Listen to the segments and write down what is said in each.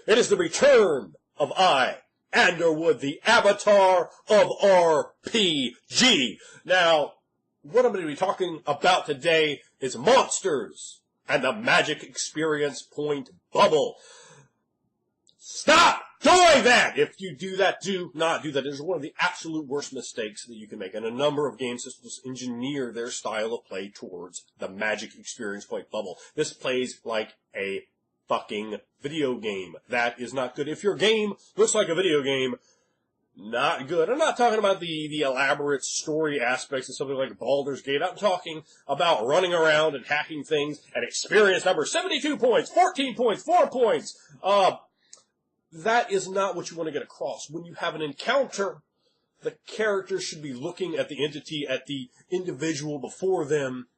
It is the return of Underwood, the avatar of RPG. Now, what I'm going to be talking about today is monsters and the magic experience point bubble. Stop doing that! If you do that, do not do that. It is one of the absolute worst mistakes that you can make. And a number of game systems engineer their style of play towards the magic experience point bubble. This plays like a fucking video game. That is not good. If your game looks like a video game, not good. I'm not talking about the elaborate story aspects of something like Baldur's Gate. I'm talking about running around and hacking things and experience number 72 points, 14 points, 4 points. That is not what you want to get across. When you have an encounter, the character should be looking at the entity, at the individual before them,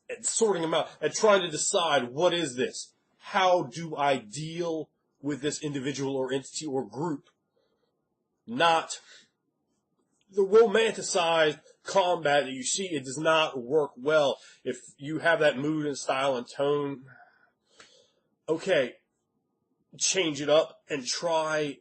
and sorting them out, and trying to decide, what is this? How do I deal with this individual or entity or group? Not the romanticized combat that you see. It does not work well. If you have that mood and style and tone, okay, change it up and try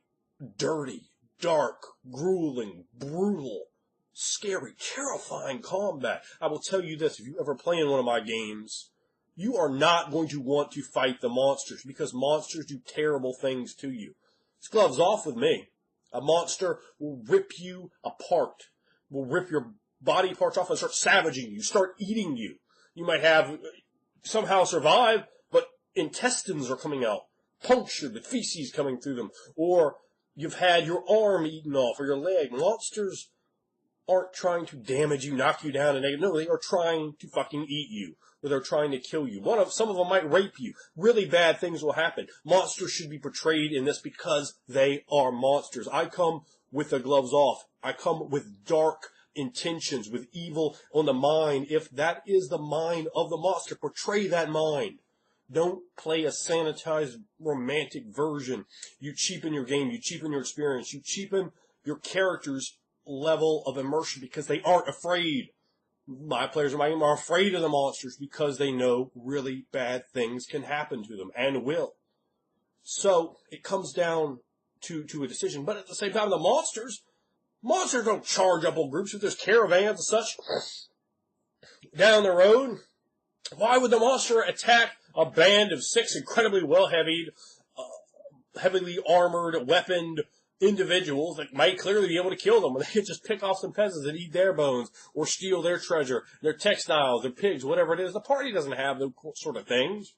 dirty, dark, grueling, brutal, scary, terrifying combat. I will tell you this, if you ever play in one of my games, you are not going to want to fight the monsters, because monsters do terrible things to you. It's gloves off with me. A monster will rip you apart, will rip your body parts off and start savaging you, start eating you. You might have somehow survived, but intestines are coming out, punctured with feces coming through them, or you've had your arm eaten off or your leg. Monsters aren't trying to damage you, knock you down, and no, they are trying to fucking eat you, or they're trying to kill you. Some of them might rape you. Really bad things will happen. Monsters should be portrayed in this because they are monsters. I come with the gloves off. I come with dark intentions, with evil on the mind. If that is the mind of the monster, portray that mind. Don't play a sanitized, romantic version. You cheapen your game. You cheapen your experience. You cheapen your character's level of immersion because they aren't afraid. My players in my game are afraid of the monsters because they know really bad things can happen to them and will. So it comes down to a decision. But at the same time, the monsters don't charge up on groups. If there's caravans and such down the road, why would the monster attack a band of 6 incredibly well-heavied, heavily armored, weaponed individuals that might clearly be able to kill them when they could just pick off some peasants and eat their bones or steal their treasure, their textiles, their pigs, whatever it is? The party doesn't have those sort of things.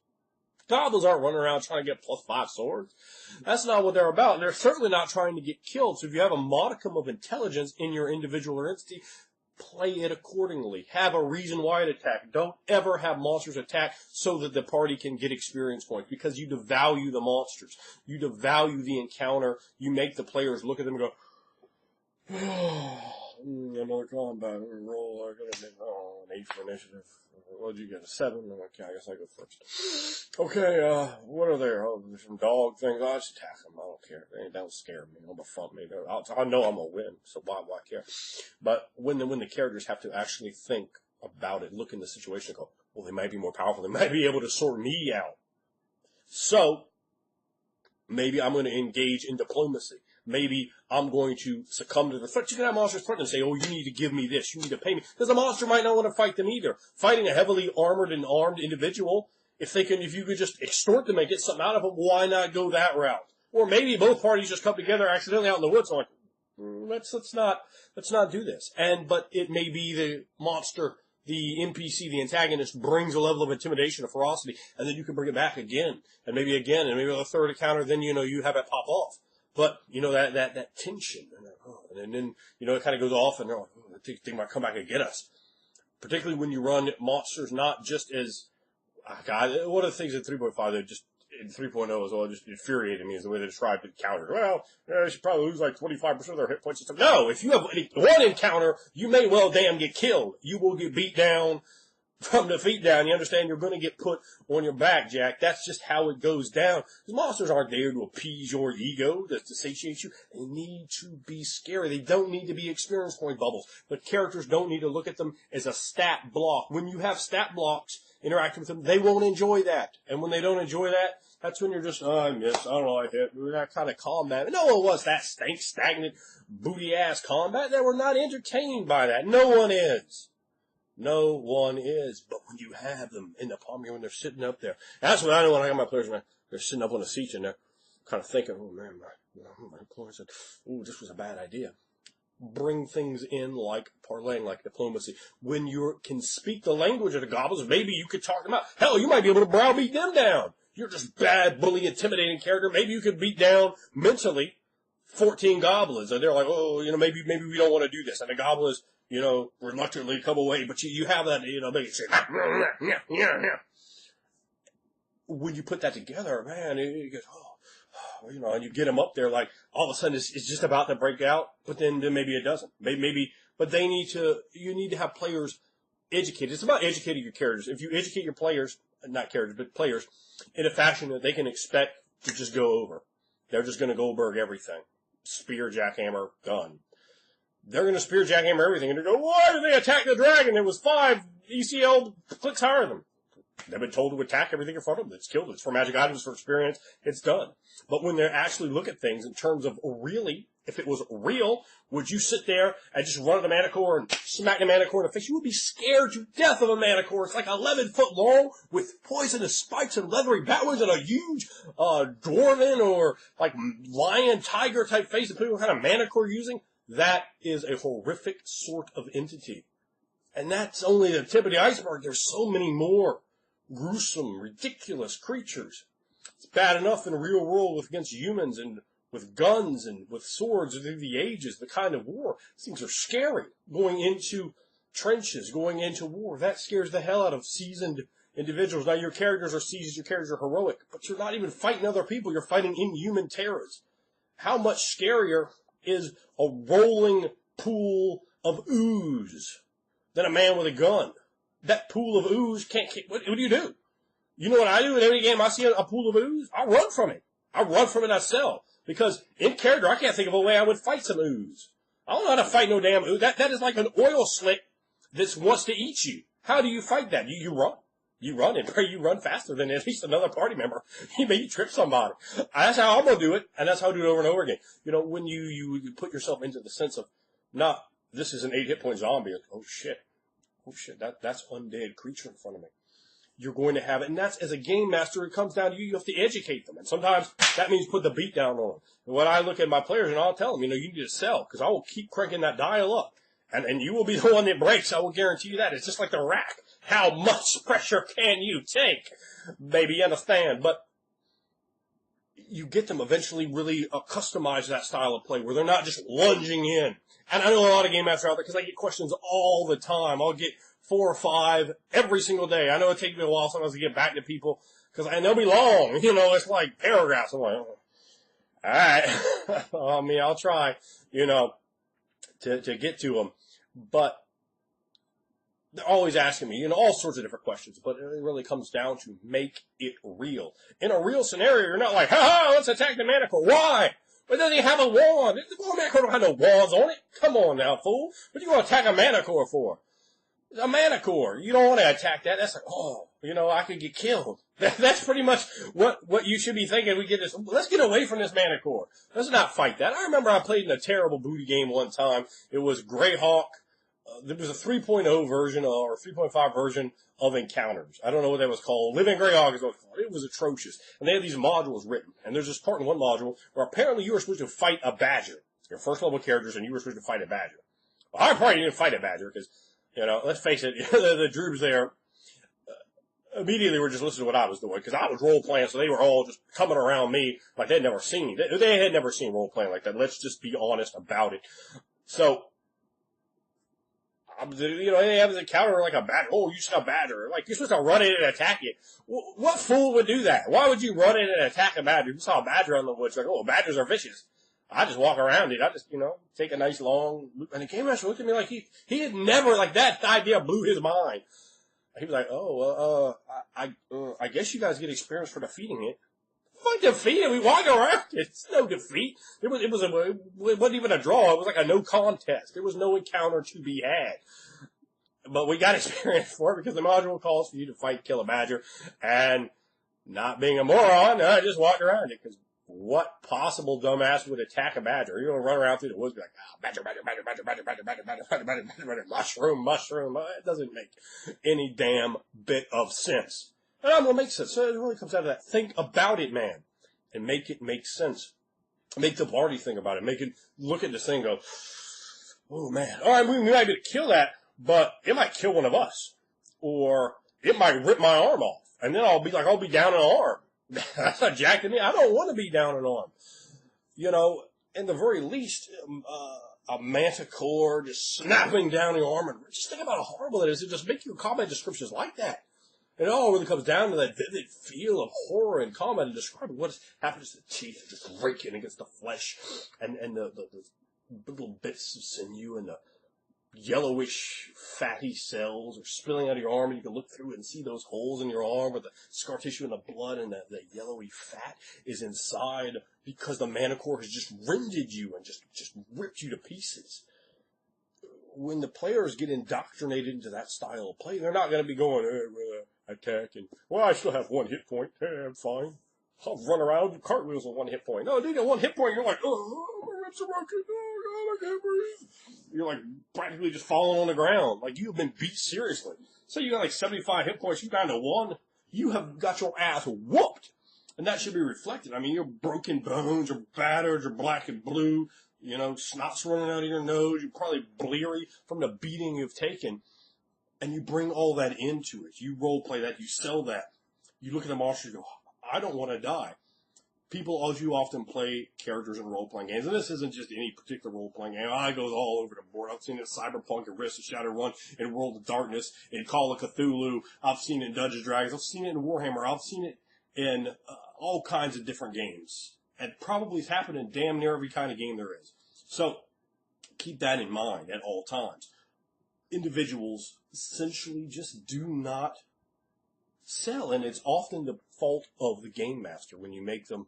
Goblins aren't running around trying to get +5 swords. That's not what they're about. And they're certainly not trying to get killed. So if you have a modicum of intelligence in your individual or entity, play it accordingly. Have a reason why it attack. Don't ever have monsters attack so that the party can get experience points, because you devalue the monsters. You devalue the encounter. You make the players look at them and go, another combat. Roll. I got an 8 for initiative. What did you get? A 7? Okay, I guess I go first. Okay, what are there? Oh, there's some dog things. I'll just attack them. I don't care. They don't scare me. Don't befront me. I know I'm gonna win, so why care? But when the characters have to actually think about it, look in the situation, and go, well, they might be more powerful. They might be able to sort me out. So maybe I'm going to engage in diplomacy. Maybe I'm going to succumb to the threat. You can have monsters threaten and say, oh, you need to give me this. You need to pay me. Because the monster might not want to fight them either. Fighting a heavily armored and armed individual, if you could just extort them and get something out of them, why not go that route? Or maybe both parties just come together accidentally out in the woods and like, let's not do this. But it may be the monster, the NPC, the antagonist brings a level of intimidation or ferocity, and then you can bring it back again, and maybe with a third encounter, then you have it pop off. But, that tension, and then, it kind of goes off, and they're like, oh, they might come back and get us. Particularly when you run monsters not just as, God, one of the things in 3.5 that just, in 3.0 as well, just infuriated me is the way they described the counter. Well, they should probably lose like 25% of their hit points and stuff. No, if you have one encounter, you may well damn get killed. You will get beat down from the feet down. You understand? You're going to get put on your back, Jack. That's just how it goes down. Because monsters aren't there to appease your ego, to satiate you. They need to be scary. They don't need to be experience point bubbles. But characters don't need to look at them as a stat block. When you have stat blocks interacting with them, they won't enjoy that. And when they don't enjoy that, That's when you're just, oh, I missed, I don't know, I hit. That kind of combat. No one wants that stagnant, booty-ass combat. They were not entertained by that. No one is. No one is. But when you have them in the palm of your hand, when they're sitting up there. That's what I know when I got my players, man. They're sitting up on the seats and they're kind of thinking, oh, man, my employer said, oh, this was a bad idea. Bring things in like parlaying, like diplomacy. When you can speak the language of the goblins, maybe you could talk them out. Hell, you might be able to browbeat them down. You're just bad, bully, intimidating character. Maybe you could beat down mentally 14 goblins. And they're like, oh, maybe we don't want to do this. And the goblins, reluctantly come away. But you have that, maybe say, yeah. When you put that together, man, it goes, and you get them up there like all of a sudden it's just about to break out, but then maybe it doesn't. Maybe, but you need to have players educated. It's about educating your characters. If you educate your players, not characters, but players, in a fashion that they can expect to just go over. They're just going to Goldberg everything. Spear, jackhammer, gun. They're going to spear, jackhammer everything, and they go, why did they attack the dragon? It was 5 ECL clicks higher than them. They've been told to attack everything in front of them. It's killed. It's for magic items, for experience. It's done. But when they actually look at things in terms of really, if it was real, would you sit there and just run at a manicore and smack the manicore in the face? You would be scared to death of a manicore. It's like 11 foot long with poisonous spikes and leathery bat wings and a huge dwarven or like lion, tiger type face. Depending on what kind of manicore you're using, that is a horrific sort of entity. And that's only the tip of the iceberg. There's so many more gruesome, ridiculous creatures. It's bad enough in the real world against humans and with guns and with swords through the ages, the kind of war. These things are scary. Going into trenches, going into war, that scares the hell out of seasoned individuals. Now, your characters are seasoned, your characters are heroic, but you're not even fighting other people. You're fighting inhuman terrors. How much scarier is a rolling pool of ooze than a man with a gun? That pool of ooze what do you do? You know what I do in every game I see a pool of ooze? I run from it. I sell. Because in character, I can't think of a way I would fight some ooze. I don't know how to fight no damn ooze. That is like an oil slick that wants to eat you. How do you fight that? You run. You run and pray you run faster than at least another party member. You may trip somebody. That's how I'm going to do it, and that's how I do it over and over again. When you put yourself into the sense of, not, this is an 8 hit point zombie. Oh shit, that's undead creature in front of me. You're going to have it, and that's, as a game master, it comes down to you have to educate them, and sometimes that means put the beat down on them. And when I look at my players, and I'll tell them, you need to sell, because I will keep cranking that dial up, and you will be the one that breaks, I will guarantee you that. It's just like the rack. How much pressure can you take? Maybe you understand, but you get them eventually really customize that style of play, where they're not just lunging in. And I know a lot of game masters out there, because I get questions all the time. I'll get 4 or 5 every single day. I know it takes me a while sometimes to get back to people, because they'll be long. It's like paragraphs. I'm like, oh, all right. I'll try, to get to them. But they're always asking me, all sorts of different questions. But it really comes down to make it real. In a real scenario, you're not like, ha, let's attack the manicore. Why? But doesn't he have a wand? The manicore don't have no wands on it. Come on now, fool. What are you going to attack a manicore for? A manicore. You don't want to attack that. That's like, I could get killed. That's pretty much what you should be thinking. Let's get away from this manicore. Let's not fight that. I remember I played in a terrible booty game one time. It was Greyhawk. There was a 3.0 version or 3.5 version of Encounters. I don't know what that was called. Living Greyhawk is what it was called. It was atrocious. And they had these modules written. And there's this part in one module where apparently you were supposed to fight a badger. Your first level characters, and you were supposed to fight a badger. Well, I probably didn't fight a badger because, let's face it, the Droobs there immediately were just listening to what I was doing, because I was role-playing, so they were all just coming around me like they'd never seen me. They had never seen role-playing like that. Let's just be honest about it. So, they have this encounter like a badger. Oh, you're just a badger. Like, you're supposed to run in and attack it. What fool would do that? Why would you run in and attack a badger? You saw a badger on the woods, like, oh, badgers are vicious. I just walk around it. I just, take a nice long loop. And the game master looked at me like he had never, like, that idea blew his mind. He was like, I guess you guys get experience for defeating it. Fuck defeat it. We walk around it. It's no defeat. It wasn't even a draw. It was like a no contest. There was no encounter to be had. But we got experience for it because the module calls for you to kill a badger. And not being a moron, I just walked around it, because what possible dumbass would attack a badger? You're going to run around through the woods and be like, oh, badger, badger, badger, badger, badger, badger, badger, badger, badger, badger, badger, badger, mushroom, mushroom. It doesn't make any damn bit of sense. And I'm going to make sense. So it really comes out of that. Think about it, man, and make it make sense. Make the party think about it. Make it look at this thing and go, oh, man. All right, we might be able to kill that, but it might kill one of us. Or it might rip my arm off. And then I'll be down an arm. That's not jacking me. I don't want to be down an arm. You know, in the very least, a manticore just snapping down your arm. And just think about how horrible it is. It just make your combat descriptions like that. And it all really comes down to that vivid feel of horror in combat and describing what happens to the teeth just raking against the flesh and the little bits of sinew and the yellowish fatty cells are spilling out of your arm, and you can look through it and see those holes in your arm where the scar tissue and the blood and the yellowy fat is inside because the manticore has just rended you and just ripped you to pieces. When the players get indoctrinated into that style of play, they're not going to be going, attack, and, well, I still have 1 hit point. I'm fine. I'll run around with cartwheels with 1 hit point. No, dude, at 1 hit point, you're like, oh, my ribs are broken. Oh, God, I can't breathe. You're like practically just falling on the ground. Like, you've been beat seriously. So you got like 75 hit points, you're down to 1. You have got your ass whooped. And that should be reflected. I mean, your broken bones are battered, you're black and blue, you know, snot's running out of your nose, you're probably bleary from the beating you've taken. And you bring all that into it. You role play that, you sell that. You look at the monster and go, I don't want to die. People, as you often play characters in role-playing games, and this isn't just any particular role-playing game. I go all over the board. I've seen it in Cyberpunk, in Risk of Shadowrun, in World of Darkness, in Call of Cthulhu. I've seen it in Dungeons & Dragons. I've seen it in Warhammer. I've seen it in all kinds of different games. And probably it's happened in damn near every kind of game there is. So keep that in mind at all times. Individuals essentially just do not sell, and it's often the fault of the game master when you make them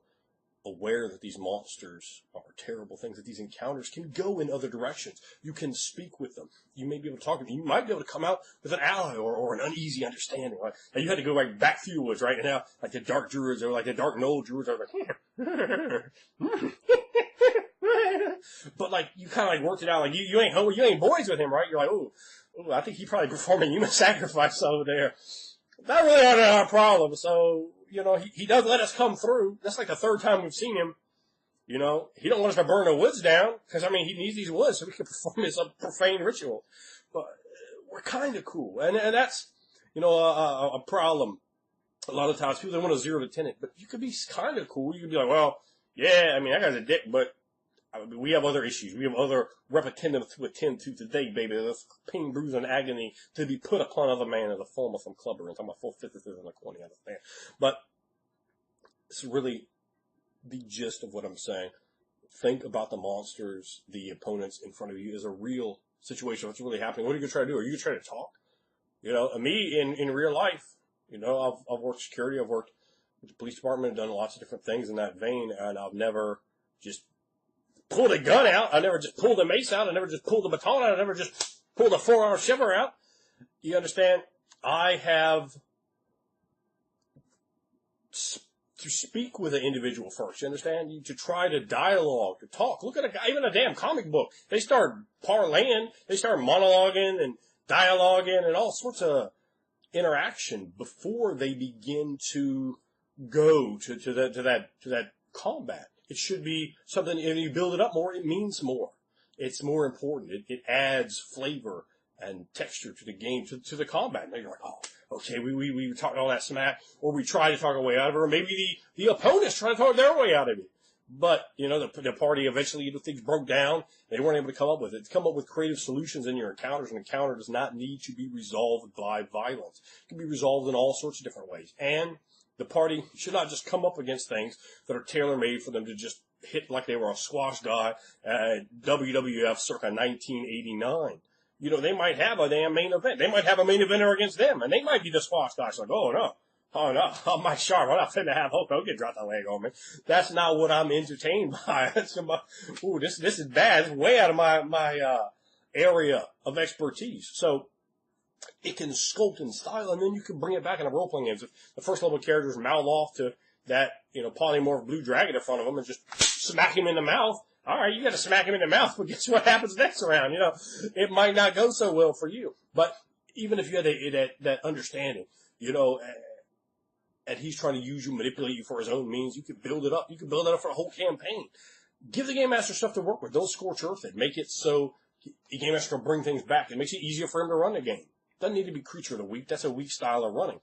aware that these monsters are terrible things, that these encounters can go in other directions. You can speak with them. You may be able to talk to them. You might be able to come out with an ally or an uneasy understanding. Like, you had to go back through the woods, right? And now, like the dark druids or like the dark knoll druids are like, but like, you kind of like worked it out. Like, you ain't boys with him, right? You're like, oh, I think he probably performed a human sacrifice over there. That really aren't our problem. So, you know, he does let us come through. That's like the 3rd time we've seen him. You know, he don't want us to burn the woods down, because, I mean, he needs these woods so we can perform his profane ritual. But we're kind of cool. And that's, you know, a problem. A lot of times people, they want to 0 to 10 it, but you could be kind of cool. You could be like, well, yeah, I mean, that guy's a dick, but we have other issues. We have other repetitive to attend to today, baby. There's pain, bruise, and agony to be put upon other man in the form of some clubber. And I'm talking about 4/5 and a 20, I understand. But it's really the gist of what I'm saying. Think about the monsters, the opponents in front of you as a real situation. What's really happening? What are you going to try to do? Are you going to try to talk? You know, me in real life, you know, I've worked security. I've worked with the police department, done lots of different things in that vein, and I've never just pulled a gun out. I never just pulled a mace out. I never just pulled a baton out. I never just pulled a 4-arm shiver out. You understand? I have to speak with an individual first. You understand? To try to dialogue, to talk. Look at even a damn comic book. They start parlaying. They start monologuing and dialoguing and all sorts of interaction before they begin to go to that combat. It should be something, and you build it up more, it means more. It's more important. It adds flavor and texture to the game, to the combat. And you're like, oh, okay, we talked all that smack, or we try to talk our way out of it, or maybe the opponents try to talk their way out of it. But, you know, the party eventually, things broke down. They weren't able to come up with it. To come up with creative solutions in your encounters. An encounter does not need to be resolved by violence. It can be resolved in all sorts of different ways. And the party should not just come up against things that are tailor-made for them to just hit like they were a squash guy at WWF circa 1989. You know, they might have a damn main event. They might have a main eventer against them, and they might be the squash guys. Like, oh, no. I'm Mike Sharp. I'm not finna have Hulk Hogan drop the leg on me. That's not what I'm entertained by. Ooh, this is bad. It's way out of my area of expertise. So it can sculpt in style, and then you can bring it back in a role-playing game. If the first level characters mouth off to that, polymorph blue dragon in front of them and just smack him in the mouth, all right, you got to smack him in the mouth, but guess what happens next round? It might not go so well for you. But even if you had that understanding, and he's trying to use you, manipulate you for his own means, you could build it up. You could build it up for a whole campaign. Give the Game Master stuff to work with. Don't scorch earth it. Make it so the Game Master can bring things back. It makes it easier for him to run the game. Doesn't need to be Creature of the Week. That's a weak style of running.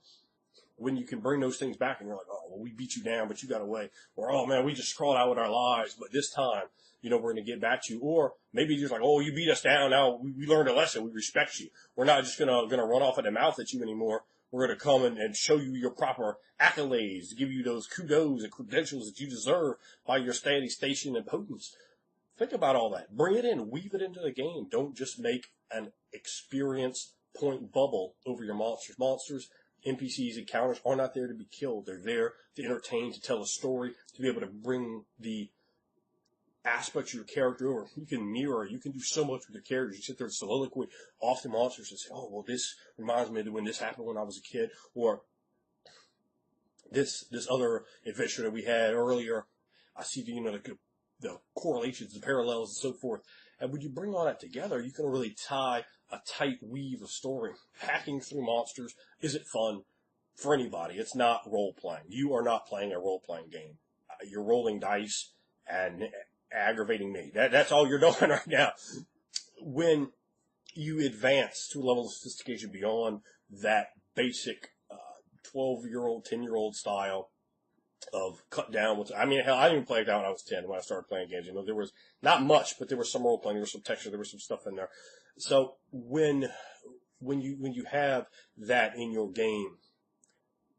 When you can bring those things back and you're like, oh, well, we beat you down, but you got away. Or, oh, man, we just crawled out with our lives, but this time, we're going to get back to you. Or maybe you're just like, oh, you beat us down. Now we learned a lesson. We respect you. We're not just going to run off at the mouth at you anymore. We're going to come and show you your proper accolades, give you those kudos and credentials that you deserve by your standing station and potence. Think about all that. Bring it in. Weave it into the game. Don't just make an experience point bubble over your monsters. Monsters, NPCs, encounters are not there to be killed. They're there to entertain, to tell a story, to be able to bring the aspects of your character over. You can mirror. You can do so much with your characters. You sit there and soliloquy off the monsters and say, oh, well, this reminds me of when this happened when I was a kid. Or this other adventure that we had earlier. I see the correlations, the parallels, and so forth. And when you bring all that together, you can really tie a tight weave of story. Hacking through monsters isn't fun for anybody. It's not role-playing. You are not playing a role-playing game. You're rolling dice and aggravating me. That's all you're doing right now. When you advance to a level of sophistication beyond that basic 12-year-old, 10-year-old style of cut down. Hell, I didn't even play it down when I was 10 when I started playing games. There was not much, but there was some role playing, there was some texture, there was some stuff in there. So when you have that in your game,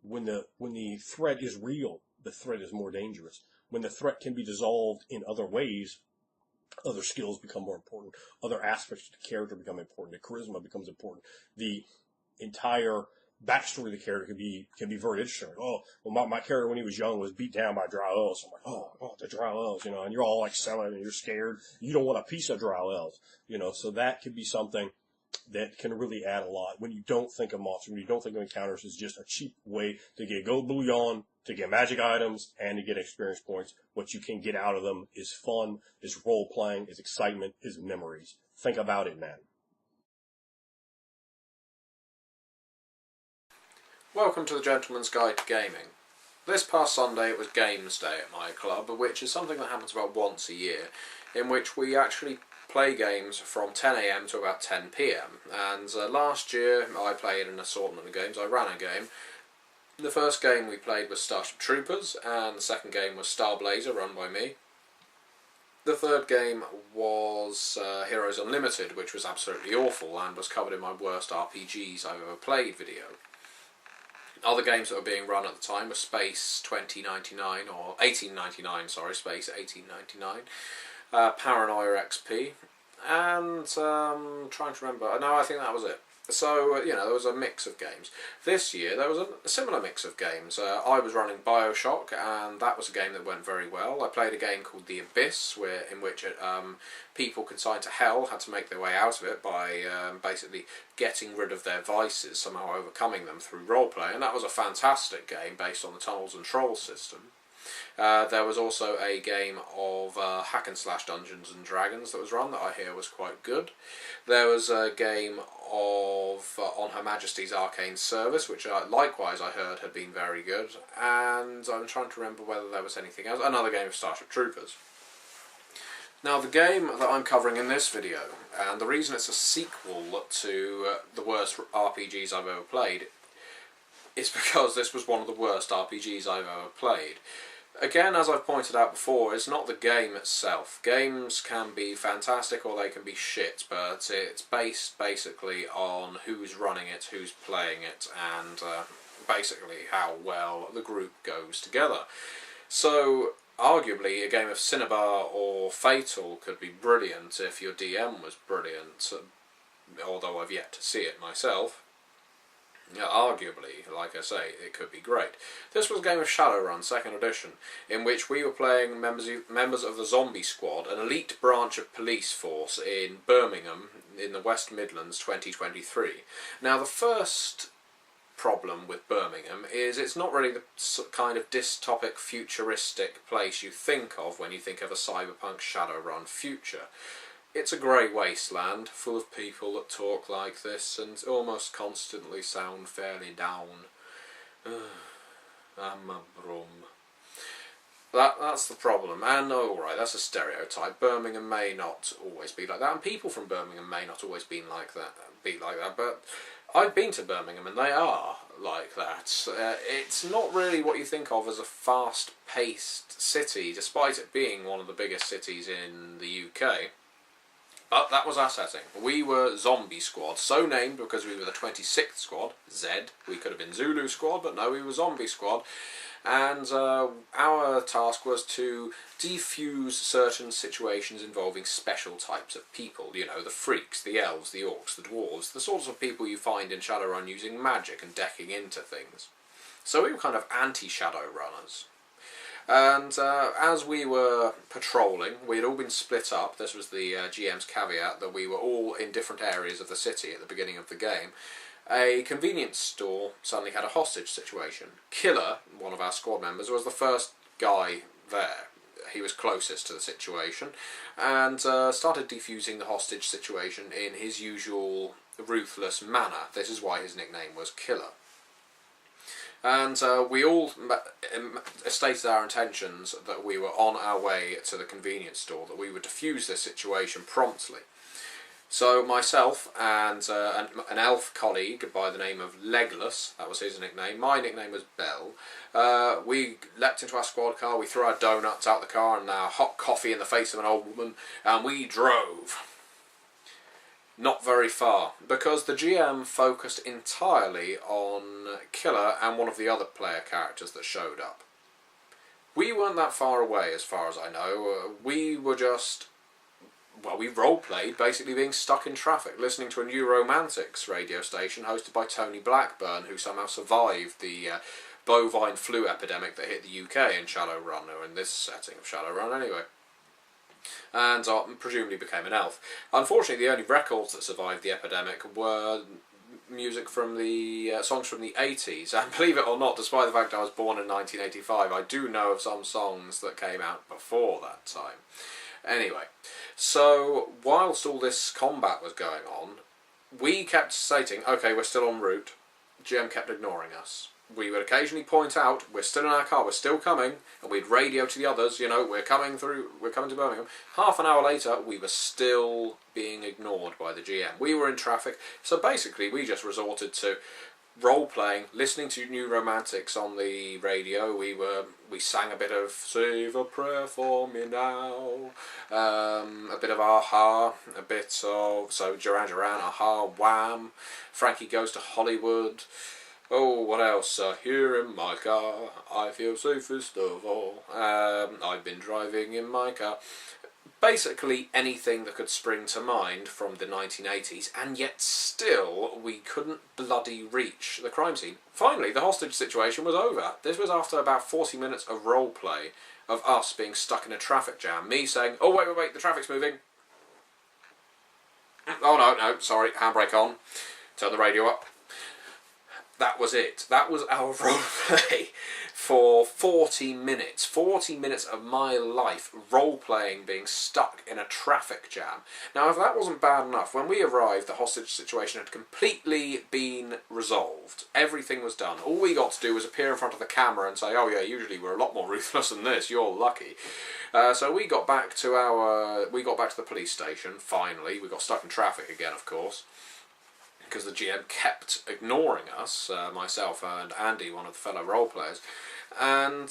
when the threat is real, the threat is more dangerous. When the threat can be dissolved in other ways, other skills become more important. Other aspects of the character become important. The charisma becomes important. The entire backstory of the character can be very interesting. Like, oh, well, my character when he was young was beat down by drow elves. So I'm like, oh, the drow elves, and you're all like selling and you're scared. You don't want a piece of drow elves, so that could be something that can really add a lot. When you don't think of monsters, when you don't think of encounters, it's just a cheap way to get gold bullion, to get magic items, and to get experience points. What you can get out of them is fun, is role-playing, is excitement, is memories. Think about it, man. Welcome to the Gentleman's Guide to Gaming. This past Sunday it was Games Day at my club, which is something that happens about once a year, in which we actually play games from 10 AM to about 10 PM. And last year I played an assortment of games. I ran a game. The first game we played was Starship Troopers, and the second game was Star Blazer, run by me. The third game was Heroes Unlimited, which was absolutely awful and was covered in my worst RPGs I've ever played video. Other games that were being run at the time were Space 2099, or 1899, sorry, Space 1899, Paranoia XP, and trying to remember, no, I think that was it. So, there was a mix of games. This year, there was a similar mix of games. I was running Bioshock, and that was a game that went very well. I played a game called The Abyss, in which people consigned to hell had to make their way out of it by basically getting rid of their vices, somehow overcoming them through roleplay, and that was a fantastic game based on the Tunnels and Trolls system. There was also a game of hack and slash Dungeons and Dragons that was run that I hear was quite good. There was a game of On Her Majesty's Arcane Service, which likewise I heard had been very good, and I'm trying to remember whether there was anything else. Another game of Starship Troopers. Now the game that I'm covering in this video, and the reason it's a sequel to the worst RPGs I've ever played, is because this was one of the worst RPGs I've ever played. Again, as I've pointed out before, it's not the game itself. Games can be fantastic or they can be shit, but it's based basically on who's running it, who's playing it, and basically how well the group goes together. So, arguably, a game of Cinnabar or Fatal could be brilliant if your DM was brilliant, although I've yet to see it myself. Yeah, arguably, like I say, it could be great. This was a game of Shadowrun 2nd edition, in which we were playing members of the Zombie Squad, an elite branch of police force in Birmingham, in the West Midlands, 2023. Now, the first problem with Birmingham is it's not really the kind of dystopic, futuristic place you think of when you think of a cyberpunk Shadowrun future. It's a grey wasteland full of people that talk like this and almost constantly sound fairly down. I'm a brum. That's the problem, and alright, that's a stereotype. Birmingham may not always be like that, and people from Birmingham may not always be like that, but I've been to Birmingham and they are like that. It's not really what you think of as a fast-paced city, despite it being one of the biggest cities in the UK. But that was our setting. We were Zombie Squad, so named because we were the 26th Squad, Z. We could have been Zulu Squad, but no, we were Zombie Squad. And our task was to defuse certain situations involving special types of people. You know, the freaks, the elves, the orcs, the dwarves, the sorts of people you find in Shadowrun using magic and decking into things. So we were kind of anti-Shadowrunners. And as we were patrolling, we had all been split up. This was the GM's caveat, that we were all in different areas of the city at the beginning of the game. A convenience store suddenly had a hostage situation. Killer, one of our squad members, was the first guy there. He was closest to the situation, and started defusing the hostage situation in his usual ruthless manner. This is why his nickname was Killer. And we all stated our intentions that we were on our way to the convenience store, that we would defuse this situation promptly. So myself and an elf colleague by the name of Legless, that was his nickname, my nickname was Bell, we leapt into our squad car, we threw our donuts out the car and our hot coffee in the face of an old woman, and we drove. Not very far, because the GM focused entirely on Killer and one of the other player characters that showed up. We weren't that far away, as far as I know. We were just... well, we role-played basically being stuck in traffic, listening to a New Romantics radio station hosted by Tony Blackburn, who somehow survived the bovine flu epidemic that hit the UK in Shadowrun, or in this setting of Shadowrun anyway. And presumably became an elf. Unfortunately, the only records that survived the epidemic were music from the songs from the 80s, and believe it or not, despite the fact I was born in 1985, I do know of some songs that came out before that time. Anyway, so whilst all this combat was going on, we kept stating, okay, we're still en route. GM kept ignoring us. We would occasionally point out, we're still in our car, we're still coming, and we'd radio to the others, you know, we're coming to Birmingham. Half an hour later, we were still being ignored by the GM. We were in traffic, so basically we just resorted to role-playing, listening to New Romantics on the radio. We sang a bit of Save a Prayer for Me Now, a bit of Aha, a bit of Duran Duran, Aha, Wham, Frankie Goes to Hollywood. Oh, what else? Here in my car, I feel safest of all. I've been driving in my car. Basically anything that could spring to mind from the 1980s, and yet still we couldn't bloody reach the crime scene. Finally, the hostage situation was over. This was after about 40 minutes of roleplay of us being stuck in a traffic jam. Me saying, oh wait, the traffic's moving. Oh no, sorry, handbrake on. Turn the radio up. That was it. That was our roleplay for 40 minutes. 40 minutes of my life role-playing being stuck in a traffic jam. Now, if that wasn't bad enough, when we arrived, the hostage situation had completely been resolved. Everything was done. All we got to do was appear in front of the camera and say, oh yeah, usually we're a lot more ruthless than this, you're lucky. So we got back to the police station, finally. We got stuck in traffic again, of course, because the GM kept ignoring us, myself and Andy, one of the fellow role players, and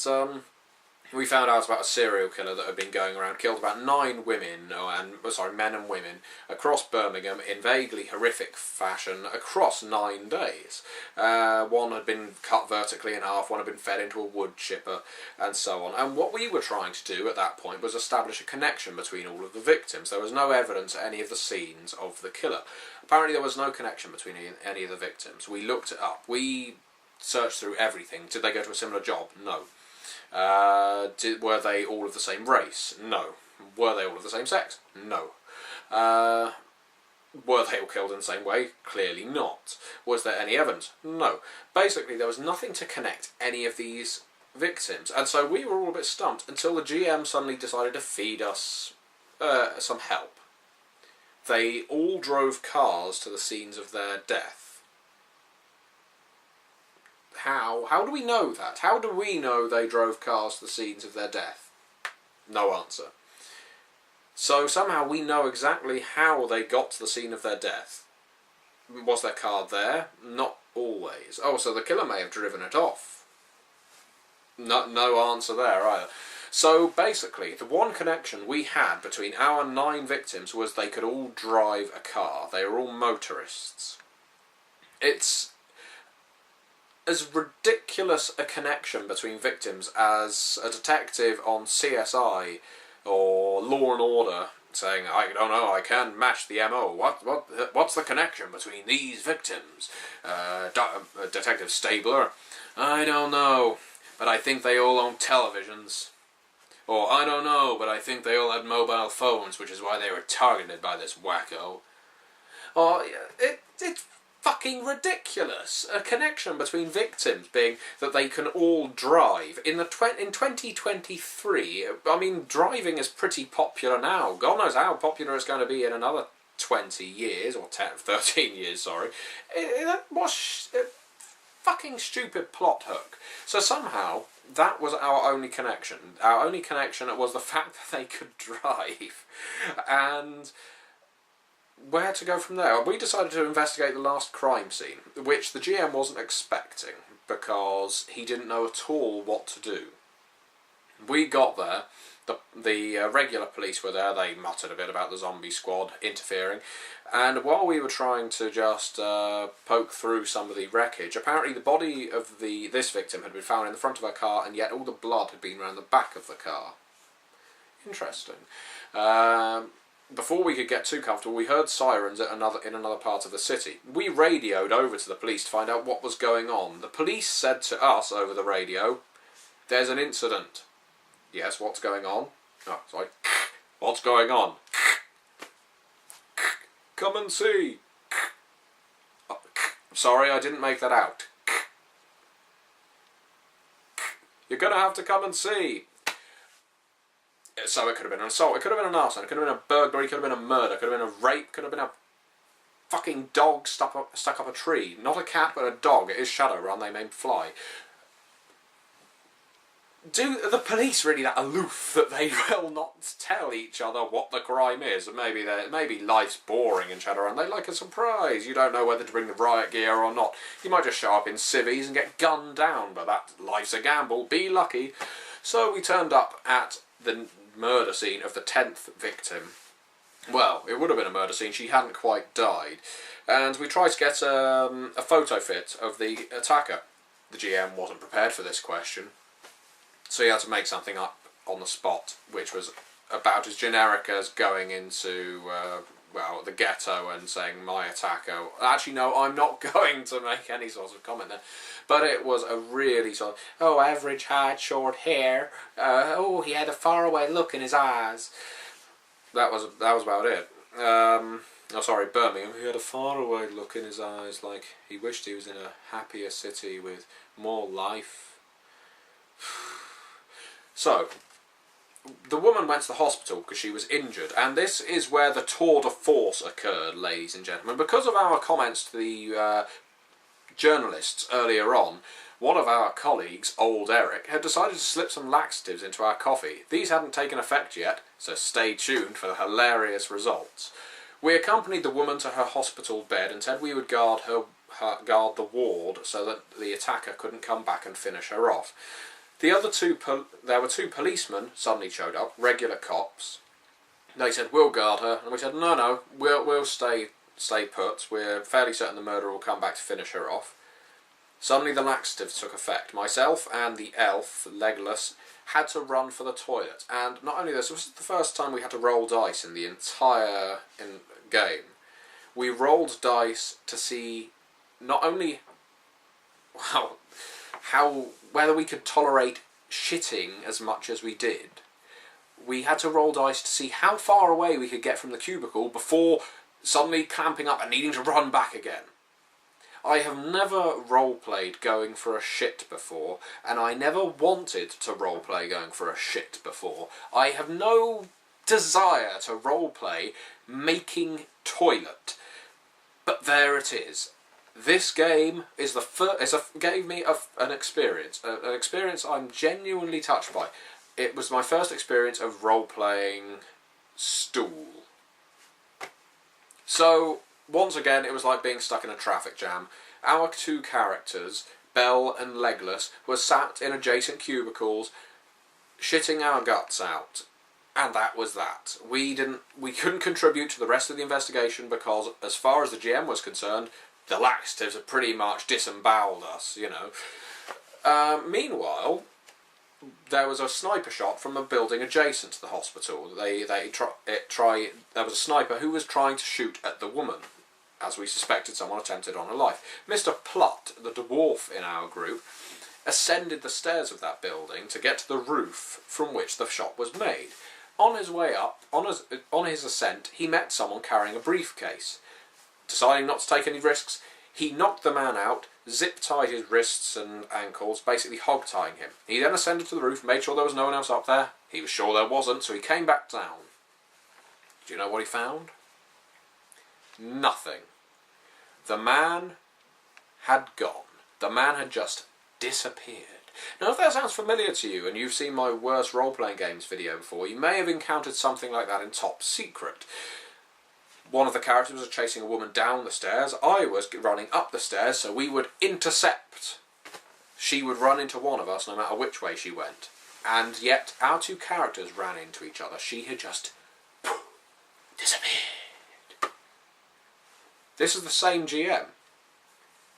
we found out about a serial killer that had been going around, killed about 9 women, men and women, across Birmingham in vaguely horrific fashion across 9 days. One had been cut vertically in half, one had been fed into a wood chipper, and so on. And what we were trying to do at that point was establish a connection between all of the victims. There was no evidence at any of the scenes of the killer. Apparently there was no connection between any of the victims. We looked it up. We searched through everything. Did they go to a similar job? No. Were they all of the same race? No. Were they all of the same sex? No. Were they all killed in the same way? Clearly not. Was there any evidence? No. Basically, there was nothing to connect any of these victims, and so we were all a bit stumped until the GM suddenly decided to feed us some help. They all drove cars to the scenes of their death. How do we know that? How do we know they drove cars to the scenes of their death? No answer. So somehow we know exactly how they got to the scene of their death. Was their car there? Not always. Oh, so the killer may have driven it off. No answer there either. So basically, the one connection we had between our 9 victims was they could all drive a car. They were all motorists. It's as ridiculous a connection between victims as a detective on CSI or Law and Order saying, I don't know, I can't match the MO. What's the connection between these victims? Detective Stabler, I don't know, but I think they all own televisions. Or, I don't know, but I think they all had mobile phones, which is why they were targeted by this wacko. Or, it's fucking ridiculous. A connection between victims being that they can all drive. In 2023, I mean, driving is pretty popular now. God knows how popular it's going to be in another 20 years, or 13 years, sorry. That was a fucking stupid plot hook. So somehow, that was our only connection. Our only connection was the fact that they could drive. And where to go from there? We decided to investigate the last crime scene, which the GM wasn't expecting, because he didn't know at all what to do. We got there, the regular police were there, they muttered a bit about the zombie squad interfering, and while we were trying to just poke through some of the wreckage, apparently the body of this victim had been found in the front of her car, and yet all the blood had been around the back of the car. Interesting. Before we could get too comfortable, we heard sirens in another part of the city. We radioed over to the police to find out what was going on. The police said to us over the radio, "There's an incident." Yes, what's going on? Oh, sorry. What's going on? Come and see. Sorry, I didn't make that out. You're going to have to come and see. So it could have been an assault, it could have been an arson, it could have been a burglary, it could have been a murder, it could have been a rape, it could have been a fucking dog stuck up a tree. Not a cat, but a dog. It is Shadowrun, they may fly. Do the police really that aloof that they will not tell each other what the crime is? Maybe life's boring in Shadowrun. They like a surprise. You don't know whether to bring the riot gear or not. You might just show up in civvies and get gunned down, but life's a gamble. Be lucky. So we turned up at the murder scene of the 10th victim. Well, it would have been a murder scene. She hadn't quite died. And we tried to get a photo fit of the attacker. The GM wasn't prepared for this question, so he had to make something up on the spot, which was about as generic as going into, the ghetto and saying, my attacker. Actually, no, I'm not going to make any sort of comment there. But it was a really sort of, average height, short hair. He had a faraway look in his eyes. That was about it. Birmingham. He had a faraway look in his eyes, like he wished he was in a happier city with more life. So, the woman went to the hospital because she was injured, and this is where the tour de force occurred, ladies and gentlemen. Because of our comments to the journalists earlier on, one of our colleagues, old Eric, had decided to slip some laxatives into our coffee. These hadn't taken effect yet, so stay tuned for the hilarious results. We accompanied the woman to her hospital bed and said we would guard the ward so that the attacker couldn't come back and finish her off. There were two policemen suddenly showed up, regular cops. They said, "We'll guard her," and we said, "No, we'll stay put. We're fairly certain the murderer will come back to finish her off." Suddenly the laxatives took effect. Myself and the elf, Legolas, had to run for the toilet. And not only this, it was the first time we had to roll dice in the entire game. We rolled dice to see not only whether we could tolerate shitting as much as we did. We had to roll dice to see how far away we could get from the cubicle before suddenly clamping up and needing to run back again. I have never roleplayed going for a shit before, and I never wanted to roleplay going for a shit before. I have no desire to roleplay making toilet. But there it is. This game is gave me an experience I'm genuinely touched by. It was my first experience of role-playing stool. So, once again, it was like being stuck in a traffic jam. Our two characters, Belle and Legolas, were sat in adjacent cubicles, shitting our guts out. And that was that. We couldn't contribute to the rest of the investigation because, as far as the GM was concerned, the laxatives had pretty much disemboweled us, you know. Meanwhile, there was a sniper shot from a building adjacent to the hospital. There was a sniper who was trying to shoot at the woman, as we suspected someone attempted on her life. Mr. Plutt, the dwarf in our group, ascended the stairs of that building to get to the roof from which the shot was made. On his way up, on his ascent, he met someone carrying a briefcase. Deciding not to take any risks, he knocked the man out, zip-tied his wrists and ankles, basically hog-tying him. He then ascended to the roof, made sure there was no one else up there. He was sure there wasn't, so he came back down. Do you know what he found? Nothing. The man had gone. The man had just disappeared. Now, if that sounds familiar to you, and you've seen my worst role-playing games video before, you may have encountered something like that in Top Secret. One of the characters was chasing a woman down the stairs. I was running up the stairs, so we would intercept. She would run into one of us, no matter which way she went. And yet, our two characters ran into each other. She had just disappeared. This is the same GM.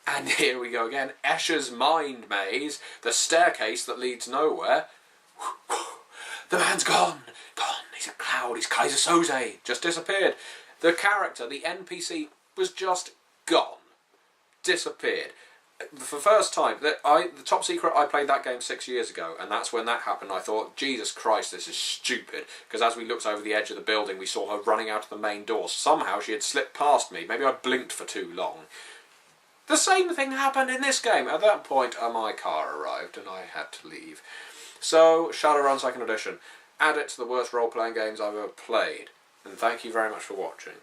And here we go again. Escher's mind maze, the staircase that leads nowhere. The man's gone. Gone. He's a cloud. He's Kaiser Soze. Just disappeared. The character, the NPC, was just gone. Disappeared. For the first time, the Top Secret, I played that game 6 years ago, and that's when that happened. I thought, Jesus Christ, this is stupid. Because as we looked over the edge of the building, we saw her running out of the main door. Somehow she had slipped past me. Maybe I blinked for too long. The same thing happened in this game. At that point, my car arrived, and I had to leave. So, Shadowrun 2nd Edition. Add it to the worst role-playing games I've ever played. And thank you very much for watching.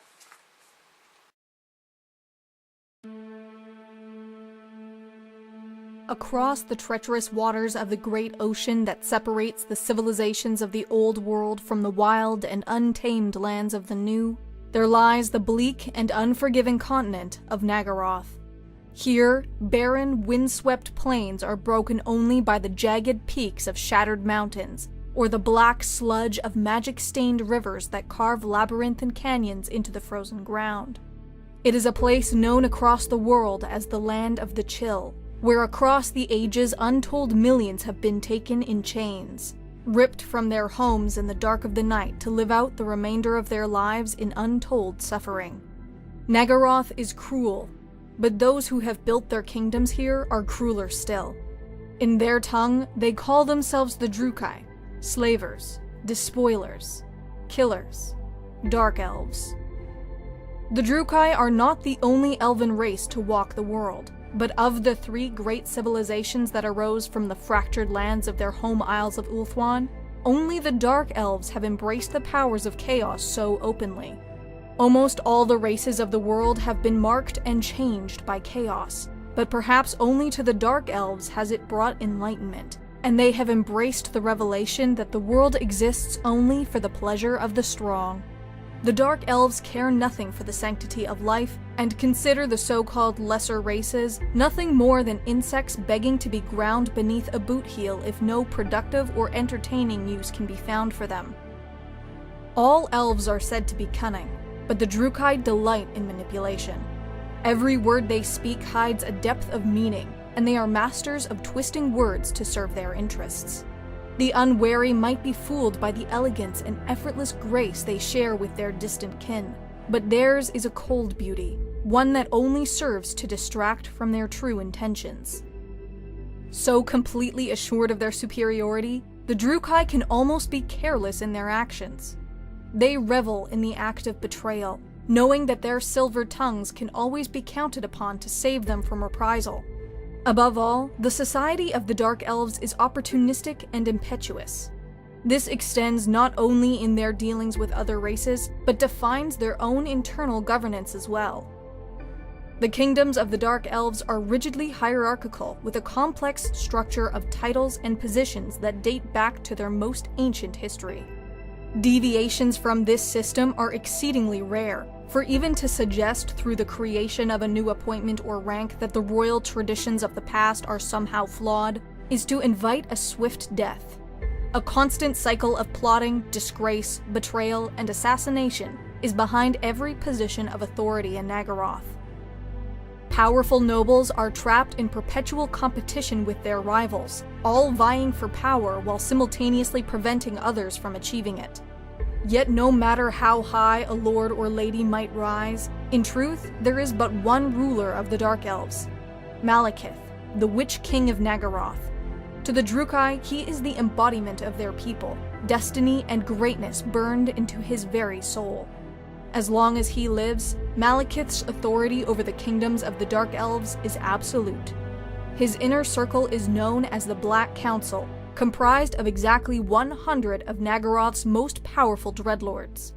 Across the treacherous waters of the great ocean that separates the civilizations of the old world from the wild and untamed lands of the new, there lies the bleak and unforgiving continent of Nagaroth. Here, barren, windswept plains are broken only by the jagged peaks of shattered mountains, or the black sludge of magic-stained rivers that carve labyrinthine canyons into the frozen ground. It is a place known across the world as the Land of the Chill, where across the ages untold millions have been taken in chains, ripped from their homes in the dark of the night to live out the remainder of their lives in untold suffering. Nagaroth is cruel, but those who have built their kingdoms here are crueler still. In their tongue, they call themselves the Drukai, slavers, despoilers, killers, dark elves. The Drukai are not the only elven race to walk the world, but of the three great civilizations that arose from the fractured lands of their home isles of Ulthuan, only the dark elves have embraced the powers of chaos so openly. Almost all the races of the world have been marked and changed by chaos, but perhaps only to the dark elves has it brought enlightenment, and they have embraced the revelation that the world exists only for the pleasure of the strong. The Dark Elves care nothing for the sanctity of life and consider the so-called lesser races nothing more than insects begging to be ground beneath a boot heel if no productive or entertaining use can be found for them. All elves are said to be cunning, but the Drukhai delight in manipulation. Every word they speak hides a depth of meaning, and they are masters of twisting words to serve their interests. The unwary might be fooled by the elegance and effortless grace they share with their distant kin, but theirs is a cold beauty, one that only serves to distract from their true intentions. So completely assured of their superiority, the Drukhai can almost be careless in their actions. They revel in the act of betrayal, knowing that their silver tongues can always be counted upon to save them from reprisal. Above all, the society of the Dark Elves is opportunistic and impetuous. This extends not only in their dealings with other races, but defines their own internal governance as well. The kingdoms of the Dark Elves are rigidly hierarchical, with a complex structure of titles and positions that date back to their most ancient history. Deviations from this system are exceedingly rare, for even to suggest through the creation of a new appointment or rank that the royal traditions of the past are somehow flawed is to invite a swift death. A constant cycle of plotting, disgrace, betrayal, and assassination is behind every position of authority in Nagaroth. Powerful nobles are trapped in perpetual competition with their rivals, all vying for power while simultaneously preventing others from achieving it. Yet no matter how high a lord or lady might rise, in truth, there is but one ruler of the Dark Elves, Malekith, the Witch King of Nagaroth. To the Drukhai, he is the embodiment of their people, destiny and greatness burned into his very soul. As long as he lives, Malekith's authority over the kingdoms of the Dark Elves is absolute. His inner circle is known as the Black Council, comprised of exactly 100 of Nagaroth's most powerful dreadlords.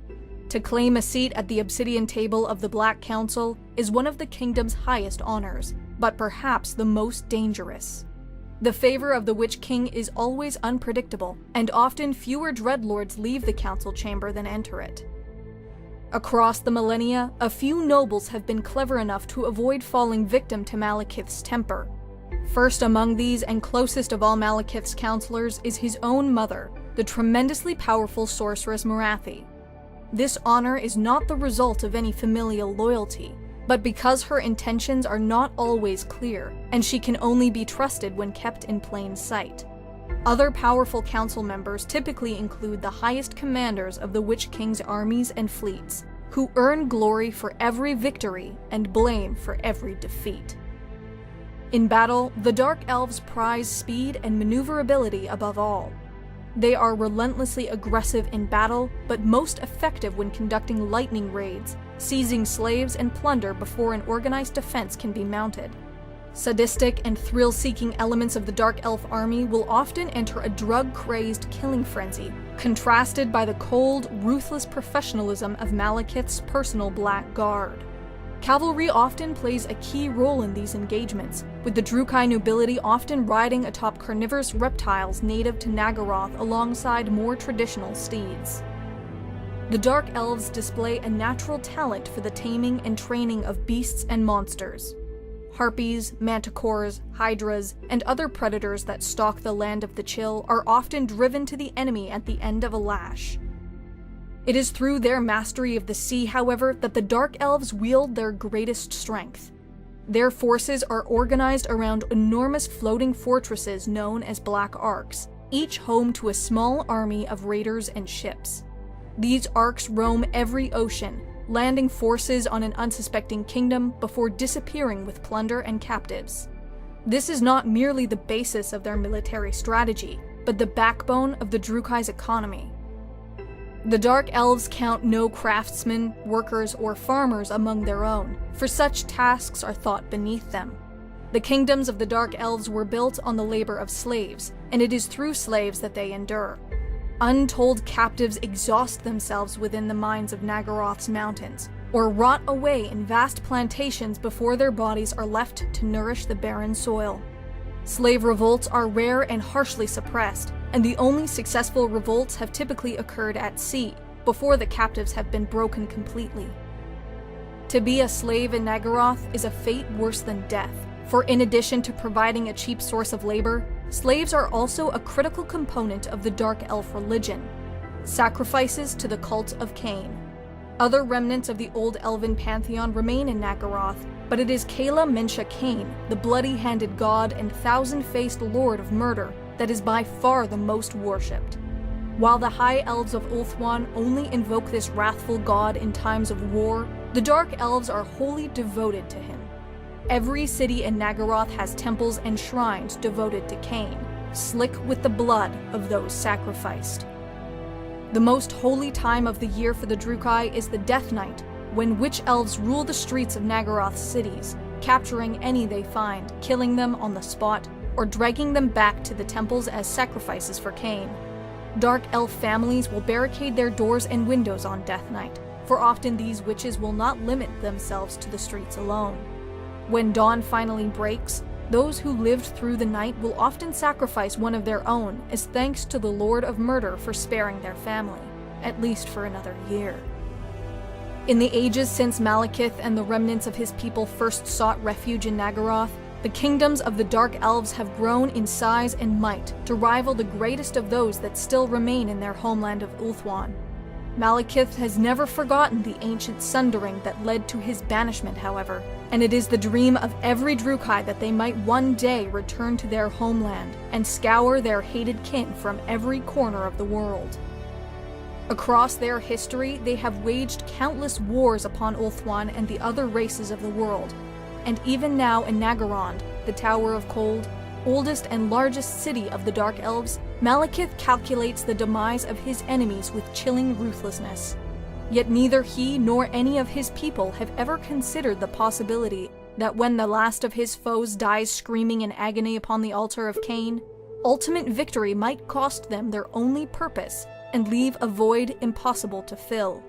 To claim a seat at the Obsidian Table of the Black Council is one of the kingdom's highest honors, but perhaps the most dangerous. The favor of the Witch King is always unpredictable, and often fewer dreadlords leave the council chamber than enter it. Across the millennia, a few nobles have been clever enough to avoid falling victim to Malekith's temper. First among these, and closest of all Malekith's counselors, is his own mother, the tremendously powerful sorceress Morathi. This honor is not the result of any familial loyalty, but because her intentions are not always clear, and she can only be trusted when kept in plain sight. Other powerful council members typically include the highest commanders of the Witch King's armies and fleets, who earn glory for every victory and blame for every defeat. In battle, the Dark Elves prize speed and maneuverability above all. They are relentlessly aggressive in battle, but most effective when conducting lightning raids, seizing slaves and plunder before an organized defense can be mounted. Sadistic and thrill-seeking elements of the Dark Elf army will often enter a drug-crazed killing frenzy, contrasted by the cold, ruthless professionalism of Malekith's personal Black Guard. Cavalry often plays a key role in these engagements, with the Drukhai nobility often riding atop carnivorous reptiles native to Nagaroth alongside more traditional steeds. The Dark Elves display a natural talent for the taming and training of beasts and monsters. Harpies, manticores, hydras, and other predators that stalk the land of the Chill are often driven to the enemy at the end of a lash. It is through their mastery of the sea, however, that the Dark Elves wield their greatest strength. Their forces are organized around enormous floating fortresses known as Black Arks, each home to a small army of raiders and ships. These arks roam every ocean, landing forces on an unsuspecting kingdom before disappearing with plunder and captives. This is not merely the basis of their military strategy, but the backbone of the Drukhai's economy. The Dark Elves count no craftsmen, workers, or farmers among their own, for such tasks are thought beneath them. The kingdoms of the Dark Elves were built on the labor of slaves, and it is through slaves that they endure. Untold captives exhaust themselves within the mines of Nagaroth's mountains, or rot away in vast plantations before their bodies are left to nourish the barren soil. Slave revolts are rare and harshly suppressed, and the only successful revolts have typically occurred at sea, before the captives have been broken completely. To be a slave in Nagaroth is a fate worse than death, for in addition to providing a cheap source of labor, slaves are also a critical component of the Dark Elf religion, sacrifices to the cult of Cain. Other remnants of the old elven pantheon remain in Nagaroth, but it is Kala Mensha Cain, the bloody-handed god and thousand-faced lord of murder, that is by far the most worshipped. While the High Elves of Ulthuan only invoke this wrathful god in times of war, the Dark Elves are wholly devoted to him. Every city in Nagaroth has temples and shrines devoted to Cain, slick with the blood of those sacrificed. The most holy time of the year for the Drukhai is the Death Night, when witch elves rule the streets of Nagaroth's cities, capturing any they find, killing them on the spot, or dragging them back to the temples as sacrifices for Cain. Dark elf families will barricade their doors and windows on Death Night, for often these witches will not limit themselves to the streets alone. When dawn finally breaks, those who lived through the night will often sacrifice one of their own as thanks to the Lord of Murder for sparing their family, at least for another year. In the ages since Malekith and the remnants of his people first sought refuge in Nagaroth, the kingdoms of the Dark Elves have grown in size and might to rival the greatest of those that still remain in their homeland of Ulthuan. Malekith has never forgotten the ancient sundering that led to his banishment, however, and it is the dream of every Drukhai that they might one day return to their homeland and scour their hated kin from every corner of the world. Across their history, they have waged countless wars upon Ulthuan and the other races of the world, and even now in Nagarond, the Tower of Cold, oldest and largest city of the Dark Elves, Malekith calculates the demise of his enemies with chilling ruthlessness. Yet neither he nor any of his people have ever considered the possibility that when the last of his foes dies screaming in agony upon the altar of Cain, ultimate victory might cost them their only purpose and leave a void impossible to fill.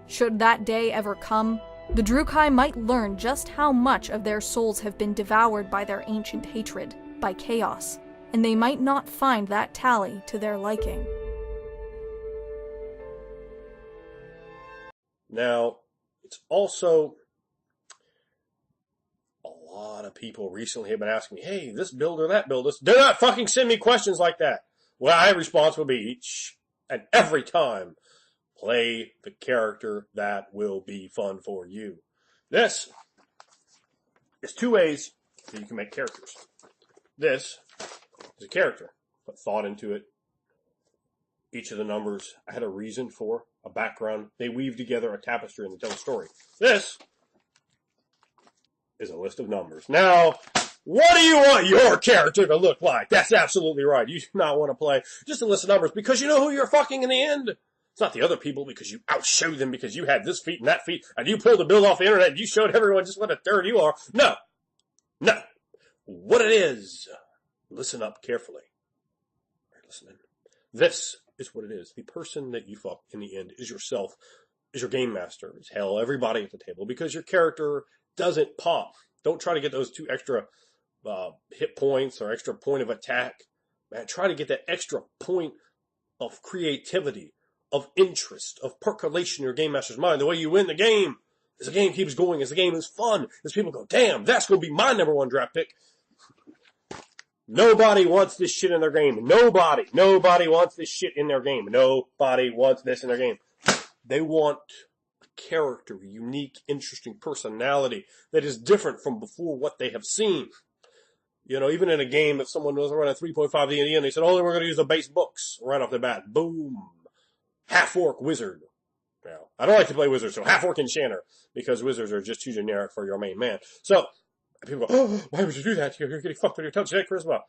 Should that day ever come, the Drukhai might learn just how much of their souls have been devoured by their ancient hatred, by chaos, and they might not find that tally to their liking. Now, it's also a lot of people recently have been asking me, hey, this build or that build, do not fucking send me questions like that. Well, my response will be each and every time, play the character that will be fun for you. This is two ways that you can make characters. This is a character. Put thought into it. Each of the numbers I had a reason for, a background. They weave together a tapestry and they tell a story. This is a list of numbers. Now, what do you want your character to look like? That's absolutely right. You do not want to play just a list of numbers because you know who you're fucking in the end. It's not the other people because you outshowed them because you had this feat and that feat and you pulled a bill off the internet and you showed everyone just what a third you are. No. No. What it is, listen up carefully. Are you listening? This is what it is. The person that you fuck in the end is yourself, is your game master, is hell, everybody at the table, because your character doesn't pop. Don't try to get those 2 extra hit points or extra point of attack. Man, try to get that extra point of creativity, of interest, of percolation in your game master's mind. The way you win the game, as the game keeps going, as the game is fun, as people go, damn, that's going to be my number 1 draft pick. Nobody wants this shit in their game. Nobody wants this shit in their game. Nobody wants this in their game. They want a character, a unique, interesting personality that is different from before what they have seen. You know, even in a game, if someone was running a 3.5 D&D and they said, oh, we're going to use the base books right off the bat. Boom. Half-orc wizard. Now, I don't like to play wizards, so half-orc enchanter, because wizards are just too generic for your main man. So, people go, oh, why would you do that? You're getting fucked with your touch. Charisma.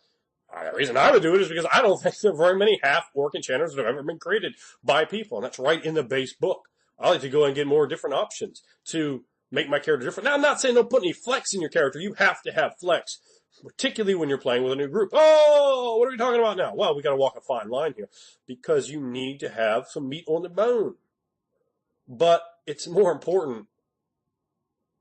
The reason I would do it is because I don't think there are very many half-orc enchanters that have ever been created by people, and that's right in the base book. I like to go and get more different options to make my character different. Now, I'm not saying don't put any flex in your character. You have to have flex, particularly when you're playing with a new group. Oh, what are we talking about now? Well, we got to walk a fine line here because you need to have some meat on the bone. But it's more important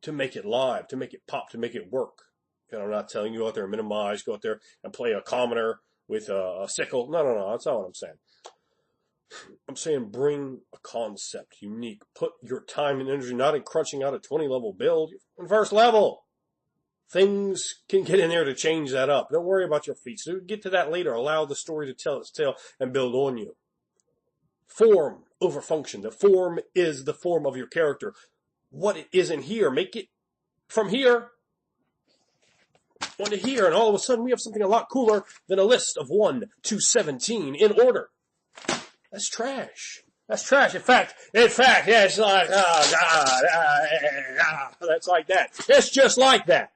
to make it live, to make it pop, to make it work. You know, I'm not telling you go out there and minimize, go out there and play a commoner with a sickle. No, that's not what I'm saying. I'm saying bring a concept, unique. Put your time and energy not in crunching out a 20-level build. You're in first level. Things can get in there to change that up. Don't worry about your feats. Get to that later. Allow the story to tell its tale and build on you. Form over function. The form is the form of your character. What it is in here, make it from here onto here, and all of a sudden we have something a lot cooler than a list of 1 to 17 in order. That's trash. That's trash. In fact, yeah, it's like, that's like that. It's just like that.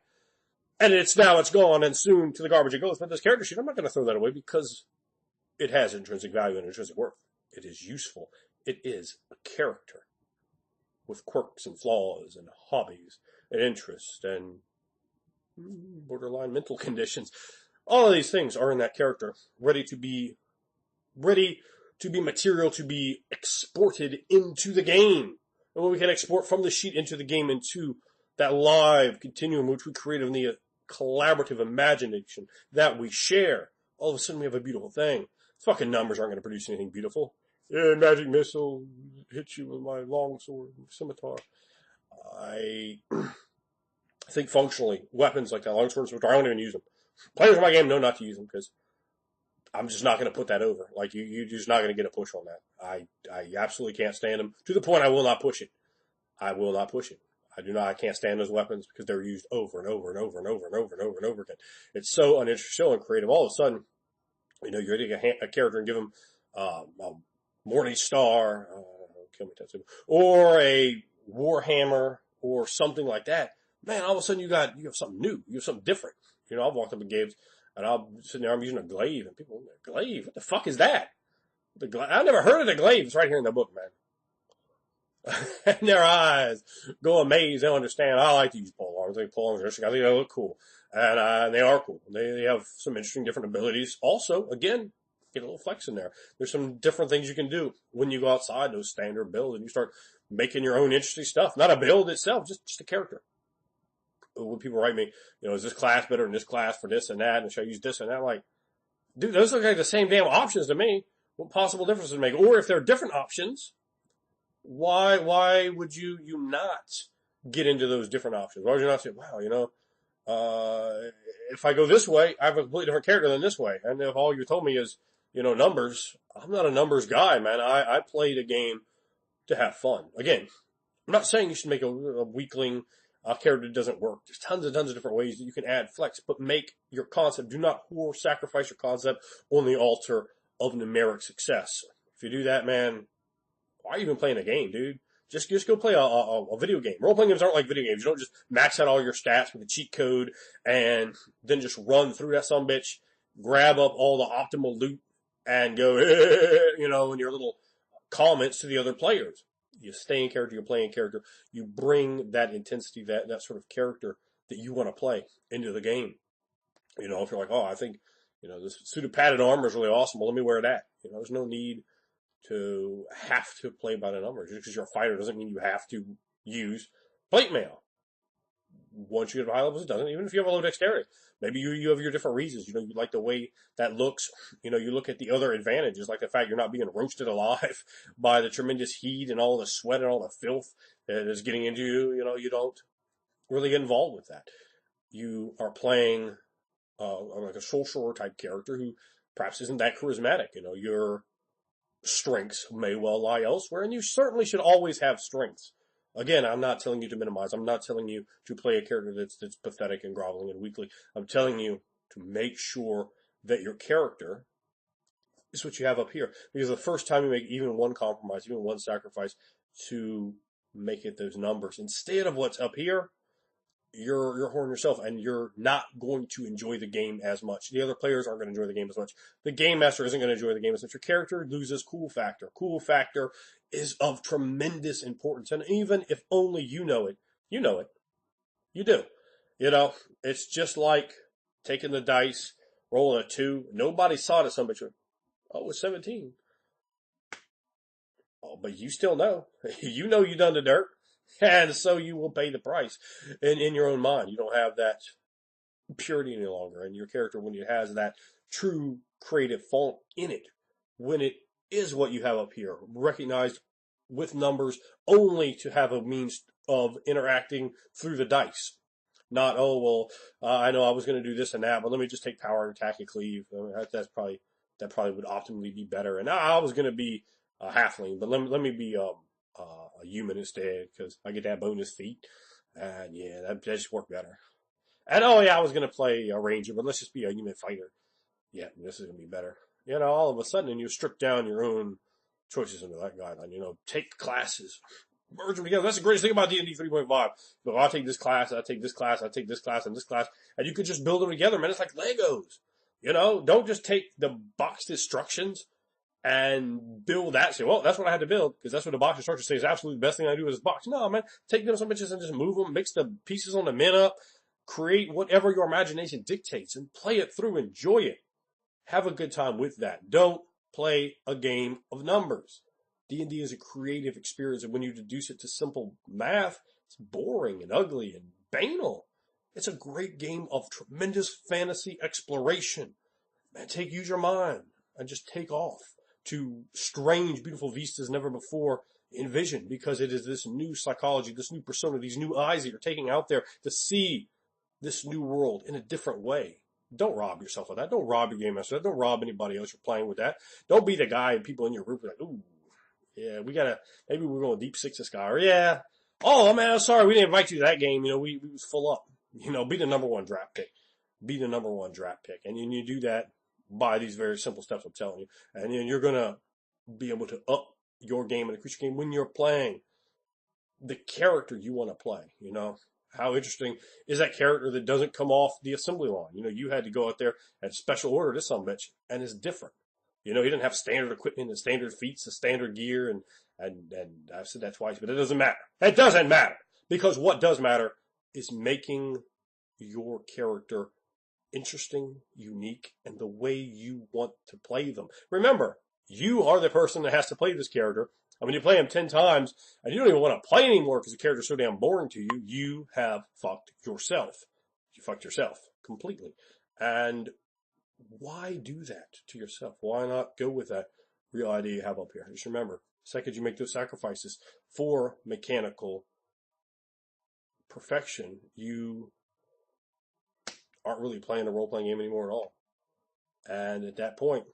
And it's gone, and soon to the garbage it goes. But this character sheet, I'm not going to throw that away because it has intrinsic value and intrinsic worth. It is useful. It is a character with quirks and flaws and hobbies and interests and borderline mental conditions. All of these things are in that character, ready to be material to be exported into the game. And when we can export from the sheet into the game, into that live continuum which we create in the collaborative imagination that we share, all of a sudden we have a beautiful thing. Fucking numbers aren't going to produce anything beautiful. Yeah, magic missile hits you with my longsword scimitar. I think functionally, weapons like that longsword scimitar, I don't even use them. Players in my game know not to use them because I'm just not going to put that over. Like, you're just not going to get a push on that. I absolutely can't stand them. To the point I will not push it. I will not push it. I can't stand those weapons because they're used over and over and over and over and over and over and over again. It's so uninteresting, so uncreative. All of a sudden, you're taking a character and give them a Morning Star, kill me, Tetsu, or a Warhammer or something like that. Man, all of a sudden you have something new. You have something different. I've walked up in games and I'm sitting there, I'm using a glaive, and people, glaive? What the fuck is that? I've never heard of the glaive. It's right here in the book, man. And their eyes go amazed. They don't understand. I like to use polearms. I think polearms are interesting. I think they look cool. And they are cool. They have some interesting different abilities. Also, again, get a little flex in there. There's some different things you can do when you go outside those standard builds and you start making your own interesting stuff. Not a build itself, just a character. When people write me, is this class better than this class for this and that, and should I use this and that? I'm like, dude, those look like the same damn options to me. What possible difference does it make? Or if they're different options, why would you not get into those different options? Why would you not say, wow, if I go this way, I have a completely different character than this way. And if all you told me is, numbers, I'm not a numbers guy, man. I played a game to have fun. Again, I'm not saying you should make a weakling character that doesn't work. There's tons and tons of different ways that you can add flex, but make your concept. Do not sacrifice your concept on the altar of numeric success. If you do that, man, why are you even playing a game, dude? Just go play a video game. Role-playing games aren't like video games. You don't just max out all your stats with a cheat code and then just run through that sumbitch, grab up all the optimal loot, and go, in your little comments to the other players. You stay in character, you play in character, you bring that intensity, that sort of character that you want to play into the game. If you're like, I think, this suit of padded armor is really awesome, well, let me wear that. There's no need to have to play by the numbers. Just because you're a fighter doesn't mean you have to use plate mail. Once you get to high levels, it doesn't. Even if you have a low dexterity. Maybe you have your different reasons. You like the way that looks. You look at the other advantages, like the fact you're not being roasted alive by the tremendous heat and all the sweat and all the filth that is getting into you. You don't really get involved with that. You are playing like a sorcerer type character who perhaps isn't that charismatic. Your strengths may well lie elsewhere, and you certainly should always have strengths. Again, I'm not telling you to minimize. I'm not telling you to play a character that's pathetic and groveling and weakly. I'm telling you to make sure that your character is what you have up here. Because the first time you make even one compromise, even one sacrifice to make it those numbers, instead of what's up here, you're horning yourself, and you're not going to enjoy the game as much. The other players aren't going to enjoy the game as much. The game master isn't going to enjoy the game as much. Your character loses cool factor. Cool factor is of tremendous importance, and even if only you know it. You do. It's just like taking the dice, rolling a 2. Nobody saw it, somebody went, oh, it's 17. Oh, but you still know. You know you done the dirt. And so you will pay the price in your own mind. You don't have that purity any longer. And your character, when it has that true creative fault in it, when it is what you have up here, recognized with numbers only to have a means of interacting through the dice. Not, I know I was going to do this and that, but let me just take power, attack, and cleave. I mean, that probably would optimally be better. And I was going to be a halfling, but let me be a human instead, because I get that bonus feat. And yeah, that just worked better. And I was going to play a ranger, but let's just be a human fighter. Yeah, this is going to be better. All of a sudden, and you strip down your own choices into that guideline. Take classes, merge them together. That's the greatest thing about D&D 3.5. So I take this class, I take this class, I take this class, and this class, and you could just build them together, man. It's like Legos. Don't just take the boxed instructions and build that. Say, well, that's what I had to build, because that's what the box instructions say is absolutely the best thing I do with this box. No, man, take them some bitches and just move them, mix the pieces on the men up, create whatever your imagination dictates, and play it through, enjoy it. Have a good time with that. Don't play a game of numbers. D&D is a creative experience, and when you reduce it to simple math, it's boring and ugly and banal. It's a great game of tremendous fantasy exploration. Man, use your mind and just take off to strange, beautiful vistas never before envisioned, because it is this new psychology, this new persona, these new eyes that you're taking out there to see this new world in a different way. Don't rob yourself of that. Don't rob your game master of that. Don't rob anybody else you're playing with that. Don't be the guy and people in your group are like, ooh, yeah, maybe we're going to deep six this guy. Or yeah, oh man, I'm sorry, we didn't invite you to that game. We was full up. Be the number one draft pick. Be the number one draft pick. And you do that by these very simple steps I'm telling you. And then you're going to be able to up your game in a creature game when you're playing the character you want to play, How interesting is that character that doesn't come off the assembly line? You had to go out there and special order this sumbitch, and it's different. He didn't have standard equipment and standard feats and standard gear, and I've said that twice, but it doesn't matter. It doesn't matter, because what does matter is making your character interesting, unique, and the way you want to play them. Remember, you are the person that has to play this character. And when you play him 10 times and you don't even want to play anymore because the character's so damn boring to you, you have fucked yourself. You fucked yourself completely. And why do that to yourself? Why not go with that real idea you have up here? Just remember, the second you make those sacrifices for mechanical perfection, you aren't really playing a role-playing game anymore at all. And at that point,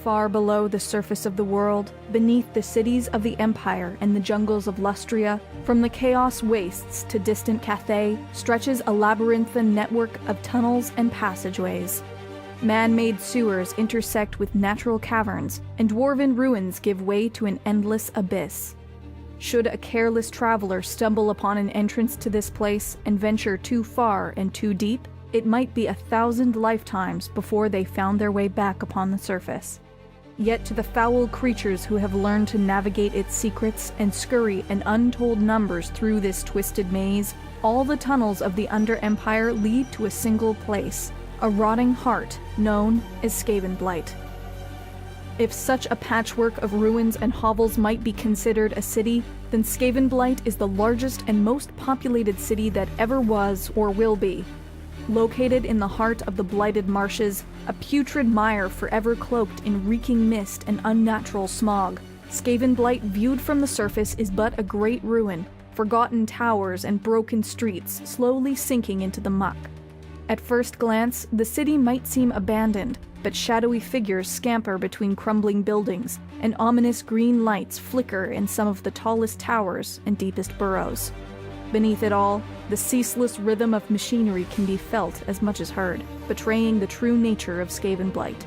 Far below the surface of the world, beneath the cities of the Empire and the jungles of Lustria, from the chaos wastes to distant Cathay, stretches a labyrinthine network of tunnels and passageways. Man-made sewers intersect with natural caverns, and dwarven ruins give way to an endless abyss. Should a careless traveler stumble upon an entrance to this place and venture too far and too deep, it might be 1,000 lifetimes before they found their way back upon the surface. Yet to the foul creatures who have learned to navigate its secrets and scurry in untold numbers through this twisted maze, all the tunnels of the Under Empire lead to a single place, a rotting heart known as Skavenblight. If such a patchwork of ruins and hovels might be considered a city, then Skavenblight is the largest and most populated city that ever was or will be. Located in the heart of the blighted marshes, a putrid mire forever cloaked in reeking mist and unnatural smog, Skavenblight viewed from the surface is but a great ruin, forgotten towers and broken streets slowly sinking into the muck. At first glance, the city might seem abandoned, but shadowy figures scamper between crumbling buildings, and ominous green lights flicker in some of the tallest towers and deepest burrows. Beneath it all, the ceaseless rhythm of machinery can be felt as much as heard, betraying the true nature of Skavenblight.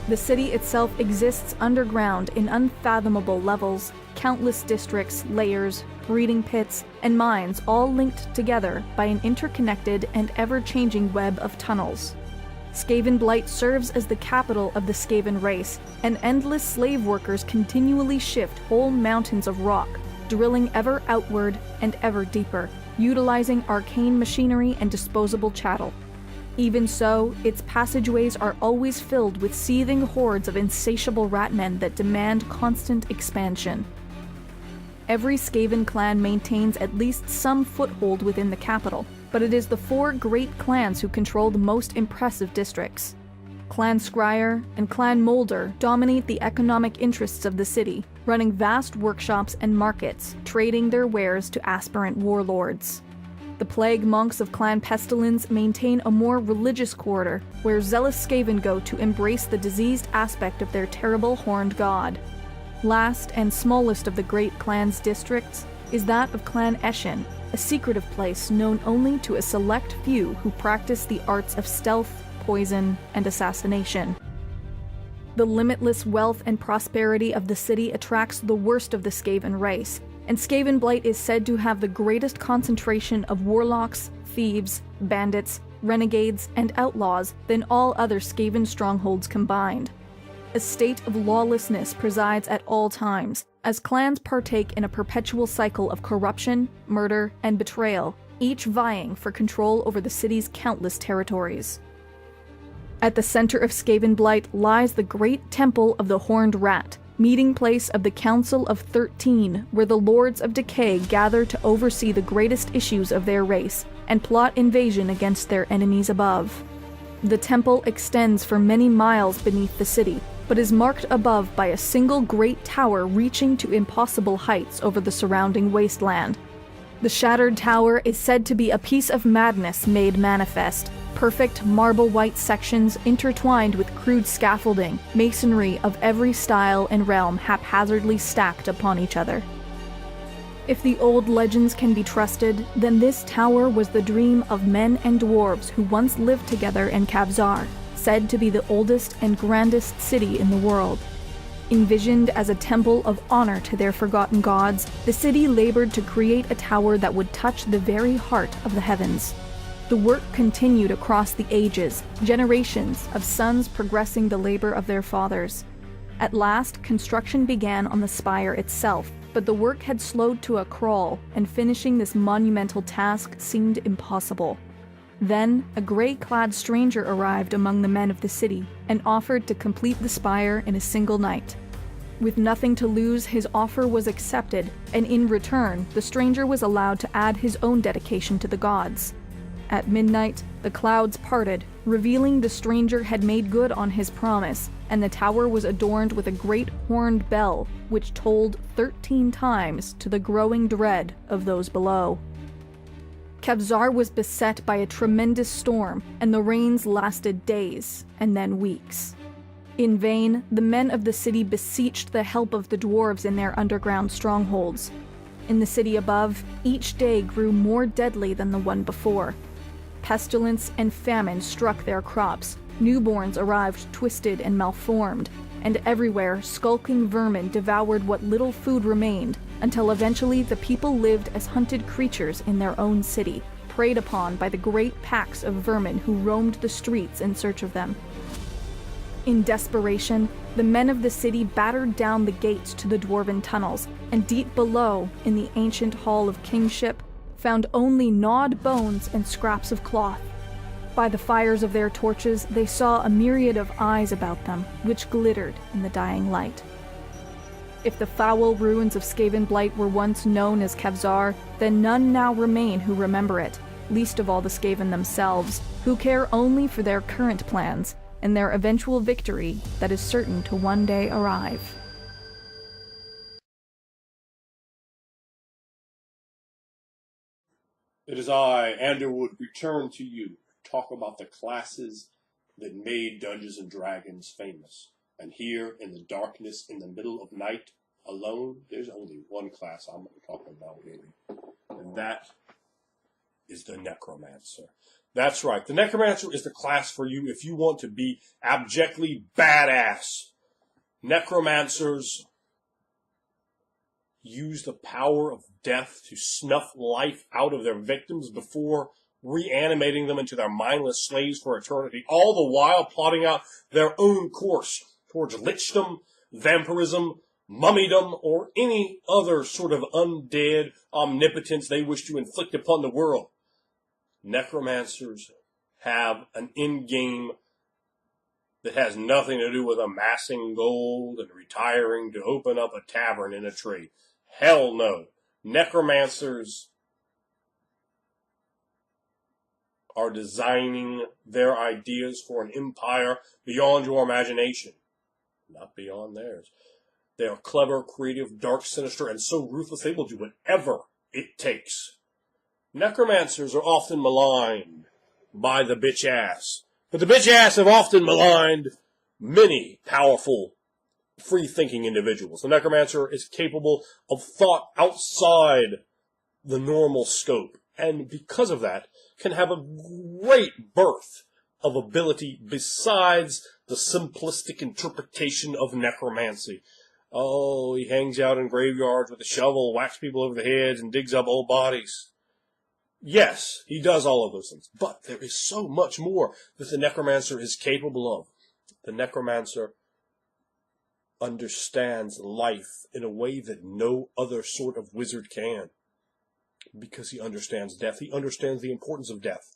The city itself exists underground in unfathomable levels, countless districts, layers, breeding pits, and mines all linked together by an interconnected and ever-changing web of tunnels. Skavenblight serves as the capital of the Skaven race, and endless slave workers continually shift whole mountains of rock, drilling ever outward and ever deeper, utilizing arcane machinery and disposable chattel. Even so, its passageways are always filled with seething hordes of insatiable ratmen that demand constant expansion. Every Skaven clan maintains at least some foothold within the capital, but it is the 4 great clans who control the most impressive districts. Clan Scryer and Clan Moulder dominate the economic interests of the city, running vast workshops and markets, trading their wares to aspirant warlords. The plague monks of Clan Pestilence maintain a more religious quarter, where zealous Skaven go to embrace the diseased aspect of their terrible horned god. Last and smallest of the great clan's districts is that of Clan Eshin, a secretive place known only to a select few who practice the arts of stealth, poison, and assassination. The limitless wealth and prosperity of the city attracts the worst of the Skaven race, and Skaven Blight is said to have the greatest concentration of warlocks, thieves, bandits, renegades, and outlaws than all other Skaven strongholds combined. A state of lawlessness presides at all times, as clans partake in a perpetual cycle of corruption, murder, and betrayal, each vying for control over the city's countless territories. At the center of Skaven Blight lies the great Temple of the Horned Rat, meeting place of the Council of 13, where the Lords of Decay gather to oversee the greatest issues of their race and plot invasion against their enemies above. The temple extends for many miles beneath the city, but is marked above by a single great tower reaching to impossible heights over the surrounding wasteland. The shattered tower is said to be a piece of madness made manifest, perfect marble-white sections intertwined with crude scaffolding, masonry of every style and realm haphazardly stacked upon each other. If the old legends can be trusted, then this tower was the dream of men and dwarves who once lived together in Kavzar, said to be the oldest and grandest city in the world. Envisioned as a temple of honor to their forgotten gods, the city labored to create a tower that would touch the very heart of the heavens. The work continued across the ages, generations of sons progressing the labor of their fathers. At last, construction began on the spire itself, but the work had slowed to a crawl, and finishing this monumental task seemed impossible. Then, a gray-clad stranger arrived among the men of the city, and offered to complete the spire in a single night. With nothing to lose, his offer was accepted, and in return, the stranger was allowed to add his own dedication to the gods. At midnight, the clouds parted, revealing the stranger had made good on his promise, and the tower was adorned with a great horned bell, which tolled 13 times to the growing dread of those below. Kevzar was beset by a tremendous storm, and the rains lasted days, and then weeks. In vain, the men of the city beseeched the help of the dwarves in their underground strongholds. In the city above, each day grew more deadly than the one before. Pestilence and famine struck their crops, newborns arrived twisted and malformed, and everywhere skulking vermin devoured what little food remained, until eventually the people lived as hunted creatures in their own city, preyed upon by the great packs of vermin who roamed the streets in search of them. In desperation, the men of the city battered down the gates to the dwarven tunnels, and deep below, in the ancient Hall of Kingship, found only gnawed bones and scraps of cloth. By the fires of their torches, they saw a myriad of eyes about them, which glittered in the dying light. If the foul ruins of Skaven Blight were once known as Kevzar, then none now remain who remember it, least of all the Skaven themselves, who care only for their current plans, and their eventual victory that is certain to one day arrive. It is I, Anderwood, return to you to talk about the classes that made Dungeons & Dragons famous. And here, in the darkness, in the middle of night, alone, there's only one class I'm going to talk about, really. And that is the Necromancer. That's right. The Necromancer is the class for you if you want to be abjectly badass. Necromancers use the power of death to snuff life out of their victims before reanimating them into their mindless slaves for eternity, all the while plotting out their own course towards lichdom, vampirism, mummydom, or any other sort of undead omnipotence they wish to inflict upon the world. Necromancers have an end game that has nothing to do with amassing gold and retiring to open up a tavern in a tree. Hell no. Necromancers are designing their ideas for an empire beyond your imagination, not beyond theirs. They are clever, creative, dark, sinister, and so ruthless they will do whatever it takes. Necromancers are often maligned by the bitch ass, but the bitch ass have often maligned many powerful, free-thinking individuals. The necromancer is capable of thought outside the normal scope, and because of that, can have a great birth of ability besides the simplistic interpretation of necromancy. Oh, he hangs out in graveyards with a shovel, whacks people over the heads, and digs up old bodies. Yes, he does all of those things, but there is so much more that the necromancer is capable of. The necromancer understands life in a way that no other sort of wizard can. Because he understands death. He understands the importance of death.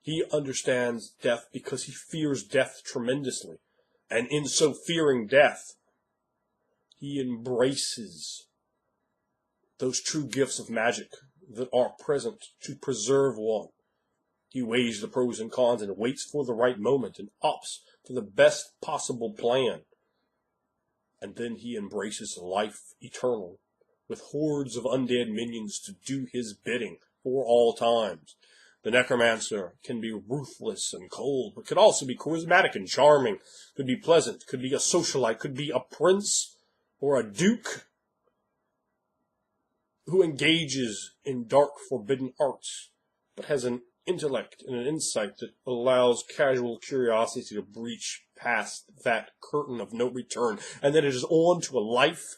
He understands death because he fears death tremendously. And in so fearing death, he embraces those true gifts of magic that are present to preserve one. He weighs the pros and cons and waits for the right moment and opts for the best possible plan. And then he embraces life eternal, with hordes of undead minions to do his bidding for all times. The necromancer can be ruthless and cold, but could also be charismatic and charming, could be pleasant, could be a socialite, could be a prince or a duke who engages in dark, forbidden arts, but has an intellect and an insight that allows casual curiosity to breach past that curtain of no return, and then it is on to a life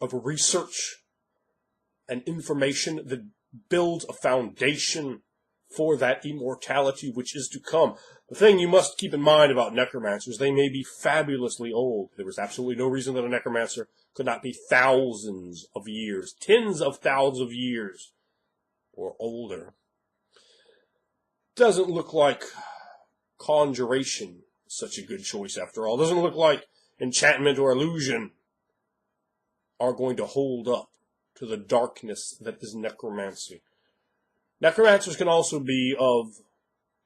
of research and information that builds a foundation for that immortality which is to come. The thing you must keep in mind about necromancers, they may be fabulously old. There is absolutely no reason that a necromancer could not be thousands of years, tens of thousands of years, or older. Doesn't look like conjuration such a good choice after all. Doesn't look like enchantment or illusion are going to hold up to the darkness that is necromancy. Necromancers can also be of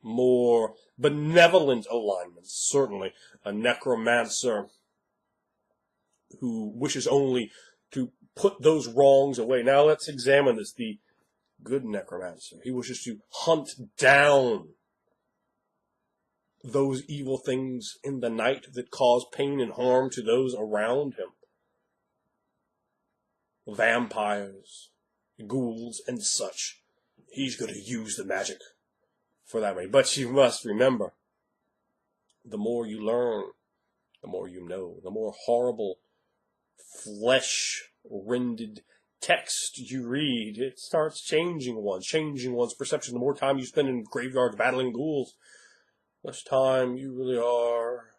more benevolent alignments, certainly. A necromancer who wishes only to put those wrongs away. Now let's examine this. The good necromancer. He wishes to hunt down those evil things in the night that cause pain and harm to those around him. Vampires, ghouls, and such. He's going to use the magic for that way. But you must remember, the more you learn, the more you know. The more horrible, flesh-rended text you read, it starts changing one's perception. The more time you spend in graveyards battling ghouls, less time you really are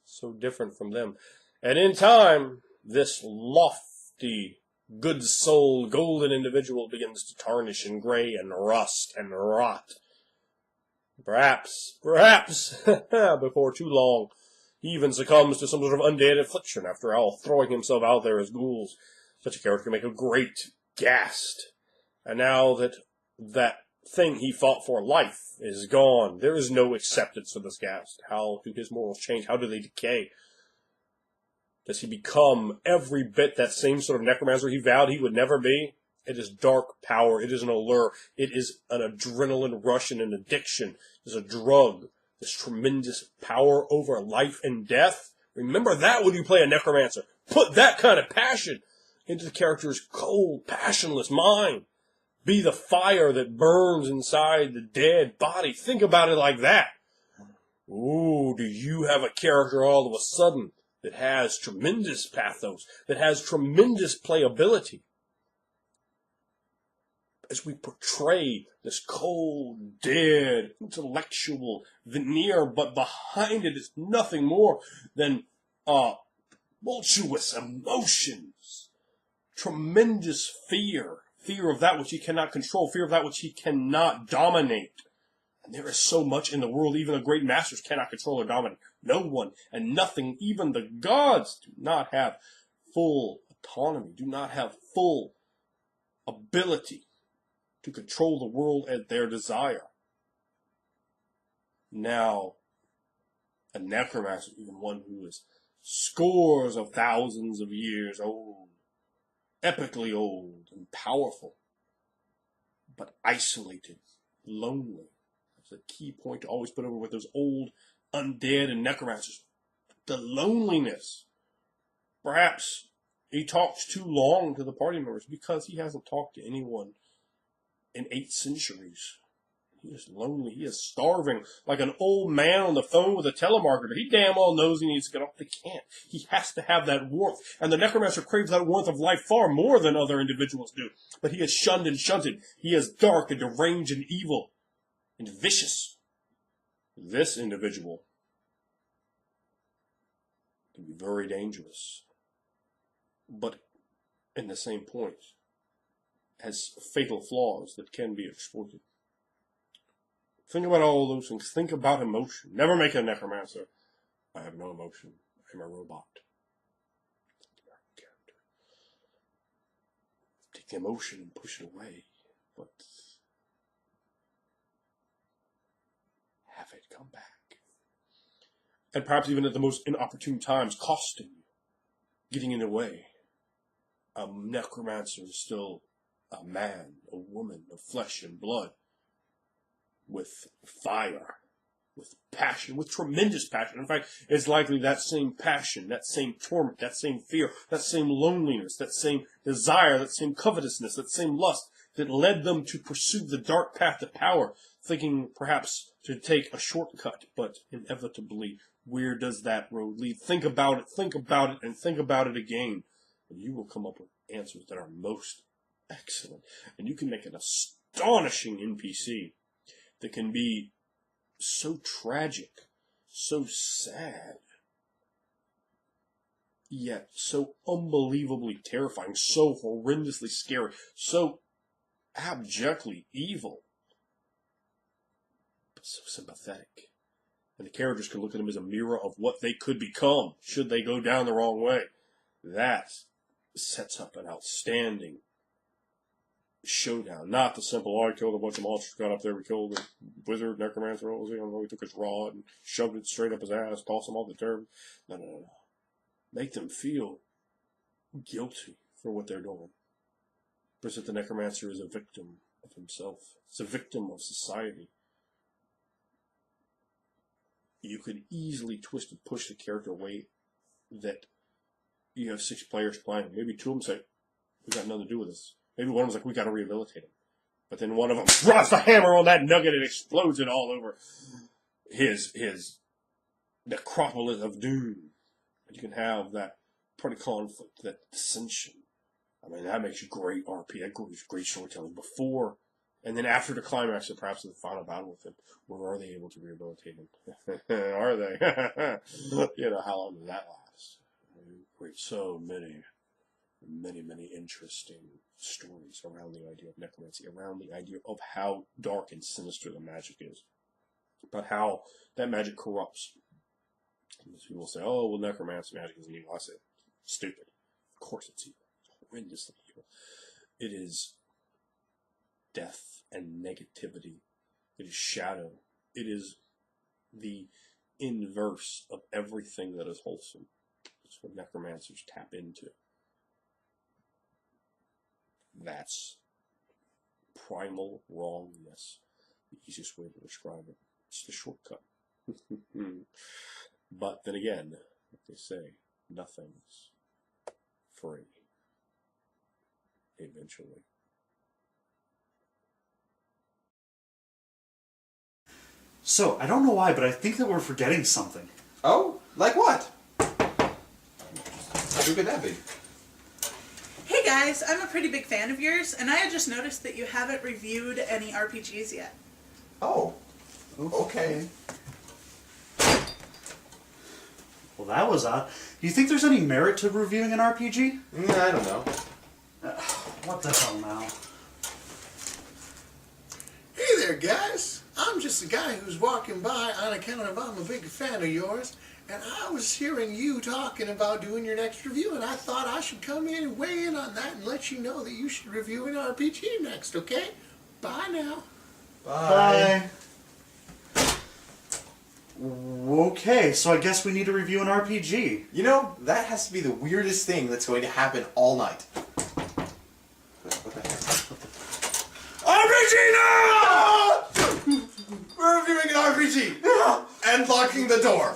so different from them. And in time, this lofty, good-souled, golden individual begins to tarnish and gray and rust and rot. Perhaps, before too long, he even succumbs to some sort of undead affliction after all throwing himself out there as ghouls. Such a character can make a great ghast. And now that that thing he fought for, life, is gone, there is no acceptance for this ghast. How do his morals change? How do they decay? Does he become every bit that same sort of necromancer he vowed he would never be? It is dark power. It is an allure. It is an adrenaline rush and an addiction. It is a drug. This tremendous power over life and death. Remember that when you play a necromancer. Put that kind of passion into the character's cold, passionless mind. Be the fire that burns inside the dead body. Think about it like that. Ooh, do you have a character all of a sudden that has tremendous pathos, that has tremendous playability? As we portray this cold, dead, intellectual veneer, but behind it is nothing more than tumultuous emotions, tremendous fear of that which he cannot control, fear of that which he cannot dominate. And there is so much in the world even the great masters cannot control or dominate. No one and nothing, even the gods, do not have full autonomy, do not have full ability to control the world at their desire. Now, a necromancer, even one who is scores of thousands of years old, epically old and powerful, but isolated, lonely. That's a key point to always put over with those old undead and necromancers. The loneliness. Perhaps he talks too long to the party members because he hasn't talked to anyone in 8 centuries. He is lonely. He is starving, like an old man on the phone with a telemarketer. He damn well knows he needs to get off. He can't. He has to have that warmth. And the necromancer craves that warmth of life far more than other individuals do. But he is shunned and shunted. He is dark and deranged and evil and vicious. This individual can be very dangerous. But in the same point, has fatal flaws that can be exploited. Think about all those things. Think about emotion. Never make a necromancer. I have no emotion. I'm a robot. Take the emotion and push it away, but have it come back. And perhaps even at the most inopportune times, costing you, getting in the way. A necromancer is still a man, a woman of flesh and blood, with fire, with passion, with tremendous passion. In fact, it's likely that same passion, that same torment, that same fear, that same loneliness, that same desire, that same covetousness, that same lust that led them to pursue the dark path to power, thinking perhaps to take a shortcut, but inevitably, where does that road lead? Think about it, and think about it again, and you will come up with answers that are most excellent. And you can make an astonishing NPC that can be so tragic, so sad, yet so unbelievably terrifying, so horrendously scary, so abjectly evil, but so sympathetic. And the characters can look at him as a mirror of what they could become should they go down the wrong way. That sets up an outstanding showdown. Not the simple, I killed a bunch of monsters, got up there, we killed the wizard, necromancer, what was he? I don't know, he took his rod and shoved it straight up his ass, tossed him off the turf. No. Make them feel guilty for what they're doing. Because the necromancer is a victim of himself. It's a victim of society. You could easily twist and push the character away that you have 6 players playing. Maybe 2 of them say, we got nothing to do with this. Maybe one of them's like, we got to rehabilitate him. But then one of them drops the hammer on that nugget and explodes it all over his necropolis of doom. And you can have that party conflict, that dissension. I mean, that makes great RP. That makes great storytelling before and then after the climax, and perhaps the final battle with him. Where are they able to rehabilitate him? Are they? You know, how long does that last? Great, so many interesting stories around the idea of necromancy, around the idea of how dark and sinister the magic is, but how that magic corrupts. People will say, oh, well, necromancy magic isn't evil. I say, stupid. Of course it's evil. It's horrendously evil. It is death and negativity. It is shadow. It is the inverse of everything that is wholesome. That's what necromancers tap into. That's primal wrongness. The easiest way to describe it. It's the shortcut. But then again, like they say, nothing's free. Eventually. So, I don't know why, but I think that we're forgetting something. Oh? Like what? Who could that be? Hey guys, I'm a pretty big fan of yours, and I had just noticed that you haven't reviewed any RPGs yet. Oh. Okay. Well, that was odd. Do you think there's any merit to reviewing an RPG? I don't know. What the hell now? Hey there, guys. I'm I'm just a guy who's walking by on account of I'm a big fan of yours, and I was hearing you talking about doing your next review, and I thought I should come in and weigh in on that and let you know that you should review an RPG next, okay? Bye now. Bye. Okay, so I guess we need to review an RPG. You know, that has to be the weirdest thing that's going to happen all night. What the heck? RPG now! We're reviewing an RPG! And locking the door.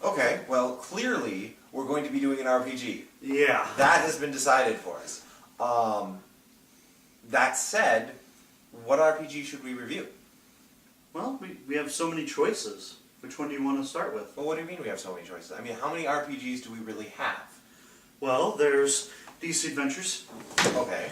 Okay, well, clearly, we're going to be doing an RPG. Yeah. That has been decided for us. That said, what RPG should we review? Well, we have so many choices. Which one do you want to start with? Well, what do you mean we have so many choices? I mean, how many RPGs do we really have? Well, there's DC Adventures, Okay.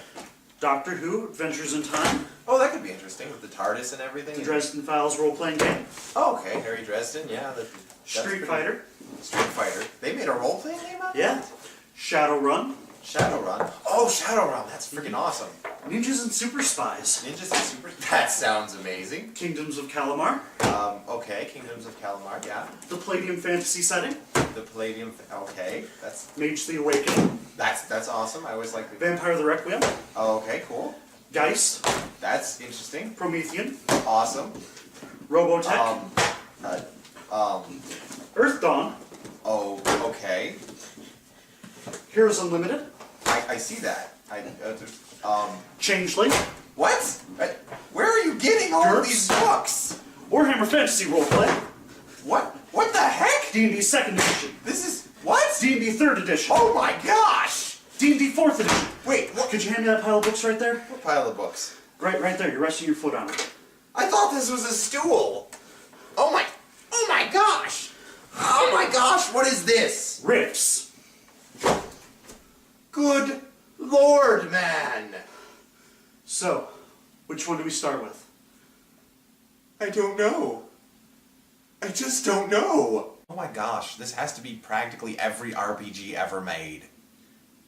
Doctor Who, Adventures in Time, Oh, that could be interesting with the TARDIS and everything. the Dresden Files role-playing game, Oh, okay. Harry Dresden, yeah. That's Street pretty- Fighter, Street Fighter. They made a role-playing game out of yeah, that? Shadowrun, Shadowrun. Oh, Shadowrun. That's freaking awesome. Ninjas and Super Spies, Ninjas and Super... That sounds amazing. Kingdoms of Calamar, Okay. Kingdoms of Calamar, yeah. the Palladium fantasy setting, The Palladium... Okay. Mage the Awakening, That's awesome. I always like the... Vampire the Requiem, Oh, okay, cool. Geist, That's interesting. Promethean, Awesome. Robotech, Earth Dawn, Oh, okay. Heroes Unlimited, I see that. Changeling, What? Where are you getting all of Jerks. these books? Warhammer Fantasy Roleplay, What? What the heck? D&D 2nd Edition, This is... What? D&D 3rd Edition, Oh my gosh! D&D 4th Edition. Wait, what? Could you hand me that pile of books right there? What pile of books? Right there. You're resting your foot on it. I thought this was a stool. Oh my gosh! Oh my gosh, what is this? Riffs. Good Lord, man! So, which one do we start with? I don't know. I just don't know. Oh my gosh, this has to be practically every RPG ever made.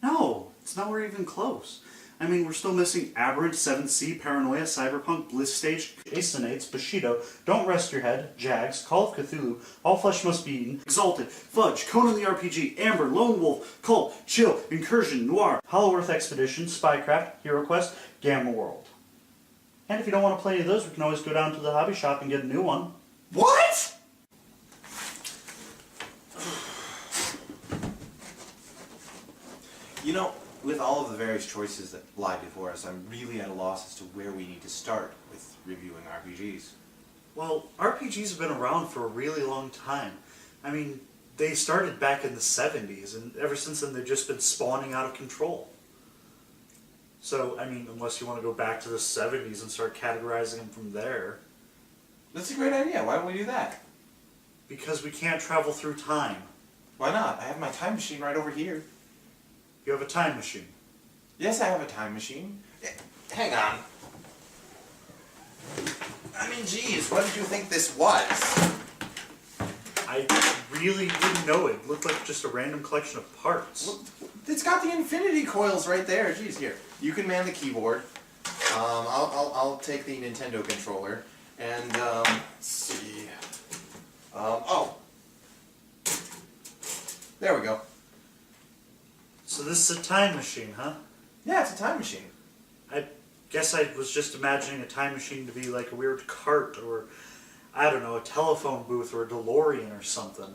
No, it's nowhere even close. I mean, we're still missing Aberrant, 7th Sea, Paranoia, Cyberpunk, Bliss Stage, Asonates, Bushido, Don't Rest Your Head, Jags, Call of Cthulhu, All Flesh Must Be Eaten, Exalted, Fudge, Conan the RPG, Amber, Lone Wolf, Cult, Chill, Incursion, Noir, Hollow Earth Expedition, Spycraft, Hero Quest, Gamma World. And if you don't want to play any of those, we can always go down to the hobby shop and get a new one. What? You know, with all of the various choices that lie before us, I'm really at a loss as to where we need to start with reviewing RPGs. Well, RPGs have been around for a really long time. I mean, they started back in the 70s, and ever since then they've just been spawning out of control. So, I mean, unless you want to go back to the 70s and start categorizing them from there. That's a great idea. Why don't we do that? Because we can't travel through time. Why not? I have my time machine right over here. You have a time machine. Yes, I have a time machine. Hang on. I mean, geez, what did you think this was? I really didn't know it. It looked like just a random collection of parts. Well, it's got the infinity coils right there. Geez, here. You can man the keyboard. I'll take the Nintendo controller. And, let's see. Oh. There we go. So this is a time machine, huh? Yeah, it's a time machine. I guess I was just imagining a time machine to be like a weird cart or, I don't know, a telephone booth or a DeLorean or something.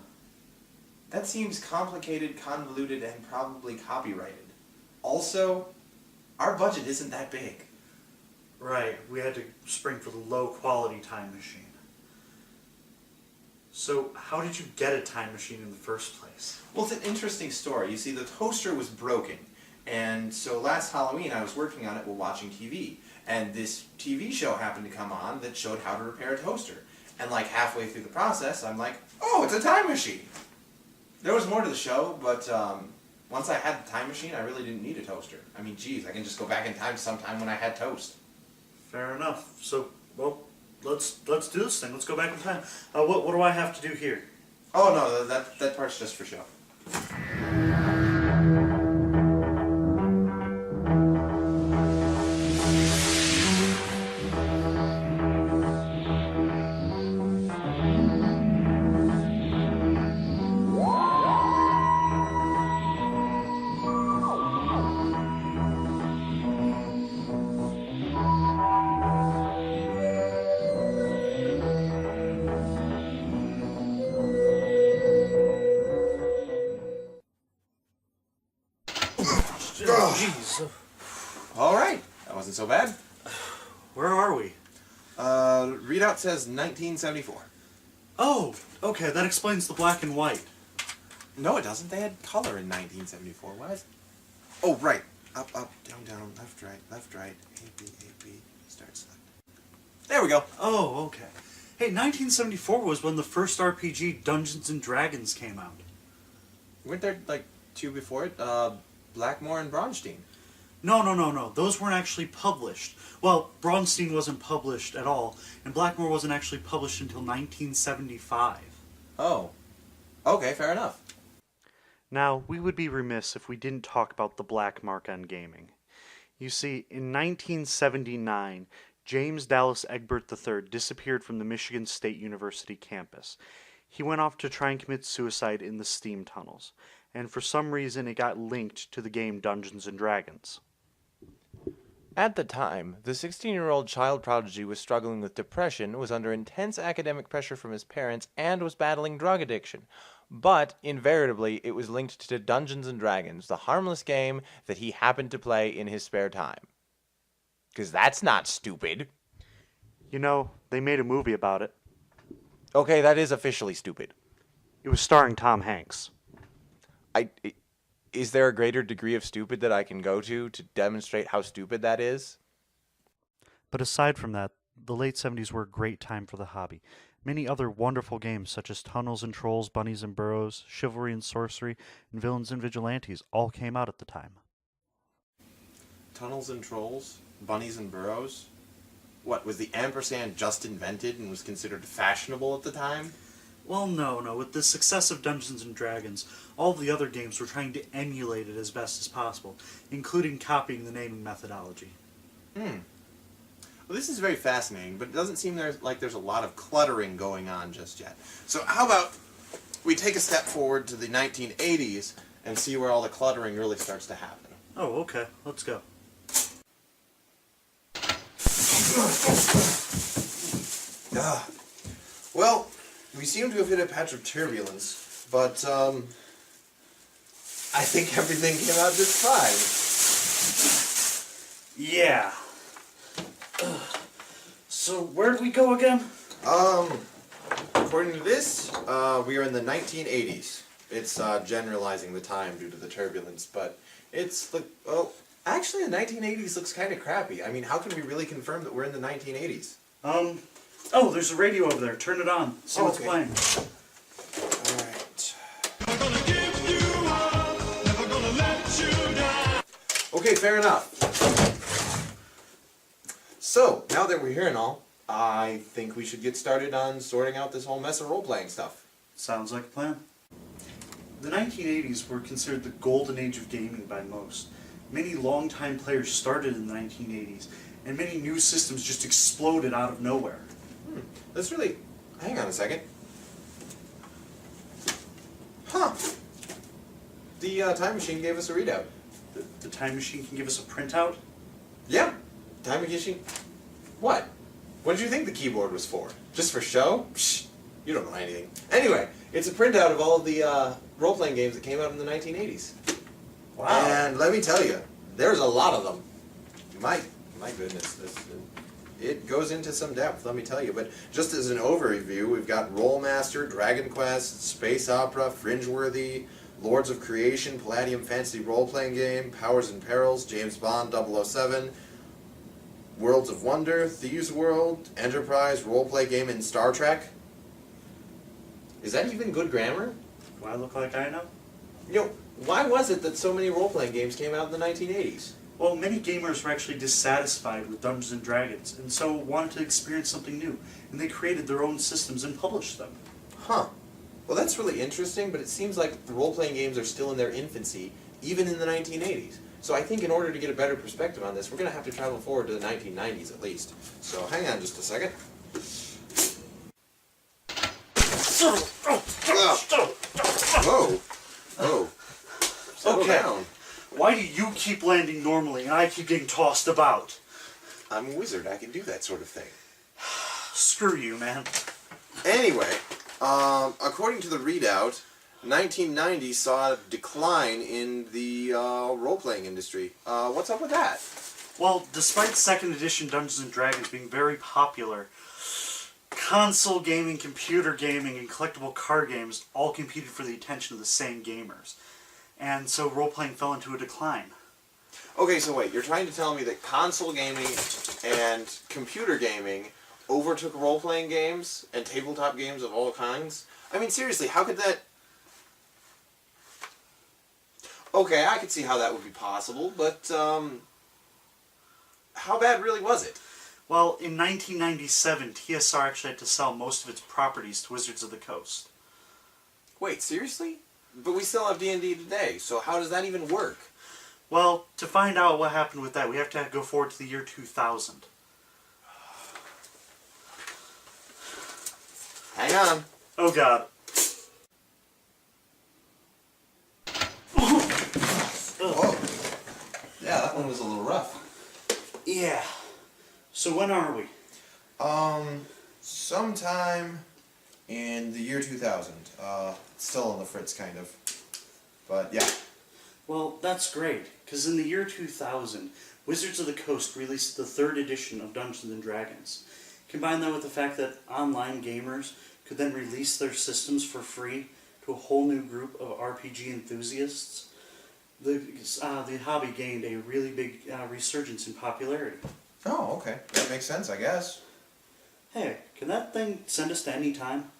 That seems complicated, convoluted, and probably copyrighted. Also, our budget isn't that big. Right, we had to spring for the low quality time machine. So, how did you get a time machine in the first place? Well, it's an interesting story. You see, the toaster was broken, and so last Halloween I was working on it while watching TV, and this TV show happened to come on that showed how to repair a toaster. And like halfway through the process, I'm like, oh, it's a time machine! There was more to the show, but once I had the time machine, I really didn't need a toaster. I mean, geez, I can just go back in time to sometime when I had toast. Fair enough. So, well, let's do this thing. Let's go back in time. What do I have to do here? Oh no, that part's just for show. wasn't so bad. Where are we? Readout says 1974. Oh, okay, that explains the black and white. No, it doesn't. They had color in 1974. Why is... Oh, right. Up, down, down, left, right, A, B, start select. There we go. Oh, okay. Hey, 1974 was when the first RPG, Dungeons and Dragons, came out. Weren't there, like, two before it? Blackmore and Braunstein. No. Those weren't actually published. Well, Braunstein wasn't published at all, and Blackmore wasn't actually published until 1975. Oh. Okay, fair enough. Now, we would be remiss if we didn't talk about the black mark on gaming. You see, in 1979, James Dallas Egbert III disappeared from the Michigan State University campus. He went off to try and commit suicide in the steam tunnels, and for some reason it got linked to the game Dungeons and Dragons. At the time, the 16-year-old child prodigy was struggling with depression, was under intense academic pressure from his parents, and was battling drug addiction. But, invariably, it was linked to Dungeons & Dragons, the harmless game that he happened to play in his spare time. 'Cause that's not stupid. You know, they made a movie about it. Okay, that is officially stupid. It was starring Tom Hanks. Is there a greater degree of stupid that I can go to demonstrate how stupid that is? But aside from that, the late 70s were a great time for the hobby. Many other wonderful games such as Tunnels and Trolls, Bunnies and Burrows, Chivalry and Sorcery, and Villains and Vigilantes all came out at the time. Tunnels and Trolls? Bunnies and Burrows? What, was the ampersand just invented and was considered fashionable at the time? Well, no. With the success of Dungeons and Dragons, all of the other games were trying to emulate it as best as possible, including copying the naming methodology. Well, this is very fascinating, but it doesn't seem like there's a lot of cluttering going on just yet. So how about we take a step forward to the 1980s and see where all the cluttering really starts to happen. Oh, okay. Let's go. Well, we seem to have hit a patch of turbulence, but I think everything came out just fine. Yeah. So, where do we go again? According to this, we are in the 1980s. It's generalizing the time due to the turbulence, but it's actually the 1980s looks kind of crappy. I mean, how can we really confirm that we're in the 1980s? Oh, there's a radio over there. Turn it on. See what's Okay. playing. Alright. Okay, fair enough. So, now that we're here and all, I think we should get started on sorting out this whole mess of role-playing stuff. Sounds like a plan. The 1980s were considered the golden age of gaming by most. Many longtime players started in the 1980s, and many new systems just exploded out of nowhere. That's really... Hang on a second. Huh. The time machine gave us a readout. The time machine can give us a printout? Yeah. Time machine... What? What did you think the keyboard was for? Just for show? Psh, you don't know anything. Anyway, it's a printout of all of the role-playing games that came out in the 1980s. Wow. And let me tell you, there's a lot of them. My goodness, it goes into some depth, let me tell you. But just as an overview, we've got Rolemaster, Dragon Quest, Space Opera, Fringeworthy, Lords of Creation, Palladium Fantasy Role-Playing Game, Powers and Perils, James Bond 007, Worlds of Wonder, Thieves World, Enterprise, Role-Play Game, and Star Trek. Is that even good grammar? Do I look like I know? You know, why was it that so many role-playing games came out in the 1980s? Well, many gamers were actually dissatisfied with Dungeons and Dragons, and so wanted to experience something new, and they created their own systems and published them. Huh. Well, that's really interesting, but it seems like the role-playing games are still in their infancy, even in the 1980s. So I think in order to get a better perspective on this, we're going to have to travel forward to the 1990s at least. So hang on just a second. Whoa. Whoa. Settle down. Why do you keep landing normally and I keep getting tossed about? I'm a wizard. I can do that sort of thing. Screw you, man. Anyway, according to the readout, 1990 saw a decline in the role-playing industry. What's up with that? Well, despite 2nd edition Dungeons & Dragons being very popular, console gaming, computer gaming, and collectible card games all competed for the attention of the same gamers. And so role-playing fell into a decline. Okay, so wait, you're trying to tell me that console gaming and computer gaming overtook role-playing games and tabletop games of all kinds? I mean, seriously, how could that... Okay, I could see how that would be possible, but, how bad really was it? Well, in 1997, TSR actually had to sell most of its properties to Wizards of the Coast. Wait, seriously? But we still have D&D today, so how does that even work? Well, to find out what happened with that, we have to go forward to the year 2000. Hang on. Oh god. Whoa. Yeah, that one was a little rough. Yeah. So when are we? Sometime in the year 2000. Still on the fritz, kind of. But, yeah. Well, that's great, because in the year 2000, Wizards of the Coast released the 3rd edition of Dungeons & Dragons. Combine that with the fact that online gamers could then release their systems for free to a whole new group of RPG enthusiasts, the hobby gained a really big resurgence in popularity. Oh, okay. That makes sense, I guess. Hey, can that thing send us to any time?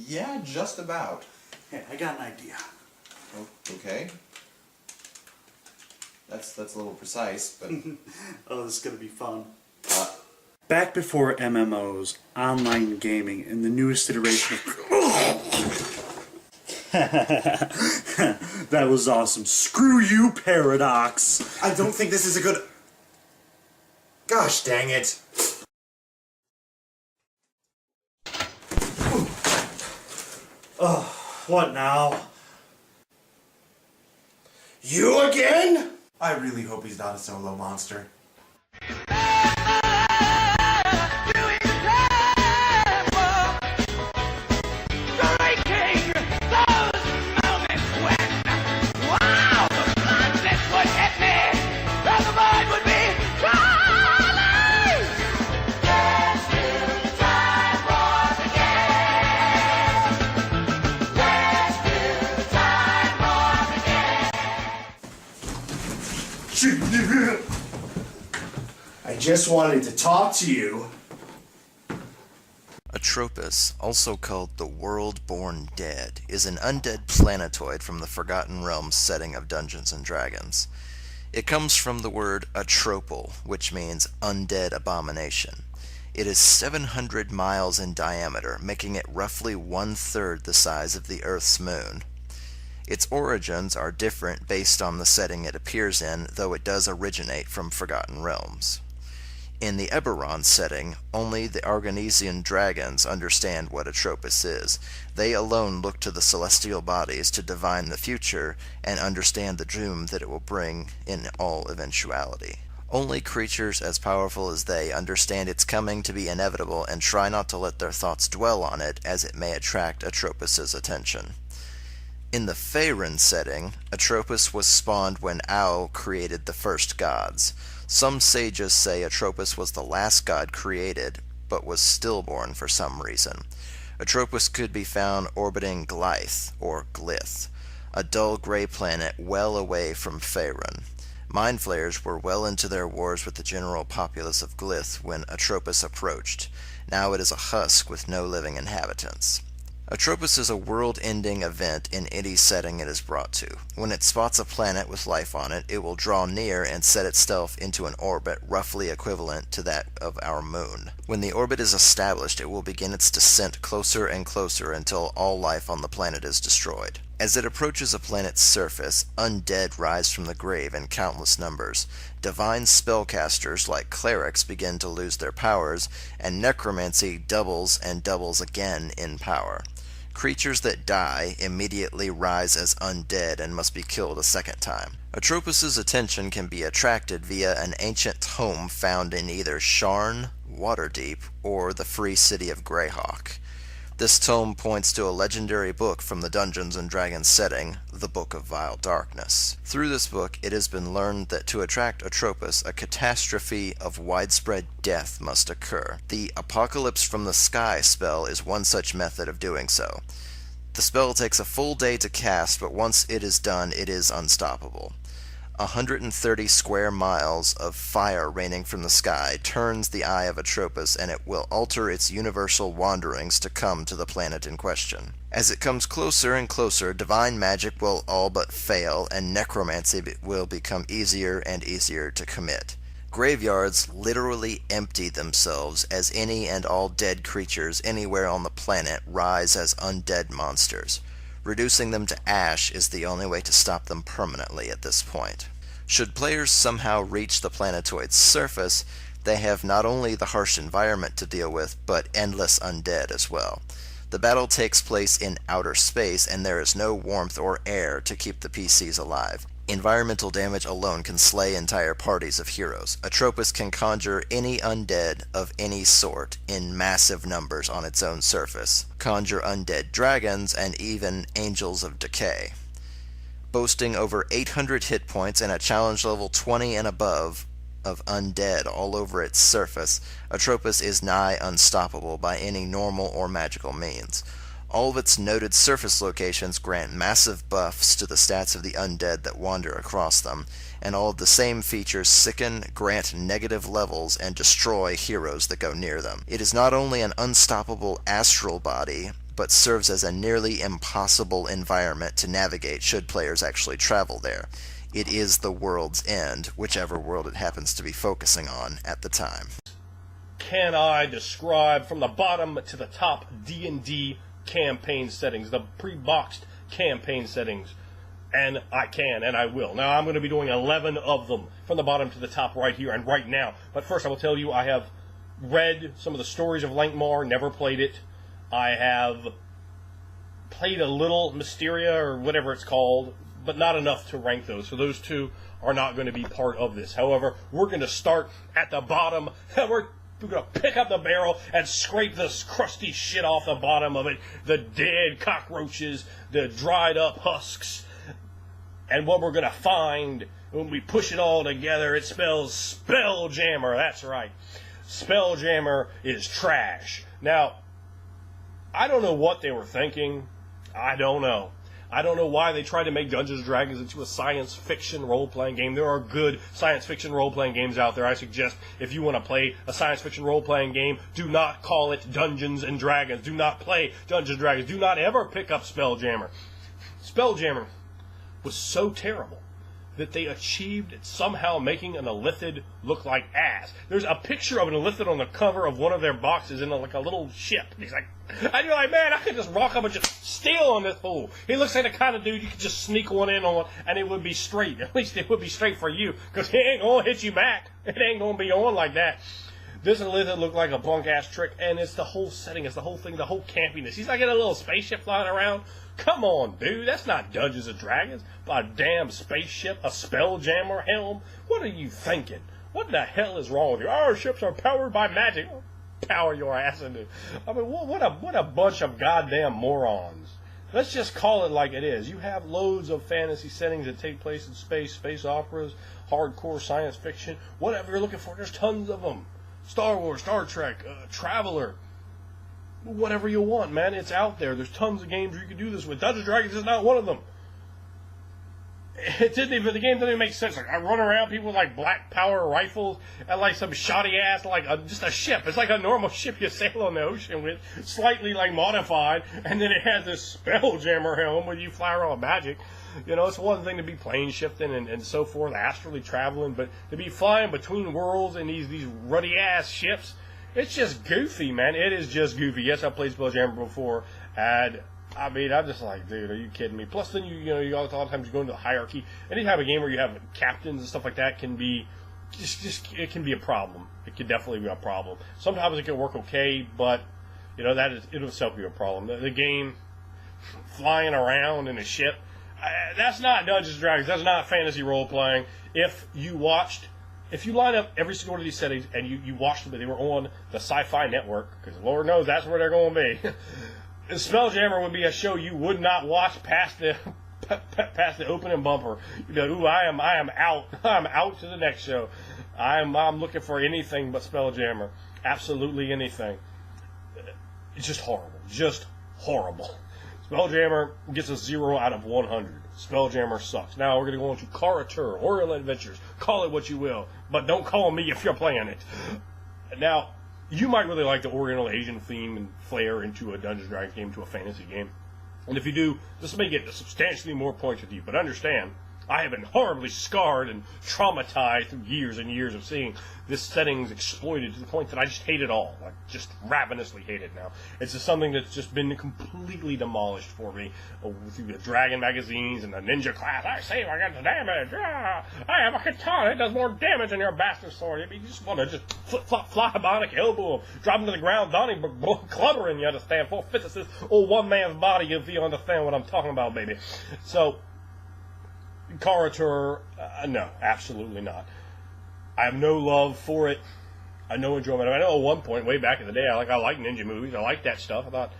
Yeah, just about. Hey, I got an idea. Oh, okay. That's a little precise, but... Oh, this is going to be fun. Back before MMOs, online gaming, and the newest iteration of... That was awesome. Screw you, Paradox! I don't think this is a good... Gosh dang it. What now? You again? I really hope he's not a solo monster. I just wanted to talk to you. Atropos, also called the World-Born Dead, is an undead planetoid from the Forgotten Realms setting of Dungeons & Dragons. It comes from the word atropal, which means undead abomination. It is 700 miles in diameter, making it roughly 1/3 the size of the Earth's moon. Its origins are different based on the setting it appears in, though it does originate from Forgotten Realms. In the Eberron setting, only the Argonesian dragons understand what Atropos is. They alone look to the celestial bodies to divine the future and understand the doom that it will bring in all eventuality. Only creatures as powerful as they understand its coming to be inevitable and try not to let their thoughts dwell on it, as it may attract Atropos' attention. In the Faerun setting, Atropos was spawned when Ao created the first gods. Some sages say Atropos was the last god created, but was stillborn for some reason. Atropos could be found orbiting Glyth, or Glyth, a dull gray planet well away from Faerun. Mind Flayers were well into their wars with the general populace of Glyth when Atropos approached. Now it is a husk with no living inhabitants. Atropos is a world-ending event in any setting it is brought to. When it spots a planet with life on it, it will draw near and set itself into an orbit roughly equivalent to that of our moon. When the orbit is established, it will begin its descent closer and closer until all life on the planet is destroyed. As it approaches a planet's surface, undead rise from the grave in countless numbers. Divine spellcasters like clerics begin to lose their powers, and necromancy doubles and doubles again in power. Creatures that die immediately rise as undead and must be killed a second time. Atropos' attention can be attracted via an ancient home found in either Sharn, Waterdeep, or the free city of Greyhawk. This tome points to a legendary book from the Dungeons & Dragons setting, the Book of Vile Darkness. Through this book, it has been learned that to attract Atropos, a catastrophe of widespread death must occur. The Apocalypse from the Sky spell is one such method of doing so. The spell takes a full day to cast, but once it is done, it is unstoppable. 130 square miles of fire raining from the sky turns the eye of Atropos, and it will alter its universal wanderings to come to the planet in question. As it comes closer and closer, divine magic will all but fail, and necromancy will become easier and easier to commit. Graveyards literally empty themselves as any and all dead creatures anywhere on the planet rise as undead monsters. Reducing them to ash is the only way to stop them permanently at this point. Should players somehow reach the planetoid's surface, they have not only the harsh environment to deal with, but endless undead as well. The battle takes place in outer space, and there is no warmth or air to keep the PCs alive. Environmental damage alone can slay entire parties of heroes. Atropos can conjure any undead of any sort in massive numbers on its own surface, conjure undead dragons, and even angels of decay. Boasting over 800 hit points and a challenge level 20 and above of undead all over its surface, Atropos is nigh unstoppable by any normal or magical means. All of its noted surface locations grant massive buffs to the stats of the undead that wander across them, and all of the same features sicken, grant negative levels, and destroy heroes that go near them. It is not only an unstoppable astral body, but serves as a nearly impossible environment to navigate should players actually travel there. It is the world's end, whichever world it happens to be focusing on at the time. Can I describe from the bottom to the top D&D campaign settings, the pre-boxed campaign settings? And I can, and I will. Now, I'm going to be doing 11 of them from the bottom to the top right here and right now. But first, I will tell you, I have read some of the stories of Lankmar, never played it. I have played a little Mysteria, or whatever it's called, but not enough to rank those. So those two are not going to be part of this. However, we're going to start at the bottom. We're going to pick up the barrel and scrape this crusty shit off the bottom of it. The dead cockroaches, the dried up husks. And what we're going to find when we push it all together, it spells Spelljammer. That's right. Spelljammer is trash. Now, I don't know what they were thinking. I don't know. I don't know why they tried to make Dungeons & Dragons into a science fiction role-playing game. There are good science fiction role-playing games out there. I suggest if you want to play a science fiction role-playing game, do not call it Dungeons & Dragons. Do not play Dungeons & Dragons. Do not ever pick up Spelljammer. Spelljammer was so terrible that they achieved somehow making an Illithid look like ass. There's a picture of an Illithid on the cover of one of their boxes in like a little ship. And he's like, and you're like, man, I could just rock up and just steal on this fool. He looks like the kind of dude you could just sneak one in on, and it would be straight. At least it would be straight for you, because he ain't gonna hit you back. It ain't gonna be on like that. This Illithid looked like a punk-ass trick, and it's the whole setting, it's the whole thing, the whole campiness. He's like in a little spaceship flying around. Come on, dude, that's not Dungeons & Dragons. A damn spaceship, a Spelljammer helm. What are you thinking? What the hell is wrong with you? Our ships are powered by magic. Power your ass into. I mean, what a bunch of goddamn morons. Let's just call it like it is. You have loads of fantasy settings that take place in space, space operas, hardcore science fiction, whatever you're looking for. There's tons of them. Star Wars, Star Trek, Traveler. Whatever you want, man, it's out there. There's tons of games you can do this with. Dungeons & Dragons is not one of them. The game didn't even make sense. Like, I run around people with like black power rifles and like some shoddy ass, like just a ship. It's like a normal ship you sail on the ocean with, slightly like modified, and then it has this Spelljammer helm where you fly around magic. You know, it's one thing to be plane shifting and so forth, astrally traveling, but to be flying between worlds in these ruddy ass ships, it's just goofy, man. It is just goofy. Yes, I played Spelljammer before, and I mean, I'm just like, dude, are you kidding me? Plus, then you a lot of times you go into the hierarchy. Any type of game where you have captains and stuff like that can be it can be a problem. It can definitely be a problem. Sometimes it can work okay, but that is it'll itself be a problem. The game flying around in a ship, that's not Dungeons & Dragons. That's not fantasy role playing. If you line up every single one of these settings and you watched them, they were on the Sci-Fi Network, because Lord knows that's where they're going to be. Spelljammer would be a show you would not watch past the past the opening bumper. You know, ooh, I am out. I'm out to the next show. I'm looking for anything but Spelljammer. Absolutely anything. It's just horrible. Just horrible. Spelljammer gets a 0 out of 100. Spelljammer sucks. Now we're going to go into Karatur, Oriole Adventures. Call it what you will, but don't call me if you're playing it. Now, you might really like the Oriental Asian theme and flair into a Dungeons & Dragons game, to a fantasy game. And if you do, this may get substantially more points with you. But understand, I have been horribly scarred and traumatized through years and years of seeing this settings exploited to the point that I just hate it all. Like, just ravenously hate it now. It's just something that's just been completely demolished for me through the Dragon magazines and the ninja class. I save against damage. Ah, I have a katana. It does more damage than your bastard sword. I mean, you just want to just flip-flop, fly a bionic elbow, drop him to the ground, Donnybrook, clubbering, you understand? 4/5 of this old one man's body, if you understand what I'm talking about, baby. So, Karatur, no, absolutely not. I have no love for it. I have no enjoyment. I know at one point, way back in the day, I like ninja movies. I like that stuff. I thought,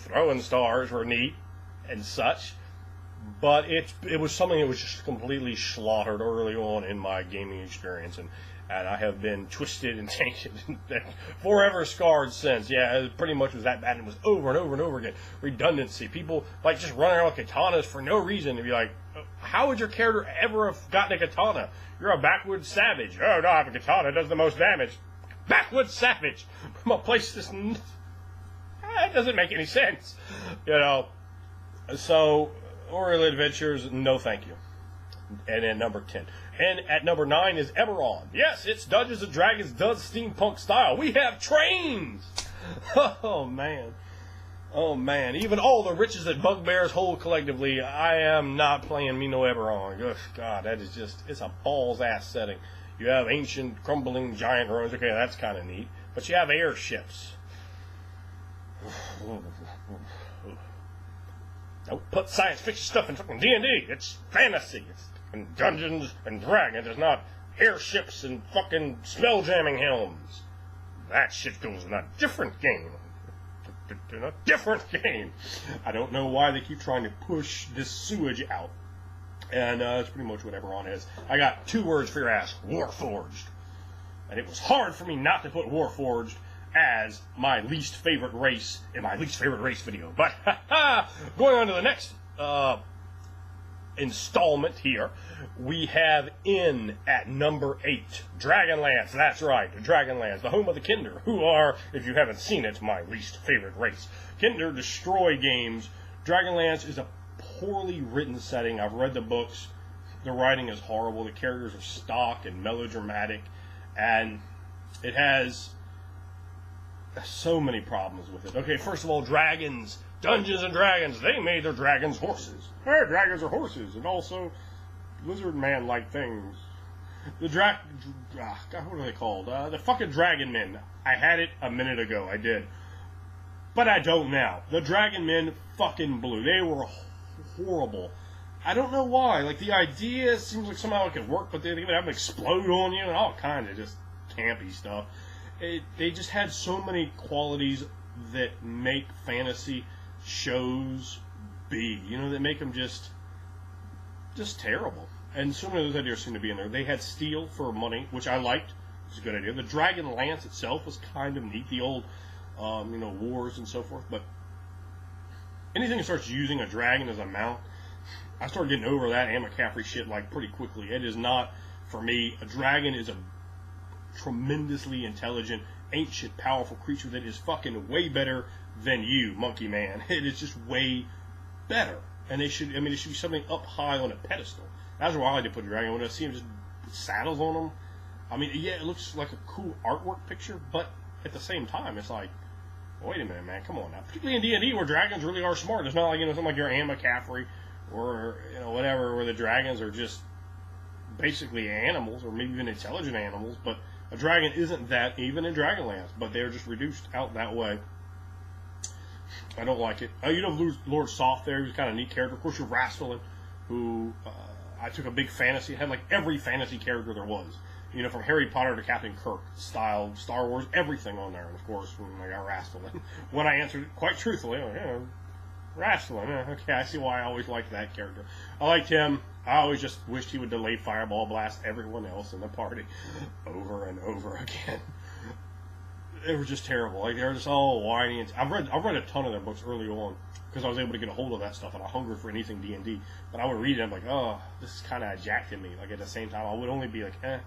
throwing stars were neat and such. But it was something that was just completely slaughtered early on in my gaming experience, and I have been twisted and tainted and forever scarred since. Yeah, it pretty much was that bad. It was over and over and over again. Redundancy. People like just running around with katanas for no reason. To be like, how would your character ever have gotten a katana? You're a backwoods savage. Oh, no, I have a katana. It does the most damage. Backwoods savage. I'm a place this... It doesn't make any sense. So, Oriole Adventures, no thank you. And then number 10. And at number 9 is Eberron. Yes, it's Dungeons & Dragons does steampunk style. We have trains! Oh, man. Oh, man. Even all the riches that bugbears hold collectively, I am not playing me no Eberron. Ugh, God, that is just, it's a balls-ass setting. You have ancient, crumbling giant ruins. Okay, that's kind of neat. But you have airships. Don't put science fiction stuff in fucking D&D. It's fantasy. It's Dungeons & Dragons. It's not airships and fucking spelljamming helms. That shit goes in a different game. In a different game. I don't know why they keep trying to push this sewage out. And that's pretty much what Eberron is. I got 2 words for your ass. Warforged. And it was hard for me not to put Warforged as my least favorite race in my least favorite race video. But, going on to the next installment here, we have in at number 8, Dragonlance. That's right, Dragonlance, the home of the Kinder, who are, if you haven't seen it, my least favorite race. Kinder destroy games. Dragonlance is a poorly written setting. I've read the books. The writing is horrible. The characters are stock and melodramatic, and it has so many problems with it. Okay, first of all, dragons. Dungeons & Dragons, they made their dragons horses. Their dragons are horses, and also lizard man-like things. The God, what are they called? The fucking dragon men. I had it a minute ago, I did. But I don't now. The dragon men fucking blew. They were horrible. I don't know why. Like, the idea seems like somehow it could work, but they even have them explode on you and all kinds of just campy stuff. They just had so many qualities that make fantasy shows be, that make them just terrible. And so many of those ideas seem to be in there. They had steel for money, which I liked. It was a good idea. The dragon lance itself was kind of neat. The old, wars and so forth. But anything that starts using a dragon as a mount, I started getting over that Anne McCaffrey shit like pretty quickly. It is not for me. A dragon is a tremendously intelligent, ancient, powerful creature that is fucking way better than you, Monkey Man. It is just way better. And it should be something up high on a pedestal. That's why I like to put a dragon. When I see him just put saddles on them, it looks like a cool artwork picture, but at the same time, it's like, wait a minute, man, come on now. Particularly in D&D, where dragons really are smart. It's not like, something like your Anne McCaffrey, or, whatever, where the dragons are just basically animals, or maybe even intelligent animals, but a dragon isn't that, even in Dragonlance, but they're just reduced out that way. I don't like it. Lord Soft there, he was kind of a neat character. Of course, you're Rastalin, who I took a big fantasy. It had like every fantasy character there was. You know, from Harry Potter to Captain Kirk style, Star Wars, everything on there. And of course, when I got Rastalin, when I answered it quite truthfully, Rastalin, okay, I see why I always liked that character. I liked him. I always just wished he would delay Fireball Blast everyone else in the party over and over again. They were just terrible. Like, they were just all whiny. And I've read a ton of their books early on because I was able to get a hold of that stuff, and I hungered for anything D&D. But I would read it, and I'm like, oh, this is kind of jacking me. Like, at the same time, I would only be like, eh.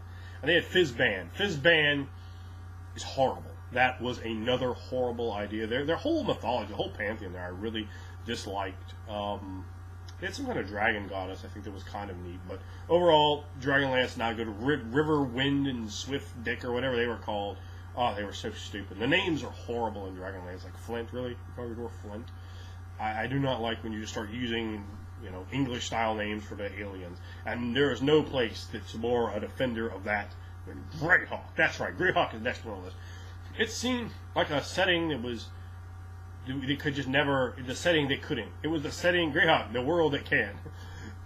And they had Fizzban. Fizzban is horrible. That was another horrible idea. Their whole mythology, the whole pantheon there, I really disliked. They had some kind of dragon goddess, I think, that was kind of neat. But overall, Dragonlance not good. River, Wind, and Swift Dick, or whatever they were called. Oh, they were so stupid. The names are horrible in Dragonlance. Like Flint, really? You call your door Flint? I do not like when you just start using, you know, English-style names for the aliens. And there is no place that's more a defender of that than Greyhawk. That's right, Greyhawk is next on the list. It seemed like a setting that was... They could just never... The setting they couldn't. It was the setting, Greyhawk, the world that can.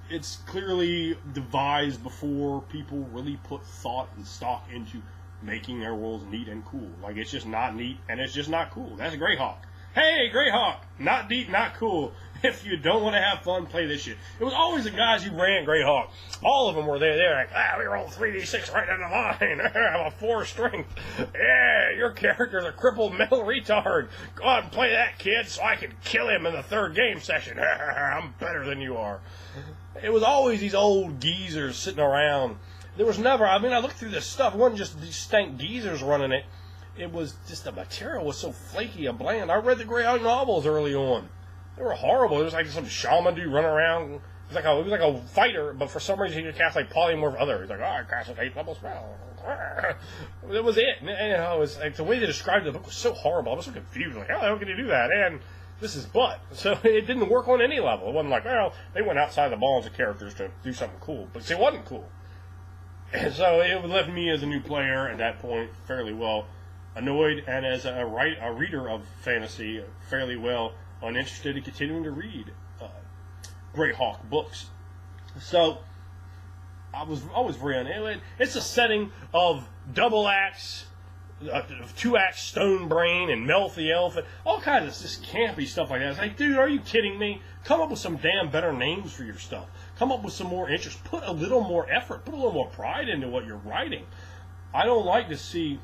It's clearly devised before people really put thought and stock into making their worlds neat and cool. Like, it's just not neat, and it's just not cool. That's Greyhawk. Hey, Greyhawk! Not neat, not cool. If you don't want to have fun, play this shit. It was always the guys who ran Greyhawk. All of them were there. They're like, we roll 3d6 right down the line. I have a 4 strength. Yeah, your character's a crippled mental retard. Go out and play that, kid, so I can kill him in the 3rd game session. I'm better than you are. It was always these old geezers sitting around. There was never, I looked through this stuff. It wasn't just these stank geezers running it. It was just the material was so flaky and bland. I read the Greyhawk novels early on. They were horrible. It was like some shaman dude running around. It was like a fighter, but for some reason he could cast like polymorph other. He's like, I cast an 8th-level spell. That was it. And, it was like the way they described the book was so horrible. I was so confused. Like, how the hell can you do that? And this is butt. So it didn't work on any level. It wasn't like, well, they went outside the balls of characters to do something cool, but it wasn't cool. And so it left me as a new player at that point fairly well annoyed, and as a reader of fantasy, fairly well uninterested in continuing to read Greyhawk books. So I was always very uninterested. It's a setting of double axe, 2-axe Stone Brain, and Melf the Elf, and all kinds of just campy stuff like that. It's like, dude, are you kidding me? Come up with some damn better names for your stuff. Come up with some more interest. Put a little more effort. Put a little more pride into what you're writing. I don't like to see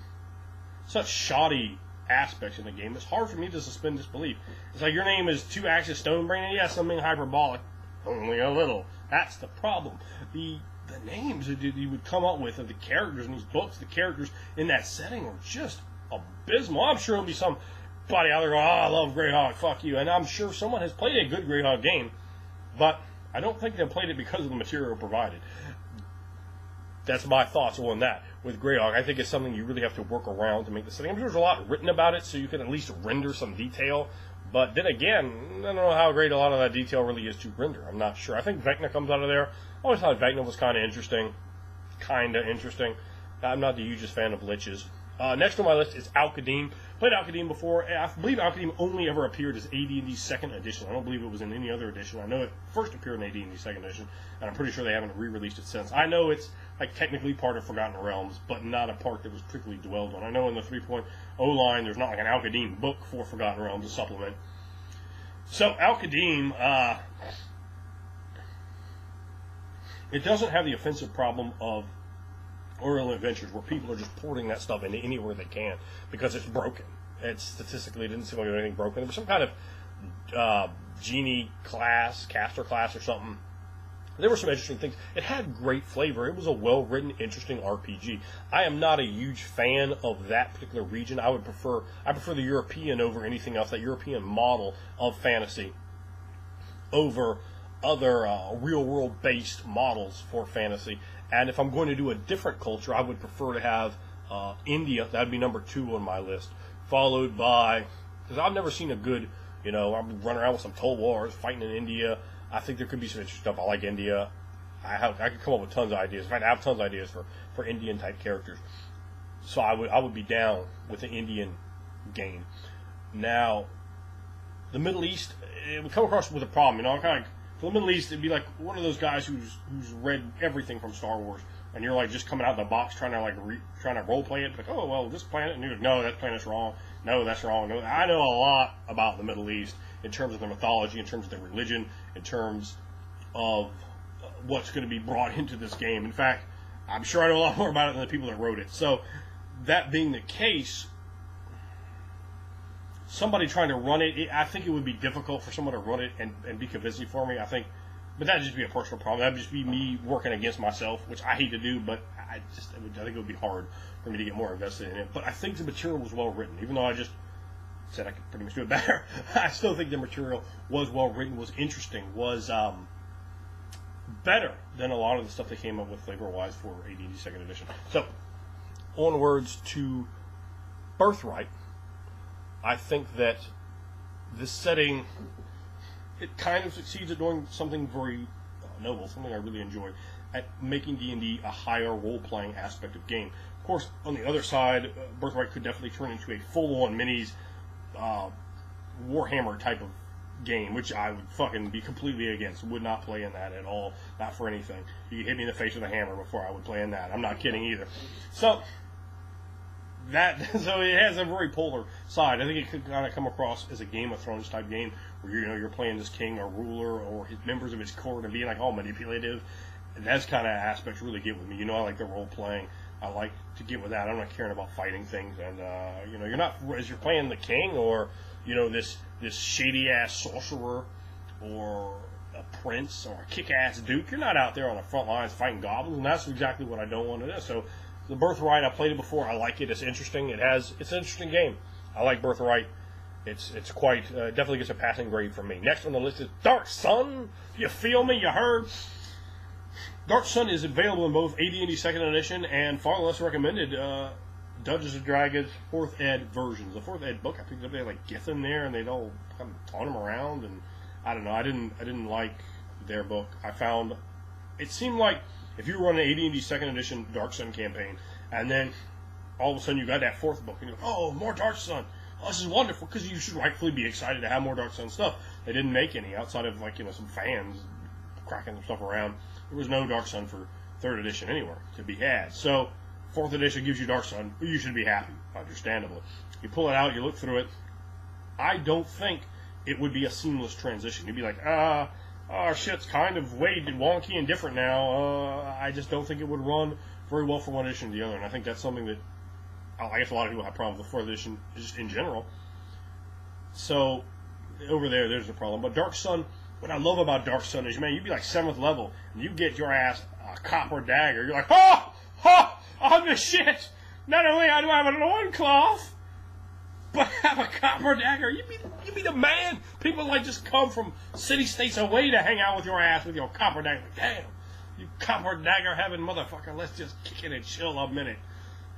such shoddy aspects in the game. It's hard for me to suspend disbelief. It's like, your name is 2-Axis Stonebrain, and yes, I'm being hyperbolic. Only a little. That's the problem. The names that you would come up with of the characters in these books, the characters in that setting, are just abysmal. I'm sure there'll be somebody out there going, I love Greyhawk, fuck you. And I'm sure someone has played a good Greyhawk game, but I don't think they've played it because of the material provided. That's my thoughts on that. With Greyhawk, I think it's something you really have to work around to make the setting. I'm sure there's a lot written about it, so you can at least render some detail. But then again, I don't know how great a lot of that detail really is to render. I'm not sure. I think Vecna comes out of there. I always thought Vecna was kind of interesting. I'm not the hugest fan of liches. Next on my list is Al-Qadim. Played Al-Qadim before. I believe Al-Qadim only ever appeared as AD&D's 2nd edition. I don't believe it was in any other edition. I know it first appeared in AD&D's 2nd edition, and I'm pretty sure they haven't re-released it since. I know it's like technically part of Forgotten Realms, but not a part that was particularly dwelled on. I know in the 3.0 line, there's not like an Al-Qadim book for Forgotten Realms, a supplement. So Al-Qadim, it doesn't have the offensive problem of Oriole Adventures, where people are just porting that stuff into anywhere they can because it's broken. It didn't seem like there was anything broken. There was some kind of genie class, caster class or something. There were some interesting things. It had great flavor. It was a well-written, interesting RPG. I am not a huge fan of that particular region. I prefer the European over anything else, that European model of fantasy over other real-world based models for fantasy. And if I'm going to do a different culture, I would prefer to have India. That would be number 2 on my list, followed by, because I've never seen a good, I'm running around with some Tulwars fighting in India. I think there could be some interesting stuff. I like India. I could come up with tons of ideas. In fact, I have tons of ideas for Indian type characters. So I would be down with the Indian game. Now, the Middle East, it would come across with a problem. For the Middle East, it'd be like one of those guys who's read everything from Star Wars and you're like just coming out of the box trying to role play it, like, oh well, this planet, and you're like, no, that planet's wrong. No, that's wrong. No, I know a lot about the Middle East in terms of their mythology, in terms of their religion, in terms of what's going to be brought into this game. In fact, I'm sure I know a lot more about it than the people that wrote it. So, that being the case, somebody trying to run it, I think it would be difficult for someone to run it and be convincing for me. I think, but that'd just be a personal problem. That'd just be me working against myself, which I hate to do, but I think it would be hard for me to get more invested in it. But I think the material was well written, even though I just said I could pretty much do it better. I still think the material was well written, was interesting, was better than a lot of the stuff they came up with flavor-wise for AD&D 2nd Edition. So, onwards to Birthright. I think that this setting, it kind of succeeds at doing something very noble, something I really enjoy, at making D&D a higher role-playing aspect of game. Of course, on the other side, Birthright could definitely turn into a full-on minis Warhammer type of game, which I would fucking be completely against. Would not play in that at all, not for anything. You hit me in the face with a hammer before I would play in that. I'm not kidding either. So it has a very polar side. I think it could kind of come across as a Game of Thrones type game where you're playing this king or ruler or his members of his court and being like all manipulative. And that's kind of aspects really get with me. I like the role playing. I like to get with that. I'm not caring about fighting things, and you're not, as you're playing the king or this shady ass sorcerer or a prince or a kick ass duke. You're not out there on the front lines fighting goblins, and that's exactly what I don't want to do. So the Birthright, I played it before. I like it. It's interesting. It's an interesting game. I like Birthright. It's quite definitely gets a passing grade from me. Next on the list is Dark Sun. You feel me? You heard? Dark Sun is available in both AD&D 2nd Edition and far less recommended Dungeons & Dragons 4th Ed versions. The 4th Ed book, I picked up, they had like Gith in there, and they'd all kind of taunt him around, and I don't know, I didn't like their book. I found, it seemed like if you run an AD&D 2nd Edition Dark Sun campaign, and then all of a sudden you got that 4th book, and you're like, oh, more Dark Sun. Oh, this is wonderful, because you should rightfully be excited to have more Dark Sun stuff. They didn't make any, outside of some fans cracking some stuff around. There was no Dark Sun for 3rd edition anywhere to be had. So 4th edition gives you Dark Sun. You should be happy, understandably. You pull it out, you look through it. I don't think it would be a seamless transition. You'd be like, shit's kind of way wonky and different now. I just don't think it would run very well from one edition to the other. And I think that's something that I guess a lot of people have problems with 4th edition just in general. So over there's the problem. But Dark Sun, what I love about Dark Sun is, man, you'd be like 7th level, and you get your ass a copper dagger. You're like, I'm the shit. Not only do I have a loincloth, but I have a copper dagger. You be the man. People just come from city-states away to hang out with your ass with your copper dagger. Like, damn, you copper dagger having motherfucker, let's just kick it and chill a minute.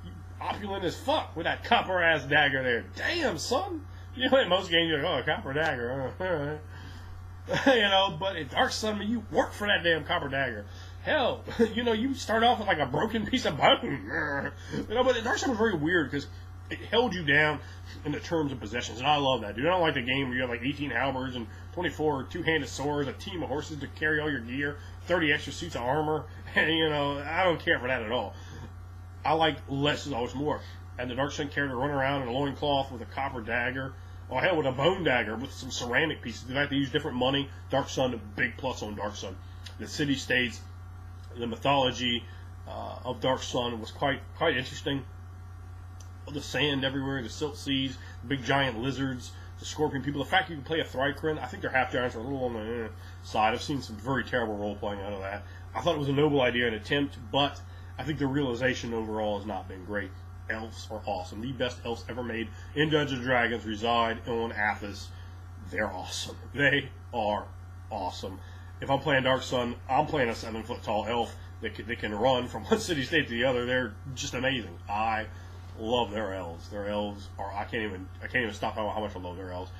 You opulent as fuck with that copper ass dagger there. Damn, son. In most games you're like, oh, a copper dagger. All right. But in Dark Sun, you work for that damn copper dagger. Hell, you start off with like a broken piece of bone. But in Dark Sun was very weird because it held you down in the terms of possessions, and I love that, dude. I don't like the game where you have like 18 halberds and 24 two-handed swords, a team of horses to carry all your gear, 30 extra suits of armor, and I don't care for that at all. I like less is always more. And the Dark Sun character run around in a loincloth with a copper dagger. Oh, hell, with a bone dagger with some ceramic pieces. They like to use different money. Dark Sun, big plus on Dark Sun. The city-states, the mythology of Dark Sun was quite interesting. The sand everywhere, the silt seas, the big giant lizards, the scorpion people. The fact you can play a Thrycrin, I think their half giants are a little on the side. I've seen some very terrible role-playing out of that. I thought it was a noble idea and attempt, but I think the realization overall has not been great. Elves are awesome. The best elves ever made in Dungeons & Dragons reside on Athos. They're awesome. They are awesome. If I'm playing Dark Sun, I'm playing a 7-foot tall elf that can run from one city-state to the other. They're just amazing. I love their elves. Their elves are, I can't even stop how much I love their elves.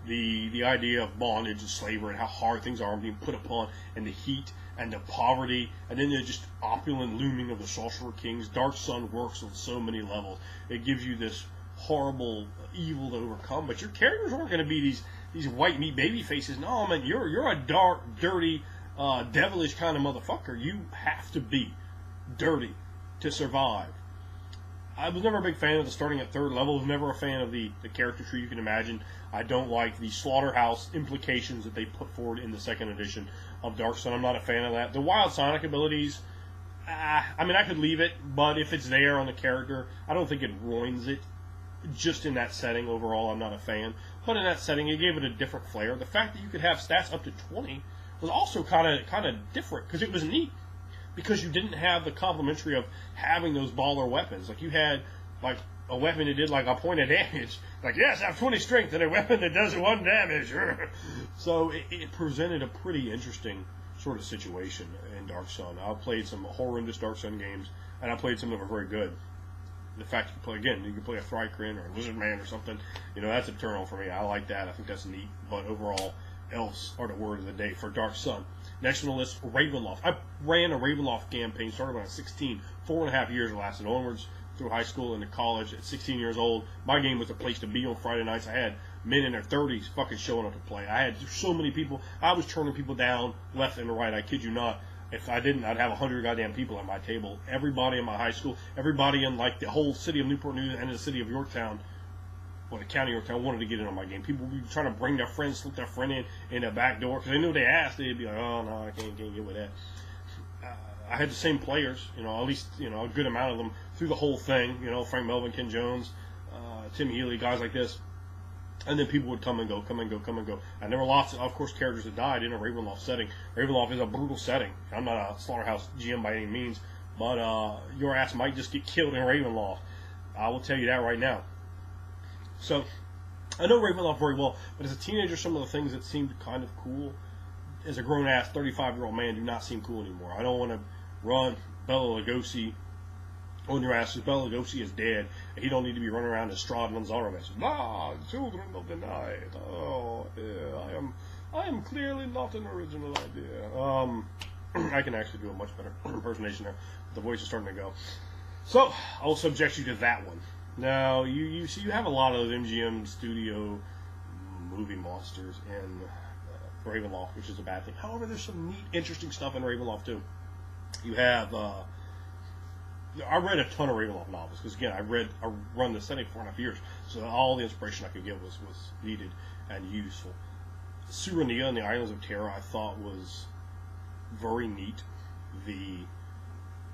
The idea of bondage and slavery and how hard things are being put upon, and the heat and the poverty, and then the just opulent looming of the Sorcerer Kings. Dark Sun works on so many levels. It gives you this horrible evil to overcome, but your characters aren't going to be these white meat baby faces. No, man, you're a dark, dirty, devilish kind of motherfucker. You have to be dirty to survive. I was never a big fan of the starting at third level. I was never a fan of the character tree you can imagine. I don't like the slaughterhouse implications that they put forward in the second edition of Dark Sun. I'm not a fan of that. The Wild Sonic abilities, I mean, I could leave it, but if it's there on the character, I don't think it ruins it. Just in that setting, overall, I'm not a fan. But in that setting, it gave it a different flair. The fact that you could have stats up to 20 was also kind of different, because it was neat. Because you didn't have the complementary of having those baller weapons. Like, you had, like, a weapon that did, like, a point of damage. Like, yes, I have 20 strength and a weapon that does 1 damage. So it presented a pretty interesting sort of situation in Dark Sun. I've played some horrendous Dark Sun games, and I played some that were very good. The fact you can play a Thrycrin or a Lizard Man or something, that's a turn on for me. I like that. I think that's neat. But overall, elves are the word of the day for Dark Sun. Next on the list, Ravenloft. I ran a Ravenloft campaign, started when I was 16. 4.5 years it lasted onwards through high school into college. At 16 years old, my game was a place to be on Friday nights. I had men in their 30s fucking showing up to play. I had so many people. I was turning people down left and right. I kid you not. If I didn't, I'd have 100 goddamn people at my table. Everybody in my high school, everybody in like the whole city of Newport News and the city of Yorktown, well, the county of Yorktown, wanted to get in on my game. People would be trying to bring their friends, slip their friend in the back door, because they knew if they asked, they'd be like, oh, no, I can't get with that. I had the same players, at least, a good amount of them through the whole thing, Frank Melvin, Ken Jones, Tim Healy, guys like this. And then people would come and go. And there were lots of course, characters that died in a Ravenloft setting. Ravenloft is a brutal setting. I'm not a Slaughterhouse GM by any means, but your ass might just get killed in Ravenloft. I will tell you that right now. So, I know Ravenloft very well, but as a teenager, some of the things that seemed kind of cool, as a grown-ass 35-year-old man, do not seem cool anymore. I don't want to run Bela Lugosi on your ass, because Bela Lugosi is dead, and he don't need to be running around as Strahd Lanzaro message. Children of the night. Oh, yeah, I am clearly not an original idea. I can actually do a much better impersonation there. The voice is starting to go. So, I will subject you to that one. Now, you see, you have a lot of MGM studio movie monsters in Ravenloft, which is a bad thing. However, there's some neat, interesting stuff in Ravenloft, too. You have, I read a ton of Ravenloft novels, because, again, I run the setting for 4.5 years, so all the inspiration I could get was needed and useful. Suranea and the Islands of Terror, I thought, was very neat. The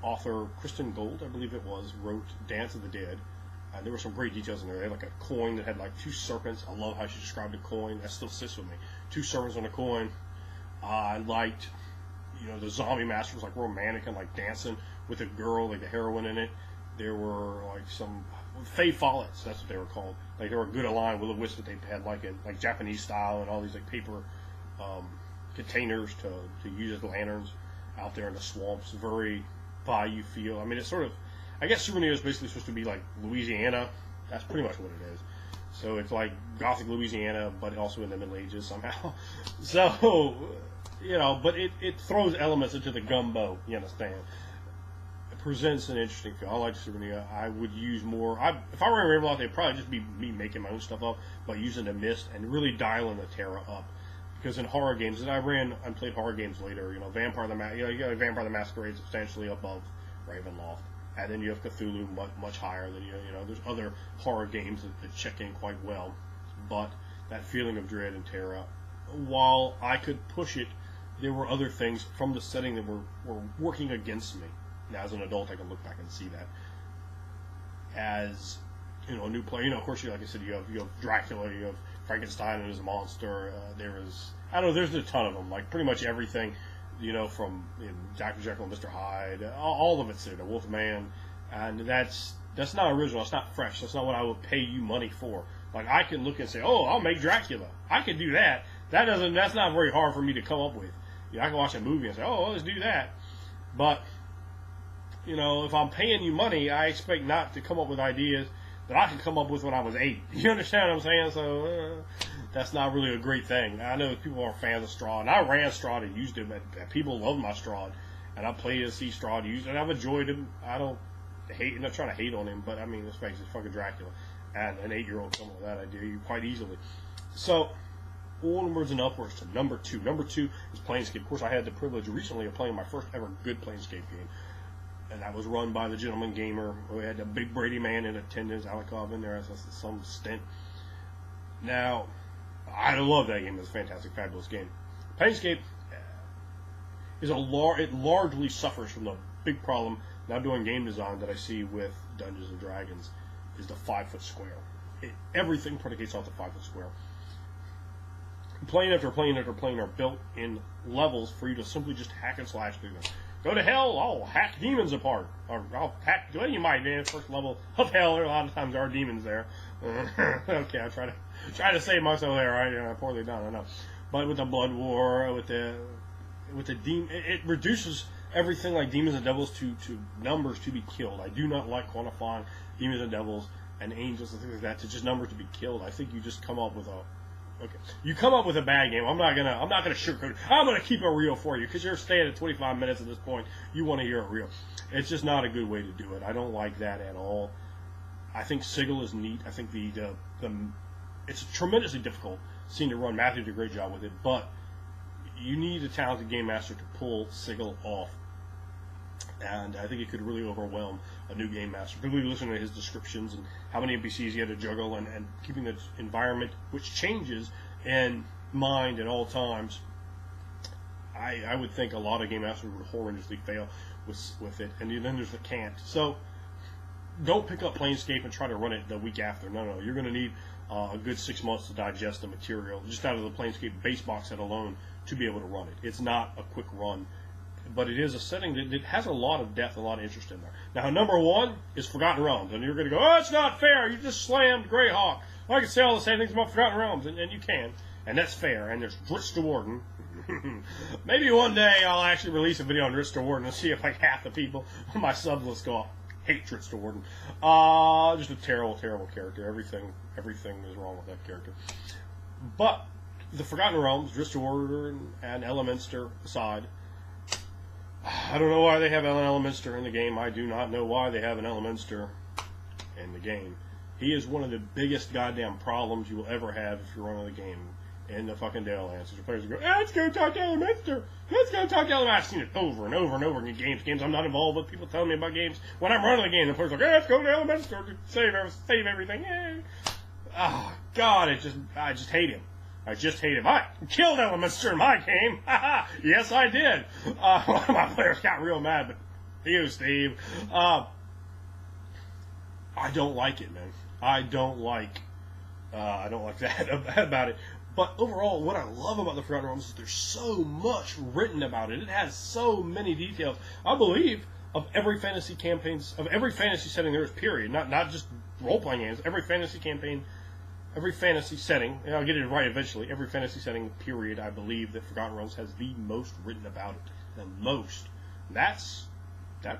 author, Kristen Gold, I believe it was, wrote Dance of the Dead. There were some great details in there. They had like a coin that had like 2 serpents. I love how she described the coin. That still sits with me. 2 serpents on the coin. I liked, the zombie master was like romantic and like dancing with a girl, like the heroine in it. There were like some Fey Follets, that's what they were called. Like they were good aligned with a wisp that they had like in like Japanese style, and all these like paper containers to use as lanterns out there in the swamps. Very bayou feel. I mean, it's sort of, I guess Suranea is basically supposed to be like Louisiana. That's pretty much what it is. So it's like Gothic Louisiana, but also in the Middle Ages somehow. So, but it throws elements into the gumbo, you understand. It presents an interesting feel. I like Suranea. I would use more, if I were in Ravenloft, it'd probably just be me making my own stuff up, but using the mist and really dialing the Terra up. Because in horror games, and I ran and played horror games later, you got Vampire the Masquerade substantially above Ravenloft. And then you have Cthulhu much higher than there's other horror games that check in quite well. But that feeling of dread and terror, while I could push it, there were other things from the setting that were working against me. Now, as an adult, I can look back and see that. As a new player, of course, like I said, you have Dracula, you have Frankenstein and his monster. There's a ton of them. Like pretty much everything. From Dr. Jekyll and Mr. Hyde, all of it's there, the Wolfman, and that's not original, it's not fresh, that's not what I would pay you money for. Like, I can look and say, oh, I'll make Dracula. I can do that. That's not very hard for me to come up with. I can watch a movie and say, oh, let's do that. But, if I'm paying you money, I expect not to come up with ideas that I could come up with when I was 8. You understand what I'm saying? So, that's not really a great thing. I know people are fans of Strahd, and I ran Strahd and used him, and people love my Strahd, and I played to see Strahd used, and I've enjoyed him. I don't hate, I'm not trying to hate on him, but I mean, let's face it, it's fucking Dracula, and an 8-year-old come up with that idea quite easily. So, onwards and upwards to number 2. Number 2 is Planescape. Of course, I had the privilege recently of playing my first ever good Planescape game. and that was run by the Gentleman Gamer. We had a big Brady man in attendance, Alikov in there as some stint. Now, I love that game. It's a fantastic, fabulous game. Planescape is it largely suffers from the big problem now doing game design that I see with Dungeons and Dragons is the 5-foot square. Everything predicates off the 5-foot square. Plane after plane after plane are built in levels for you to simply just hack and slash through them. Go to hell, I'll hack demons apart. Or I'll hack, well, you might, man, first level of hell, a lot of times there are demons there. Okay, I try to save myself there, right? Poorly done, I know. But with the Blood War, with the demon, it reduces everything like demons and devils to numbers to be killed. I do not like quantifying demons and devils and angels and things like that to just numbers to be killed. I think you just come up with you come up with a bad game. I'm not gonna sugarcoat it. I'm gonna keep it real for you because you're staying at 25 minutes at this point. You want to hear it real. It's just not a good way to do it. I don't like that at all. I think Sigil is neat. I think it's tremendously difficult scene to run. Matthew did a great job with it, but you need a talented game master to pull Sigil off. And I think it could really overwhelm a new game master, particularly listening to his descriptions and how many NPCs he had to juggle and keeping the environment, which changes, in mind at all times. I would think a lot of game masters would horrendously fail with it. And then there's the can't. So don't pick up Planescape and try to run it the week after. No. You're going to need a good 6 months to digest the material, just out of the Planescape base box set alone, to be able to run it. It's not a quick run. But it is a setting that has a lot of depth, a lot of interest in there. Now, number 1 is Forgotten Realms. And you're going to go, oh, it's not fair. You just slammed Greyhawk. I can say all the same things about Forgotten Realms, and you can. And that's fair. And there's Dritz the Warden. Maybe one day I'll actually release a video on Dritz the Warden and see if like half the people on my sub list go, hate Dritz the Warden. Just a terrible, terrible character. Everything is wrong with that character. But the Forgotten Realms, Dritz the Warden, and Elminster aside, I don't know why they have Ellen Elminster in the game. I do not know why they have an Elminster in the game. He is one of the biggest goddamn problems you will ever have if you're running the game in the fucking Dalelands. Your players go, let's go talk to Elminster. Let's go talk to Elminster. I've seen it over and over and over in games I'm not involved with. People telling me about games. When I'm running the game, the players are like, let's go to Elminster to save everything. Yay. Oh, God, I just hate him. I just hate him. I killed Elminster in my game. Yes, I did. One of my players got real mad, but you, Steve. I don't like it, man. I don't like that about it. But overall, what I love about the Forgotten Realms is there's so much written about it. It has so many details. I believe of every fantasy setting there is, period. Not just role-playing games. Every fantasy campaign. Every fantasy setting, and I'll get it right eventually, every fantasy setting, period, I believe that Forgotten Realms has the most written about it. The most. That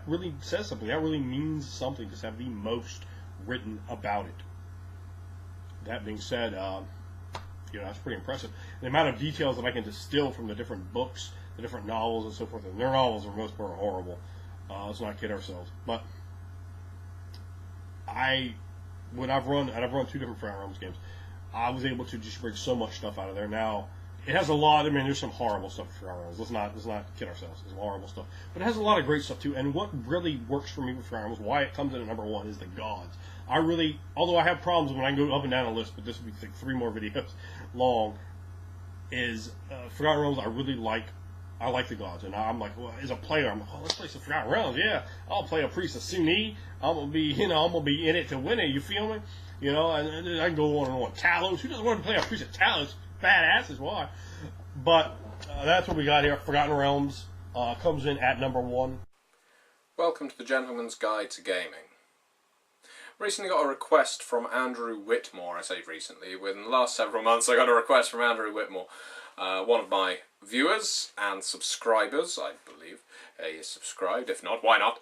really says something. That really means something, to have the most written about it. That being said, that's pretty impressive. The amount of details that I can distill from the different books, the different novels and so forth, and their novels, for the most part, are horrible. Let's not kid ourselves. But I've run 2 different Forgotten Realms games, I was able to just bring so much stuff out of there. Now, it has a lot, there's some horrible stuff in Forgotten Realms. Let's not kid ourselves. There's horrible stuff. But it has a lot of great stuff, too. And what really works for me with Forgotten Realms, why it comes in at number 1, is the gods. Although I have problems when I go up and down a list, but this would be like 3 more videos long, is Forgotten Realms, I like the gods, and I'm like, well, as a player, I'm like, oh, let's play some Forgotten Realms. Yeah, I'll play a priest of Suni. I'm gonna be in it to win it. You feel me? And I can go on and on. Talos. Who doesn't want to play a priest of Talos? Badasses, why? But that's what we got here. Forgotten Realms comes in at number 1. Welcome to the Gentleman's Guide to Gaming. Recently got a request from Andrew Whitmore. I say recently, within the last several months, I got a request from Andrew Whitmore. One of my viewers and subscribers, I believe he is subscribed, if not, why not,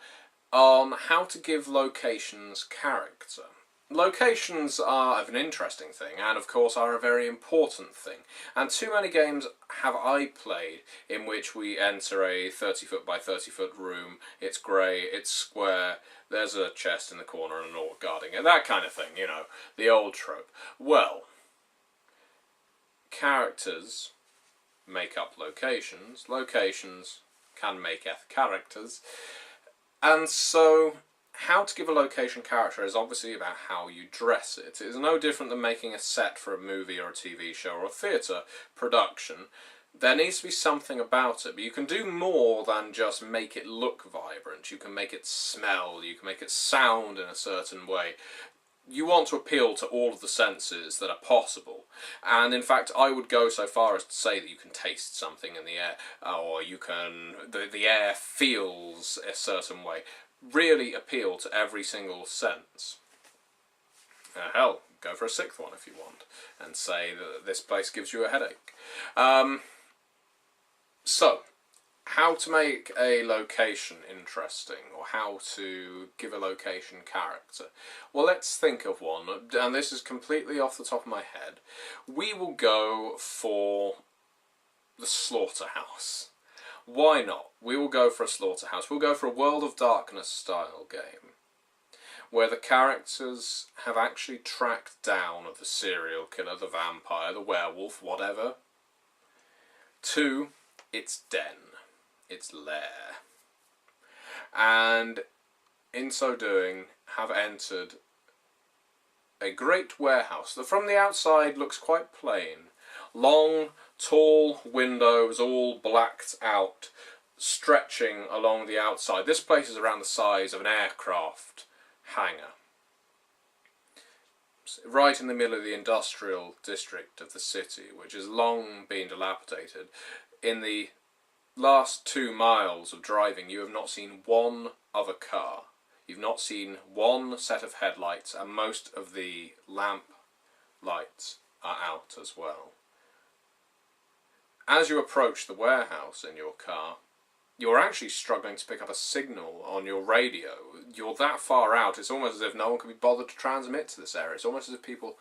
on how to give locations character. Locations are an interesting thing, and of course are a very important thing, and too many games have I played in which we enter a 30 foot by 30 foot room, it's grey, it's square, there's a chest in the corner and an orc guarding it, that kind of thing, the old trope. Well, characters make up locations, locations can make characters, And so, how to give a location character is obviously about how you dress it. It is no different than making a set for a movie or a TV show or a theatre production. There needs to be something about it, but you can do more than just make it look vibrant. You can make it smell, you can make it sound in a certain way. You want to appeal to all of the senses that are possible. And in fact, I would go so far as to say that you can taste something in the air, or you can, the air feels a certain way. Really appeal to every single sense. Hell, go for a sixth one if you want, and say that this place gives you a headache. So, how to make a location interesting, or how to give a location character. Well, let's think of one, and this is completely off the top of my head. We will go for the slaughterhouse. Why not? We will go for a slaughterhouse. We'll go for a World of Darkness style game, where the characters have actually tracked down the serial killer, the vampire, the werewolf, whatever, to its den, its lair, and in so doing have entered a great warehouse that from the outside looks quite plain. Long, tall windows all blacked out, stretching along the outside. This place is around the size of an aircraft hangar. Right in the middle of the industrial district of the city, which has long been dilapidated. In the last 2 miles of driving, you have not seen one other car. You've not seen one set of headlights, and most of the lamp lights are out as well. As you approach the warehouse in your car, you're actually struggling to pick up a signal on your radio. You're that far out, it's almost as if no one can be bothered to transmit to this area. It's almost as if people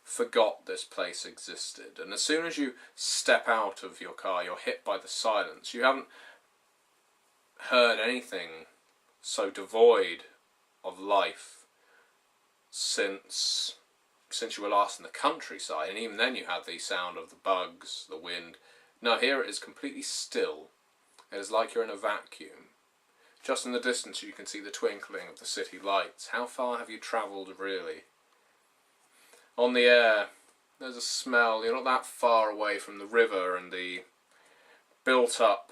forgot this place existed. And as soon as you step out of your car, you're hit by the silence. You haven't heard anything so devoid of life since you were last in the countryside, and even then you had the sound of the bugs, the wind. No, here it is completely still. It is like you're in a vacuum. Just in the distance you can see the twinkling of the city lights. How far have you travelled really? On the air, there's a smell. You're not that far away from the river and the built-up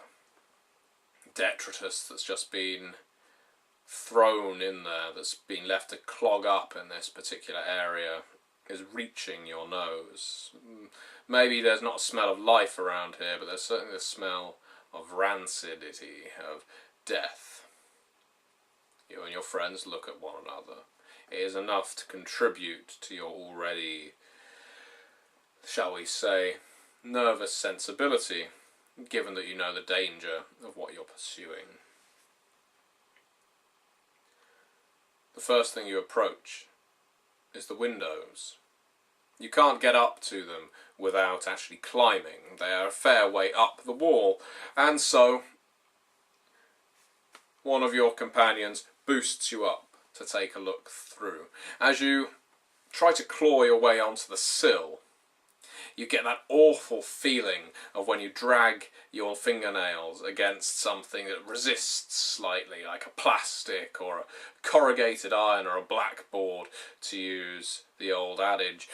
detritus that's just been thrown in there, that's been left to clog up in this particular area, is reaching your nose. Maybe there's not a smell of life around here, but there's certainly the smell of rancidity, of death. You and your friends look at one another. It is enough to contribute to your already, shall we say, nervous sensibility, given that you know the danger of what you're pursuing. The first thing you approach is the windows. You can't get up to them without actually climbing. They are a fair way up the wall, and so one of your companions boosts you up to take a look through. As you try to claw your way onto the sill, you get that awful feeling of when you drag your fingernails against something that resists slightly, like a plastic or a corrugated iron or a blackboard, to use the old adage.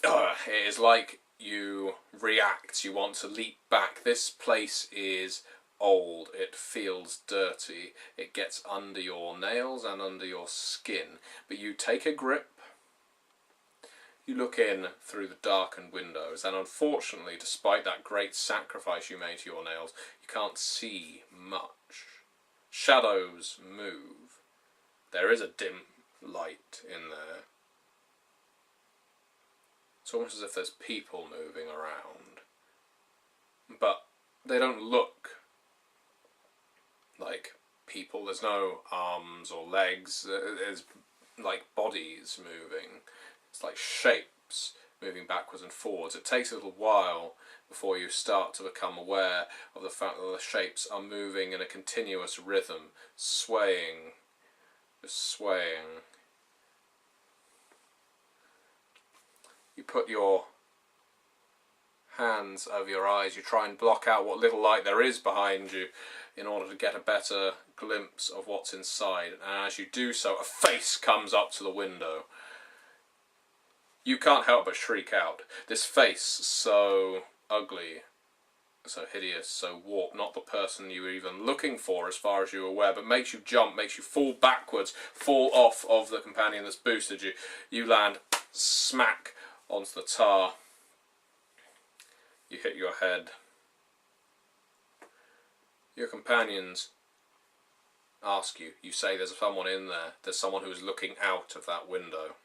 It is like you react, you want to leap back. This place is old, it feels dirty, it gets under your nails and under your skin, but you take a grip, you look in through the darkened windows, and unfortunately, despite that great sacrifice you made to your nails, you can't see much. Shadows move. There is a dim light in there. It's almost as if there's people moving around, but they don't look like people. There's no arms or legs. There's like bodies moving. It's like shapes moving backwards and forwards. It takes a little while before you start to become aware of the fact that the shapes are moving in a continuous rhythm, swaying, just swaying. You put your hands over your eyes, you try and block out what little light there is behind you. in order to get a better glimpse of what's inside. And as you do so, a face comes up to the window. You can't help but shriek out. This face, so ugly, so hideous, so warped, not the person you were even looking for as far as you were aware, but makes you jump, makes you fall backwards, fall off of the companion that's boosted you. You land smack onto the tar. You hit your head. Your companions ask you. You say there's someone in there. There's someone who's looking out of that window.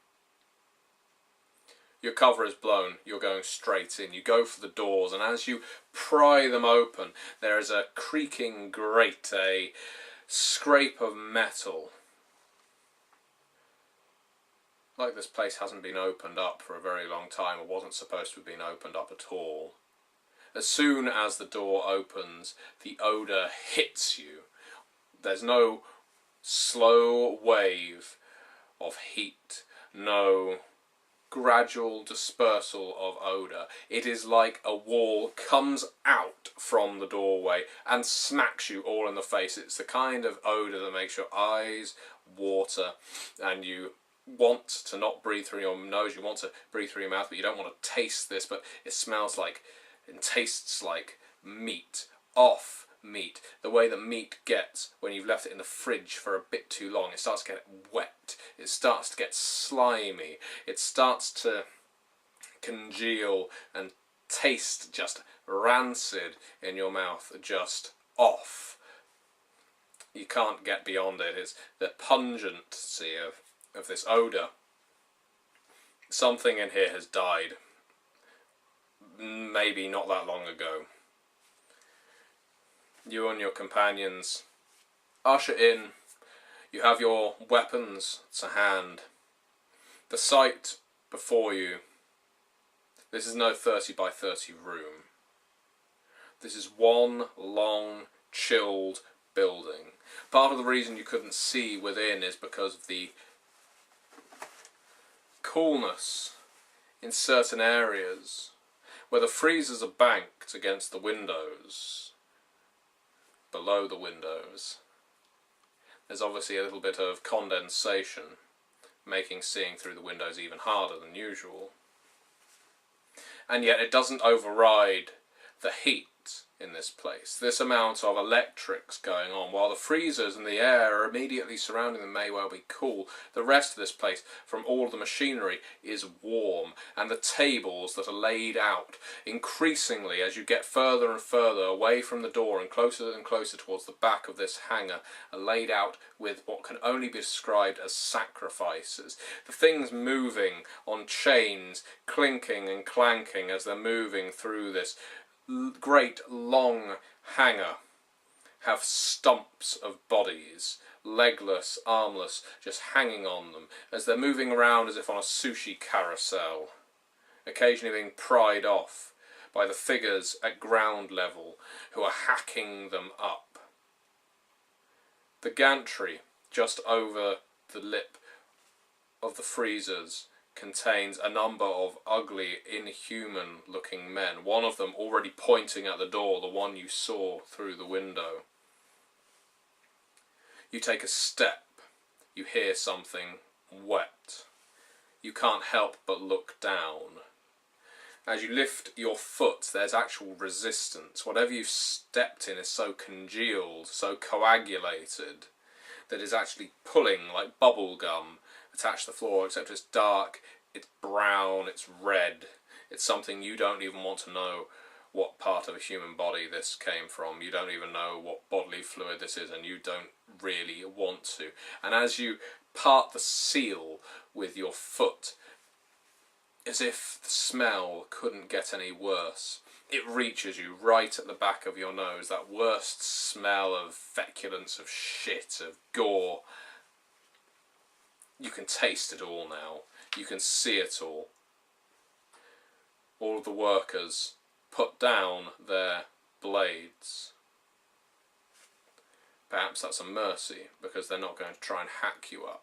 Your cover is blown. You're going straight in. You go for the doors, and as you pry them open, there is a creaking grate, a scrape of metal. Like this place hasn't been opened up for a very long time, or wasn't supposed to have been opened up at all. As soon as the door opens, the odour hits you. There's no slow wave of heat, no gradual dispersal of odour. It is like a wall comes out from the doorway and smacks you all in the face. It's the kind of odour that makes your eyes water, and you want to not breathe through your nose, you want to breathe through your mouth, but you don't want to taste this, but it smells like and tastes like meat, off meat, the way that meat gets when you've left it in the fridge for a bit too long. It starts to get wet, it starts to get slimy, it starts to congeal and taste just rancid in your mouth, just off. You can't get beyond it. It's the pungency of this odour. Something in here has died. Maybe not that long ago. You and your companions usher in. You have your weapons to hand. The sight before you. This is no 30 by 30 room. This is one long, chilled building. Part of the reason you couldn't see within is because of the coolness in certain areas where the freezers are banked against the windows, below the windows. There's obviously a little bit of condensation, making seeing through the windows even harder than usual. And yet it doesn't override the heat in this place. This amount of electrics going on, while the freezers and the air immediately surrounding them may well be cool, the rest of this place, from all the machinery, is warm, and the tables that are laid out increasingly as you get further and further away from the door and closer towards the back of this hangar, are laid out with what can only be described as sacrifices. The things moving on chains, clinking and clanking as they're moving through this great long hangar, have stumps of bodies, legless, armless, just hanging on them as they're moving around as if on a sushi carousel, occasionally being pried off by the figures at ground level who are hacking them up. The gantry just over the lip of the freezers contains a number of ugly, inhuman looking men, one of them already pointing at the door, the one you saw through the window. You take a step, you hear something wet. You can't help but look down. As you lift your foot, there's actual resistance. Whatever you've stepped in is so congealed, so coagulated, that is actually pulling like bubble gum attached to the floor, except it's dark, it's brown, it's red. It's something you don't even want to know what part of a human body this came from. You don't even know what bodily fluid this is, and you don't really want to. And as you part the seal with your foot, as if the smell couldn't get any worse, it reaches you right at the back of your nose, that worst smell of feculence, of shit, of gore. You can taste it all now. You can see it all. All of the workers put down their blades. Perhaps that's a mercy, because they're not going to try and hack you up.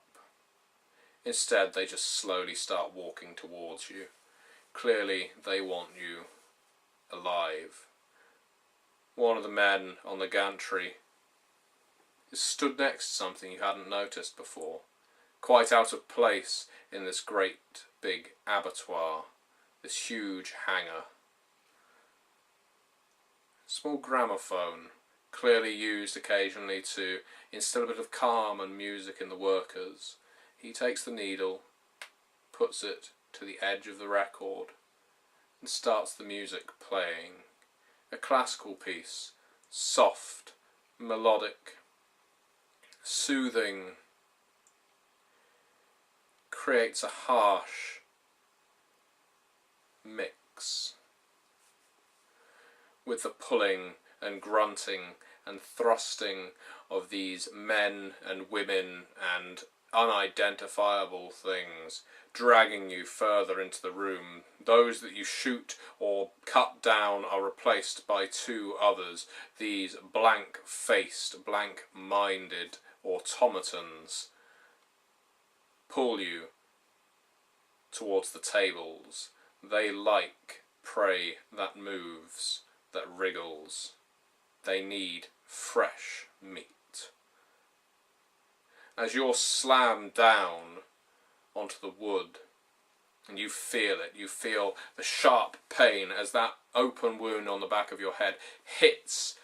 Instead, they just slowly start walking towards you. Clearly, they want you alive. One of the men on the gantry is stood next to something you hadn't noticed before, quite out of place in this great big abattoir, this huge hangar. Small gramophone, clearly used occasionally to instill a bit of calm and music in the workers. He takes the needle, puts it to the edge of the record, and starts the music playing. A classical piece, soft, melodic, soothing, creates a harsh mix with the pulling and grunting and thrusting of these men and women and unidentifiable things dragging you further into the room. Those that you shoot or cut down are replaced by two others, these blank-faced, blank-minded automatons pull you towards the tables. They like prey that moves, that wriggles. They need fresh meat. As you're slammed down onto the wood, and you feel it, you feel the sharp pain as that open wound on the back of your head hits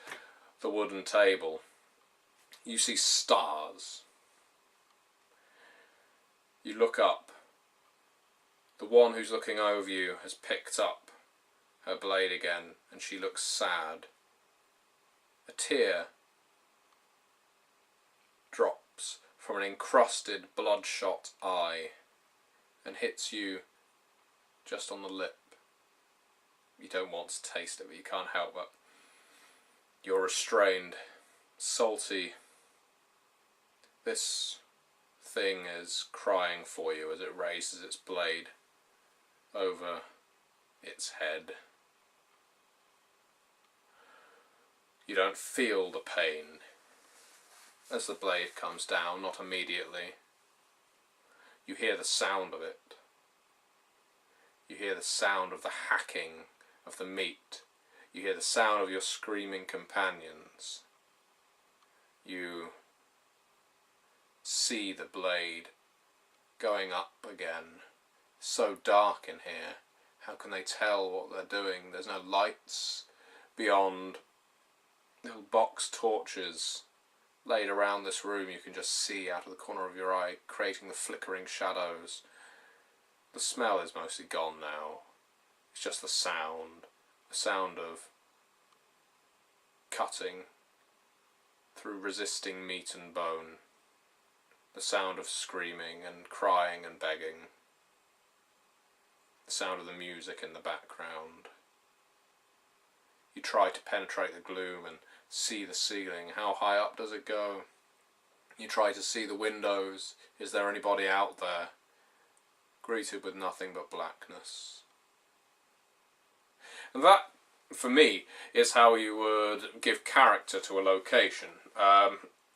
the wooden table. You see stars. You look up. The one who's looking over you has picked up her blade again, and she looks sad. A tear drops from an encrusted, bloodshot eye and hits you just on the lip. You don't want to taste it, but you can't help it. You're restrained, salty. This thing is crying for you as it raises its blade over its head. You don't feel the pain as the blade comes down, not immediately. You hear the sound of it. You hear the sound of the hacking of the meat. You hear the sound of your screaming companions. You see the blade going up again. So dark in here. How can they tell what they're doing? There's no lights beyond little box torches laid around this room. You can just see out of the corner of your eye, creating the flickering shadows. The smell is mostly gone now. It's just the sound of cutting through resisting meat and bone, the sound of screaming and crying and begging, the sound of the music in the background. You try to penetrate the gloom and see the ceiling. How high up does it go? You try to see the windows. Is there anybody out there? Greeted with nothing but blackness. And that, for me, is how you would give character to a location.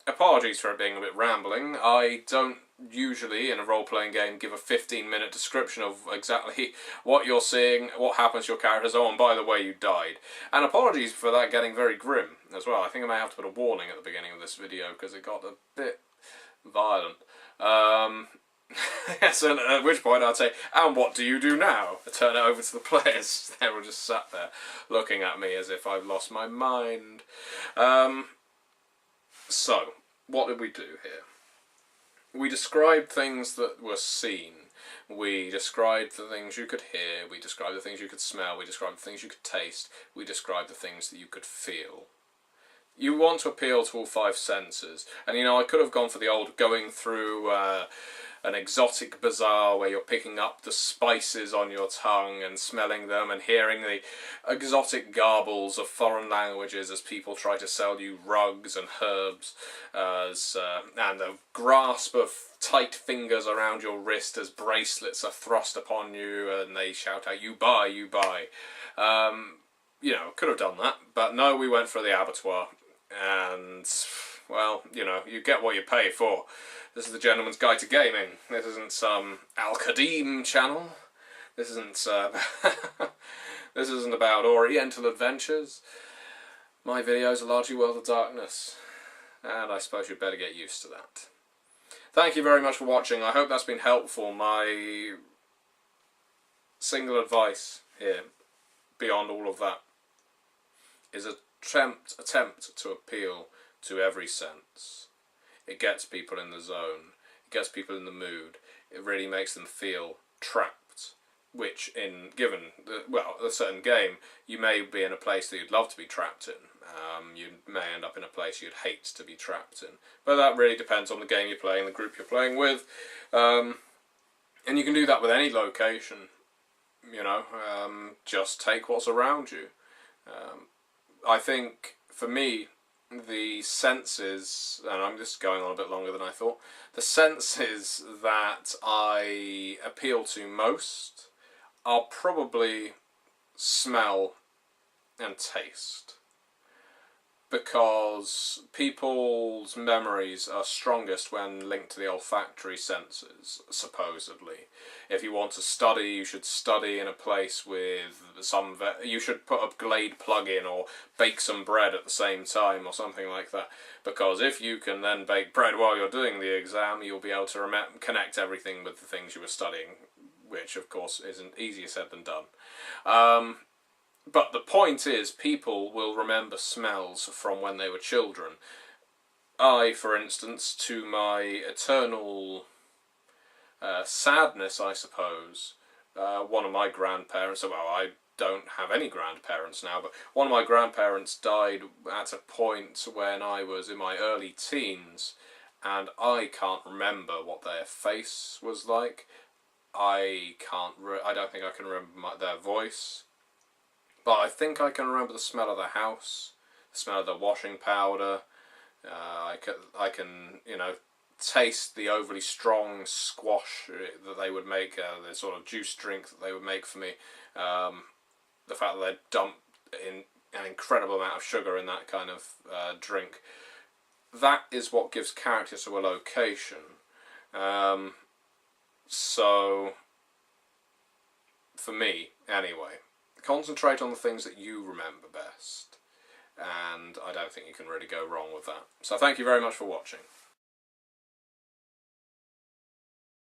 Apologies for it being a bit rambling. I don't usually, in a role-playing game, give a 15-minute description of exactly what you're seeing, what happens to your characters, oh, and by the way, you died. And apologies for that getting very grim as well. I think I may have to put a warning at the beginning of this video, because it got a bit violent. So at which point I'd say, and what do you do now? I turn it over to the players. They were just sat there looking at me as if I've lost my mind. So, what did we do here? We described things that were seen. We described the things you could hear. We described the things you could smell. We described the things you could taste. We described the things that you could feel. You want to appeal to all five senses. And, you know, I could have gone for the old going through an exotic bazaar where you're picking up the spices on your tongue and smelling them and hearing the exotic garbles of foreign languages as people try to sell you rugs and herbs, and the grasp of tight fingers around your wrist as bracelets are thrust upon you and they shout out, "You buy, you buy." You know, could have done that, but no, we went for the abattoir, and, well, you know, you get what you pay for. This is the Gentleman's Guide to Gaming. This isn't some Al-Qadim channel. This isn't this isn't about Oriental adventures. My videos are largely World of Darkness. and I suppose you'd better get used to that. Thank you very much for watching. I hope that's been helpful. My single advice here, beyond all of that, is attempt to appeal to every sense. It gets people in the zone. It gets people in the mood. It really makes them feel trapped, which given a certain game, you may be in a place that you'd love to be trapped in. You may end up in a place you'd hate to be trapped in. But that really depends on the game you're playing, the group you're playing with. And you can do that with any location. You know, just take what's around you. I think, for me, the senses, and I'm just going on a bit longer than I thought, the senses that I appeal to most are probably smell and taste. Because people's memories are strongest when linked to the olfactory senses, supposedly. If you want to study, you should study in a place with you should put a Glade plug in or bake some bread at the same time or something like that. Because if you can then bake bread while you're doing the exam, you'll be able to connect everything with the things you were studying, which of course isn't easier said than done. But the point is, people will remember smells from when they were children. I, for instance, to my eternal sadness, I suppose, one of my grandparents, well, I don't have any grandparents now, but one of my grandparents died at a point when I was in my early teens, and I can't remember what their face was like. I don't think I can remember their voice. But I think I can remember the smell of the house, the smell of the washing powder. I can, taste the overly strong squash that they would make, the sort of juice drink that they would make for me. The fact that they'd dump in an incredible amount of sugar in that kind of drink. That is what gives character to a location. So, for me, anyway, concentrate on the things that you remember best, and I don't think you can really go wrong with that. So thank you very much for watching.